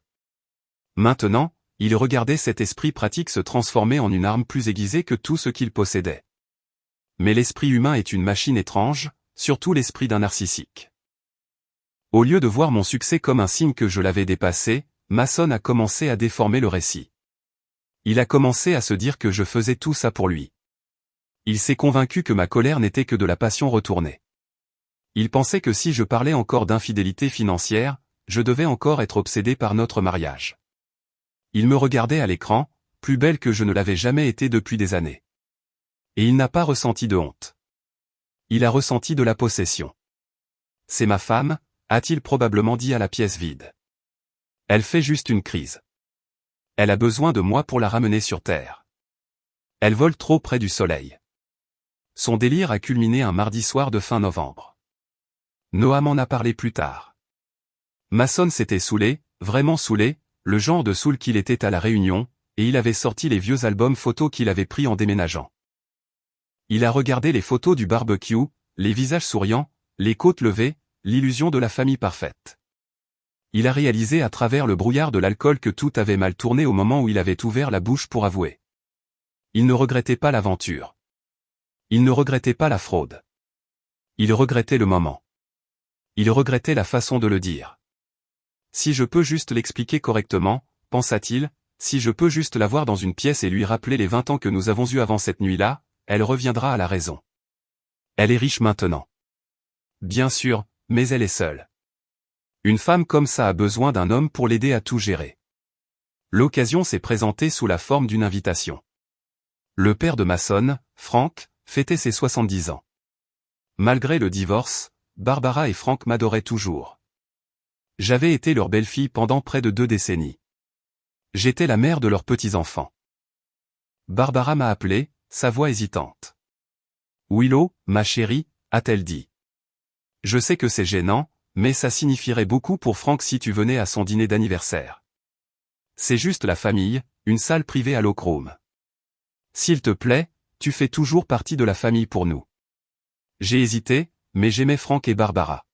Maintenant, il regardait cet esprit pratique se transformer en une arme plus aiguisée que tout ce qu'il possédait. Mais l'esprit humain est une machine étrange, surtout l'esprit d'un narcissique. Au lieu de voir mon succès comme un signe que je l'avais dépassé, Mason a commencé à déformer le récit. Il a commencé à se dire que je faisais tout ça pour lui. Il s'est convaincu que ma colère n'était que de la passion retournée. Il pensait que si je parlais encore d'infidélité financière, je devais encore être obsédé par notre mariage. Il me regardait à l'écran, plus belle que je ne l'avais jamais été depuis des années. Et il n'a pas ressenti de honte. Il a ressenti de la possession. C'est ma femme, a-t-il probablement dit à la pièce vide. Elle fait juste une crise. Elle a besoin de moi pour la ramener sur terre. Elle vole trop près du soleil. Son délire a culminé un mardi soir de fin novembre. Noah m'en a parlé plus tard. Mason s'était saoulé, vraiment saoulé, le genre de saoul qu'il était à la Réunion, et il avait sorti les vieux albums photos qu'il avait pris en déménageant. Il a regardé les photos du barbecue, les visages souriants, les côtes levées, l'illusion de la famille parfaite. Il a réalisé à travers le brouillard de l'alcool que tout avait mal tourné au moment où il avait ouvert la bouche pour avouer. Il ne regrettait pas l'aventure. Il ne regrettait pas la fraude. Il regrettait le moment. Il regrettait la façon de le dire. Si je peux juste l'expliquer correctement, pensa-t-il, si je peux juste la voir dans une pièce et lui rappeler les 20 ans que nous avons eus avant cette nuit-là, elle reviendra à la raison. Elle est riche maintenant. Bien sûr, mais elle est seule. Une femme comme ça a besoin d'un homme pour l'aider à tout gérer. L'occasion s'est présentée sous la forme d'une invitation. Le père de Mason, Frank, fêtait ses 70 ans. Malgré le divorce, Barbara et Frank m'adoraient toujours. J'avais été leur belle-fille pendant près de 2 décennies. J'étais la mère de leurs petits-enfants. Barbara m'a appelé, sa voix hésitante. « Willow, ma chérie », a-t-elle dit. « Je sais que c'est gênant, mais ça signifierait beaucoup pour Frank si tu venais à son dîner d'anniversaire. C'est juste la famille, une salle privée à l'Oak-Room. S'il te plaît, tu fais toujours partie de la famille pour nous. » J'ai hésité, mais j'aimais Frank et Barbara.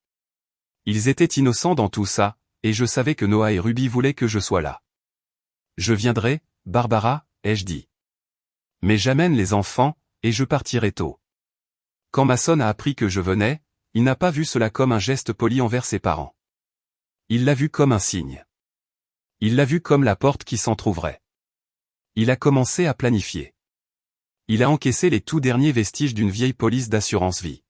Ils étaient innocents dans tout ça, et je savais que Noah et Ruby voulaient que je sois là. « Je viendrai, Barbara, ai-je dit. Mais j'amène les enfants, et je partirai tôt. » Quand Mason a appris que je venais, il n'a pas vu cela comme un geste poli envers ses parents. Il l'a vu comme un signe. Il l'a vu comme la porte qui s'entr'ouvrait. Il a commencé à planifier. Il a encaissé les tout derniers vestiges d'une vieille police d'assurance vie.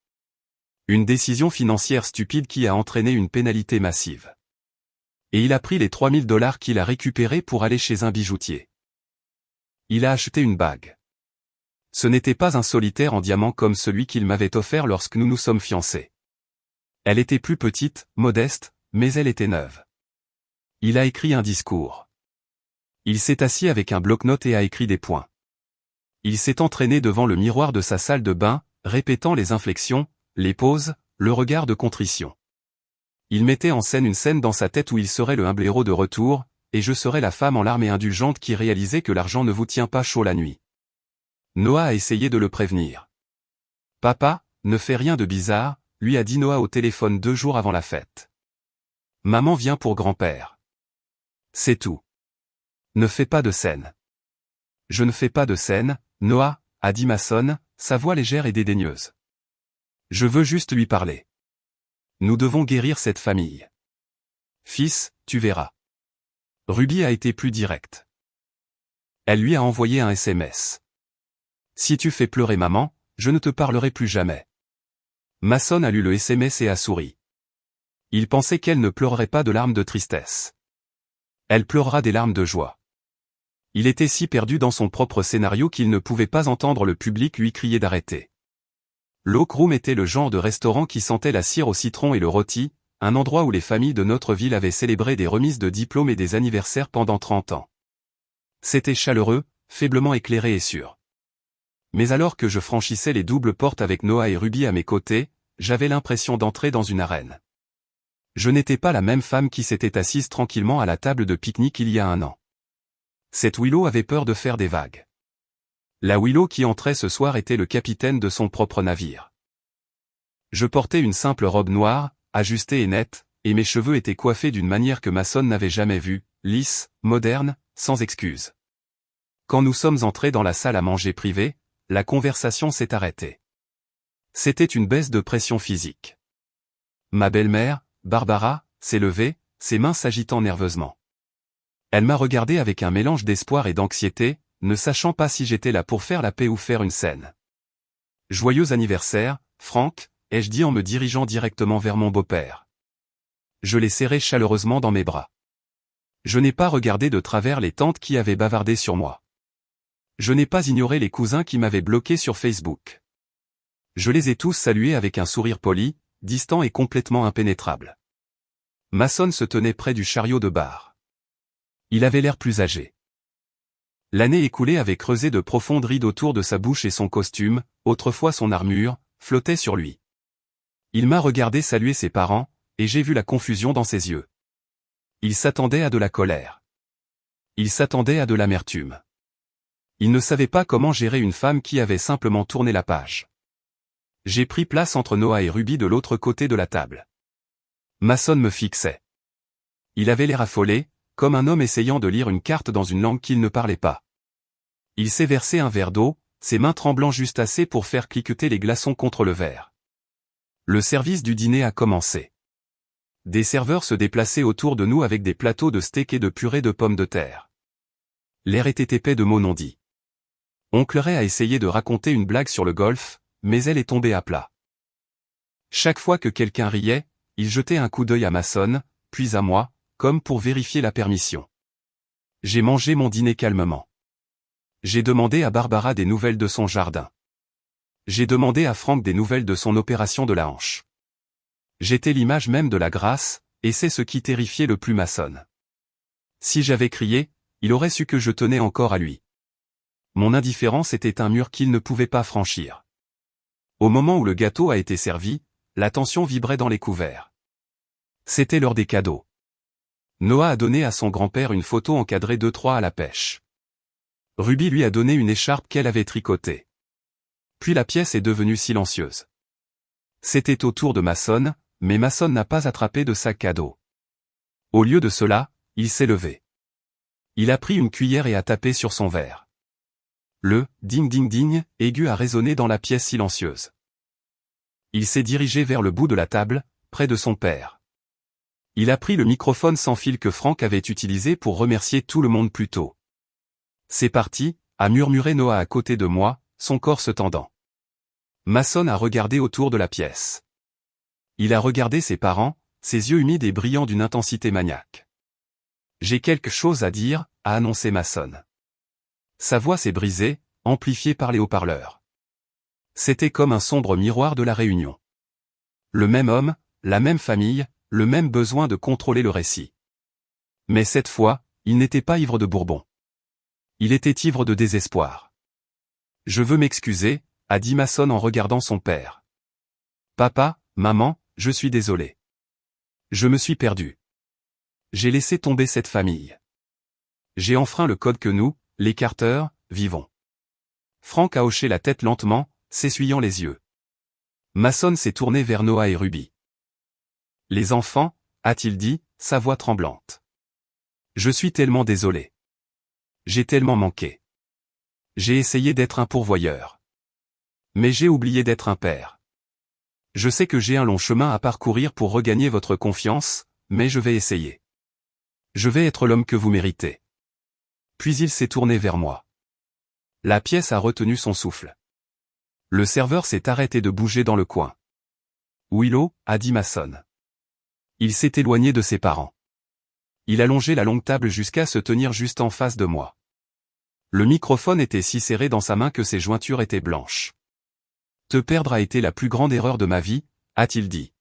Une décision financière stupide qui a entraîné une pénalité massive. Et il a pris les $3000 qu'il a récupérés pour aller chez un bijoutier. Il a acheté une bague. Ce n'était pas un solitaire en diamant comme celui qu'il m'avait offert lorsque nous nous sommes fiancés. Elle était plus petite, modeste, mais elle était neuve. Il a écrit un discours. Il s'est assis avec un bloc-notes et a écrit des points. Il s'est entraîné devant le miroir de sa salle de bain, répétant les inflexions, les pauses, le regard de contrition. Il mettait en scène une scène dans sa tête où il serait le humble héros de retour, et je serais la femme en larmes et indulgente qui réalisait que l'argent ne vous tient pas chaud la nuit. Noah a essayé de le prévenir. « Papa, ne fais rien de bizarre », lui a dit Noah au téléphone 2 jours avant la fête. « Maman vient pour grand-père. C'est tout. Ne fais pas de scène. »« Je ne fais pas de scène, Noah, » a dit Mason, sa voix légère et dédaigneuse. « Je veux juste lui parler. Nous devons guérir cette famille. Fils, tu verras. » Ruby a été plus directe. Elle lui a envoyé un SMS. « Si tu fais pleurer maman, je ne te parlerai plus jamais. » Mason a lu le SMS et a souri. Il pensait qu'elle ne pleurerait pas de larmes de tristesse. Elle pleurera des larmes de joie. Il était si perdu dans son propre scénario qu'il ne pouvait pas entendre le public lui crier d'arrêter. L'Oak-Room était le genre de restaurant qui sentait la cire au citron et le rôti, un endroit où les familles de notre ville avaient célébré des remises de diplômes et des anniversaires pendant 30 ans. C'était chaleureux, faiblement éclairé et sûr. Mais alors que je franchissais les doubles portes avec Noah et Ruby à mes côtés, j'avais l'impression d'entrer dans une arène. Je n'étais pas la même femme qui s'était assise tranquillement à la table de pique-nique il y a 1 an. Cette Willow avait peur de faire des vagues. La Willow qui entrait ce soir était le capitaine de son propre navire. Je portais une simple robe noire, ajustée et nette, et mes cheveux étaient coiffés d'une manière que Mason n'avait jamais vue, lisse, moderne, sans excuse. Quand nous sommes entrés dans la salle à manger privée, la conversation s'est arrêtée. C'était une baisse de pression physique. Ma belle-mère, Barbara, s'est levée, ses mains s'agitant nerveusement. Elle m'a regardé avec un mélange d'espoir et d'anxiété, ne sachant pas si j'étais là pour faire la paix ou faire une scène. « Joyeux anniversaire, Frank », ai-je dit en me dirigeant directement vers mon beau-père. Je l'ai serré chaleureusement dans mes bras. Je n'ai pas regardé de travers les tantes qui avaient bavardé sur moi. Je n'ai pas ignoré les cousins qui m'avaient bloqué sur Facebook. Je les ai tous salués avec un sourire poli, distant et complètement impénétrable. Mason se tenait près du chariot de bar. Il avait l'air plus âgé. L'année écoulée avait creusé de profondes rides autour de sa bouche et son costume, autrefois son armure, flottait sur lui. Il m'a regardé saluer ses parents, et j'ai vu la confusion dans ses yeux. Il s'attendait à de la colère. Il s'attendait à de l'amertume. Il ne savait pas comment gérer une femme qui avait simplement tourné la page. J'ai pris place entre Noah et Ruby de l'autre côté de la table. Mason me fixait. Il avait l'air affolé, comme un homme essayant de lire une carte dans une langue qu'il ne parlait pas. Il s'est versé un verre d'eau, ses mains tremblant juste assez pour faire cliqueter les glaçons contre le verre. Le service du dîner a commencé. Des serveurs se déplaçaient autour de nous avec des plateaux de steak et de purée de pommes de terre. L'air était épais de mots non dits. Oncle Ray a essayé de raconter une blague sur le golf, mais elle est tombée à plat. Chaque fois que quelqu'un riait, il jetait un coup d'œil à Mason, puis à moi, comme pour vérifier la permission. J'ai mangé mon dîner calmement. J'ai demandé à Barbara des nouvelles de son jardin. J'ai demandé à Frank des nouvelles de son opération de la hanche. J'étais l'image même de la grâce, et c'est ce qui terrifiait le plus Mason. Si j'avais crié, il aurait su que je tenais encore à lui. Mon indifférence était un mur qu'il ne pouvait pas franchir. Au moment où le gâteau a été servi, la tension vibrait dans les couverts. C'était l'heure des cadeaux. Noah a donné à son grand-père une photo encadrée 2-3 à la pêche. Ruby lui a donné une écharpe qu'elle avait tricotée. Puis la pièce est devenue silencieuse. C'était au tour de Mason, mais Mason n'a pas attrapé de sac cadeau. Au lieu de cela, il s'est levé. Il a pris une cuillère et a tapé sur son verre. Le « ding ding ding » aigu a résonné dans la pièce silencieuse. Il s'est dirigé vers le bout de la table, près de son père. Il a pris le microphone sans fil que Frank avait utilisé pour remercier tout le monde plus tôt. C'est parti, a murmuré Noah à côté de moi, son corps se tendant. Mason a regardé autour de la pièce. Il a regardé ses parents, ses yeux humides et brillants d'une intensité maniaque. J'ai quelque chose à dire, a annoncé Mason. Sa voix s'est brisée, amplifiée par les haut-parleurs. C'était comme un sombre miroir de la réunion. Le même homme, la même famille, le même besoin de contrôler le récit. Mais cette fois, il n'était pas ivre de Bourbon. Il était ivre de désespoir. Je veux m'excuser, a dit Mason en regardant son père. Papa, maman, je suis désolé. Je me suis perdu. J'ai laissé tomber cette famille. J'ai enfreint le code que nous, les Carter, vivons. Frank a hoché la tête lentement, s'essuyant les yeux. Mason s'est tourné vers Noah et Ruby. Les enfants, a-t-il dit, sa voix tremblante. Je suis tellement désolé. J'ai tellement manqué. J'ai essayé d'être un pourvoyeur. Mais j'ai oublié d'être un père. Je sais que j'ai un long chemin à parcourir pour regagner votre confiance, mais je vais essayer. Je vais être l'homme que vous méritez. Puis il s'est tourné vers moi. La pièce a retenu son souffle. Le serveur s'est arrêté de bouger dans le coin. Willow, a dit Mason. Il s'est éloigné de ses parents. Il a longé la longue table jusqu'à se tenir juste en face de moi. Le microphone était si serré dans sa main que ses jointures étaient blanches. Te perdre a été la plus grande erreur de ma vie, a-t-il dit.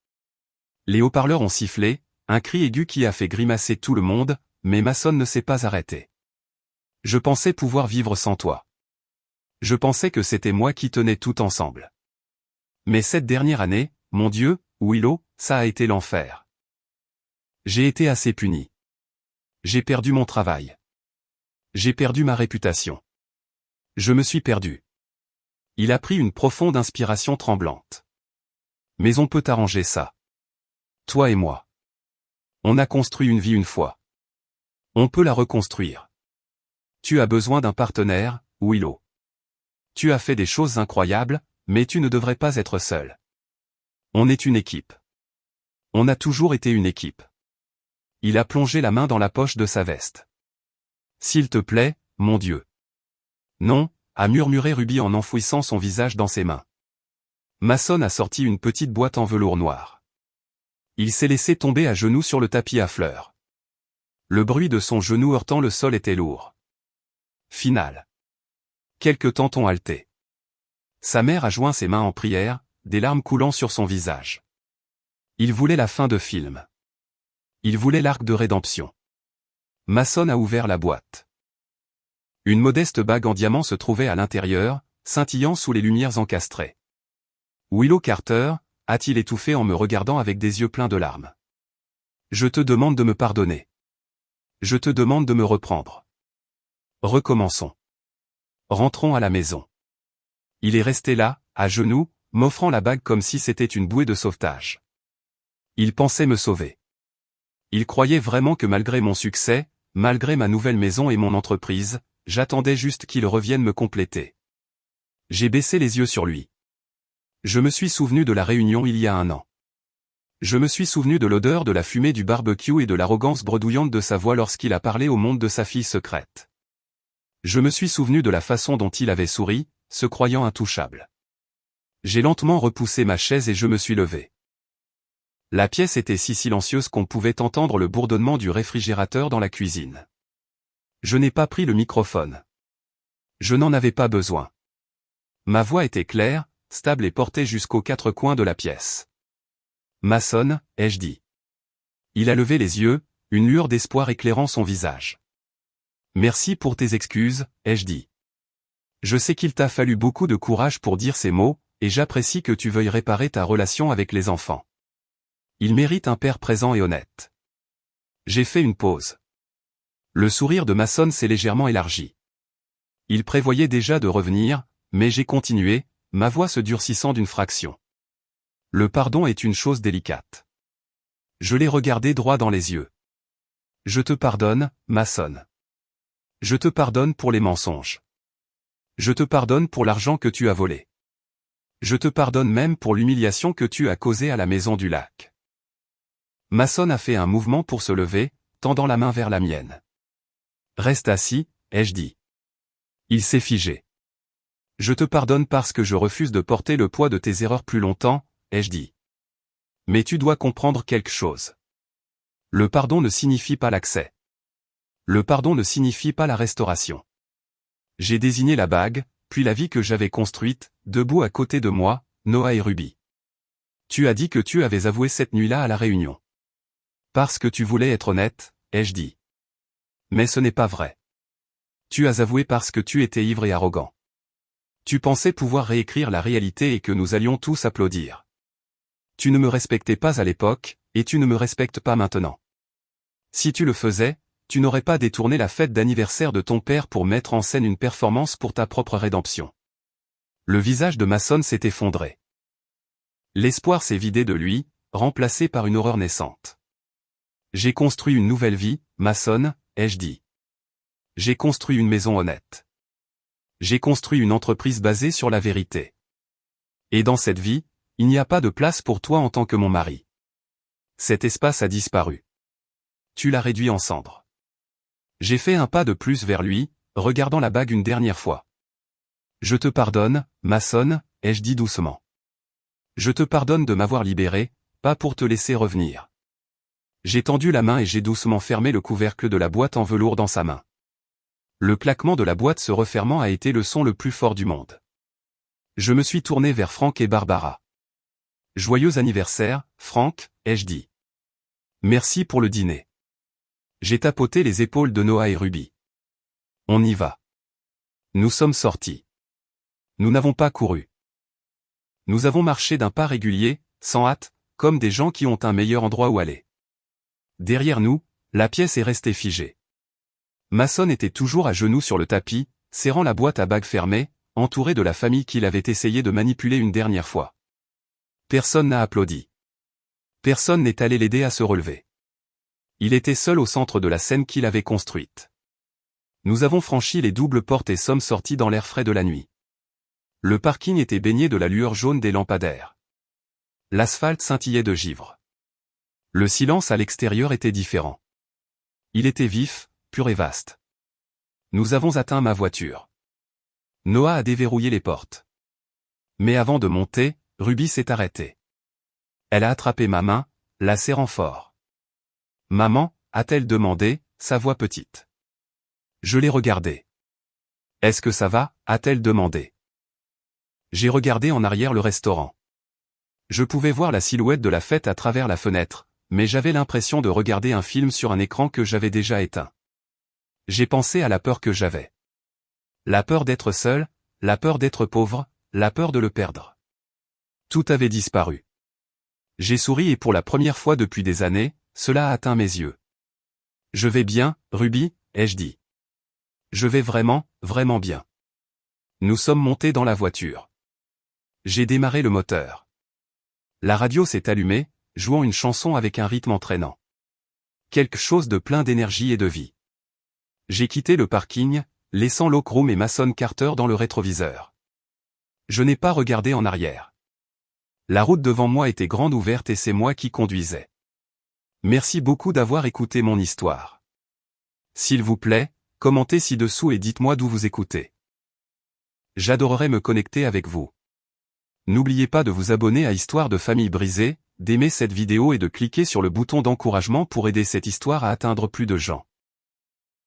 Les haut-parleurs ont sifflé, un cri aigu qui a fait grimacer tout le monde, mais Mason ne s'est pas arrêté. Je pensais pouvoir vivre sans toi. Je pensais que c'était moi qui tenais tout ensemble. Mais cette dernière année, mon Dieu, Willow, ça a été l'enfer. J'ai été assez puni. J'ai perdu mon travail. J'ai perdu ma réputation. Je me suis perdu. Il a pris une profonde inspiration tremblante. Mais on peut arranger ça. Toi et moi. On a construit une vie une fois. On peut la reconstruire. Tu as besoin d'un partenaire, Willow. Tu as fait des choses incroyables, mais tu ne devrais pas être seul. On est une équipe. On a toujours été une équipe. Il a plongé la main dans la poche de sa veste. S'il te plaît, mon Dieu. Non, a murmuré Ruby en enfouissant son visage dans ses mains. Mason a sorti une petite boîte en velours noir. Il s'est laissé tomber à genoux sur le tapis à fleurs. Le bruit de son genou heurtant le sol était lourd. Final. Quelques temps ont halté. Sa mère a joint ses mains en prière, des larmes coulant sur son visage. Il voulait la fin de film. Il voulait l'arc de rédemption. Mason a ouvert la boîte. Une modeste bague en diamant se trouvait à l'intérieur, scintillant sous les lumières encastrées. Willow Carter, a-t-il étouffé en me regardant avec des yeux pleins de larmes. Je te demande de me pardonner. Je te demande de me reprendre. Recommençons. Rentrons à la maison. Il est resté là, à genoux, m'offrant la bague comme si c'était une bouée de sauvetage. Il pensait me sauver. Il croyait vraiment que malgré mon succès, malgré ma nouvelle maison et mon entreprise, j'attendais juste qu'il revienne me compléter. J'ai baissé les yeux sur lui. Je me suis souvenu de la réunion il y a 1 an. Je me suis souvenu de l'odeur de la fumée du barbecue et de l'arrogance bredouillante de sa voix lorsqu'il a parlé au monde de sa fille secrète. Je me suis souvenu de la façon dont il avait souri, se croyant intouchable. J'ai lentement repoussé ma chaise et je me suis levé. La pièce était si silencieuse qu'on pouvait entendre le bourdonnement du réfrigérateur dans la cuisine. Je n'ai pas pris le microphone. Je n'en avais pas besoin. Ma voix était claire, stable et portée jusqu'aux quatre coins de la pièce. « Mason », ai-je dit. Il a levé les yeux, une lueur d'espoir éclairant son visage. « Merci pour tes excuses », ai-je dit. Je sais qu'il t'a fallu beaucoup de courage pour dire ces mots, et j'apprécie que tu veuilles réparer ta relation avec les enfants. Il mérite un père présent et honnête. J'ai fait une pause. Le sourire de Mason s'est légèrement élargi. Il prévoyait déjà de revenir, mais j'ai continué, ma voix se durcissant d'une fraction. Le pardon est une chose délicate. Je l'ai regardé droit dans les yeux. Je te pardonne, Mason. Je te pardonne pour les mensonges. Je te pardonne pour l'argent que tu as volé. Je te pardonne même pour l'humiliation que tu as causée à la maison du lac. Mason a fait un mouvement pour se lever, tendant la main vers la mienne. Reste assis, ai-je dit. Il s'est figé. Je te pardonne parce que je refuse de porter le poids de tes erreurs plus longtemps, ai-je dit. Mais tu dois comprendre quelque chose. Le pardon ne signifie pas l'accès. Le pardon ne signifie pas la restauration. J'ai désigné la bague, puis la vie que j'avais construite, debout à côté de moi, Noah et Ruby. Tu as dit que tu avais avoué cette nuit-là à la réunion. Parce que tu voulais être honnête, ai-je dit. Mais ce n'est pas vrai. Tu as avoué parce que tu étais ivre et arrogant. Tu pensais pouvoir réécrire la réalité et que nous allions tous applaudir. Tu ne me respectais pas à l'époque, et tu ne me respectes pas maintenant. Si tu le faisais, tu n'aurais pas détourné la fête d'anniversaire de ton père pour mettre en scène une performance pour ta propre rédemption. Le visage de Mason s'est effondré. L'espoir s'est vidé de lui, remplacé par une horreur naissante. J'ai construit une nouvelle vie, Mason, ai-je dit. J'ai construit une maison honnête. J'ai construit une entreprise basée sur la vérité. Et dans cette vie, il n'y a pas de place pour toi en tant que mon mari. Cet espace a disparu. Tu l'as réduit en cendres. J'ai fait un pas de plus vers lui, regardant la bague une dernière fois. Je te pardonne, Mason, ai-je dit doucement. Je te pardonne de m'avoir libéré, pas pour te laisser revenir. J'ai tendu la main et j'ai doucement fermé le couvercle de la boîte en velours dans sa main. Le claquement de la boîte se refermant a été le son le plus fort du monde. Je me suis tourné vers Frank et Barbara. Joyeux anniversaire, Frank, ai-je dit. Merci pour le dîner. J'ai tapoté les épaules de Noah et Ruby. On y va. Nous sommes sortis. Nous n'avons pas couru. Nous avons marché d'un pas régulier, sans hâte, comme des gens qui ont un meilleur endroit où aller. Derrière nous, la pièce est restée figée. Mason était toujours à genoux sur le tapis, serrant la boîte à bague fermée, entouré de la famille qu'il avait essayé de manipuler une dernière fois. Personne n'a applaudi. Personne n'est allé l'aider à se relever. Il était seul au centre de la scène qu'il avait construite. Nous avons franchi les doubles portes et sommes sortis dans l'air frais de la nuit. Le parking était baigné de la lueur jaune des lampadaires. L'asphalte scintillait de givre. Le silence à l'extérieur était différent. Il était vif, pur et vaste. Nous avons atteint ma voiture. Noah a déverrouillé les portes. Mais avant de monter, Ruby s'est arrêtée. Elle a attrapé ma main, la serrant fort. « Maman » a-t-elle demandé, sa voix petite. Je l'ai regardée. « Est-ce que ça va » a-t-elle demandé. J'ai regardé en arrière le restaurant. Je pouvais voir la silhouette de la fête à travers la fenêtre, mais j'avais l'impression de regarder un film sur un écran que j'avais déjà éteint. J'ai pensé à la peur que j'avais. La peur d'être seul, la peur d'être pauvre, la peur de le perdre. Tout avait disparu. J'ai souri et pour la première fois depuis des années, cela a atteint mes yeux. Je vais bien, Ruby, ai-je dit. Je vais vraiment, vraiment bien. Nous sommes montés dans la voiture. J'ai démarré le moteur. La radio s'est allumée, jouant une chanson avec un rythme entraînant. Quelque chose de plein d'énergie et de vie. J'ai quitté le parking, laissant Lockroom et Mason Carter dans le rétroviseur. Je n'ai pas regardé en arrière. La route devant moi était grande ouverte et c'est moi qui conduisais. Merci beaucoup d'avoir écouté mon histoire. S'il vous plaît, Commentez ci-dessous et dites-moi d'où vous écoutez. J'adorerais me connecter avec vous. N'oubliez pas de vous abonner à Histoire de famille brisée, d'aimer cette vidéo et de cliquer sur le bouton d'encouragement pour aider cette histoire à atteindre plus de gens.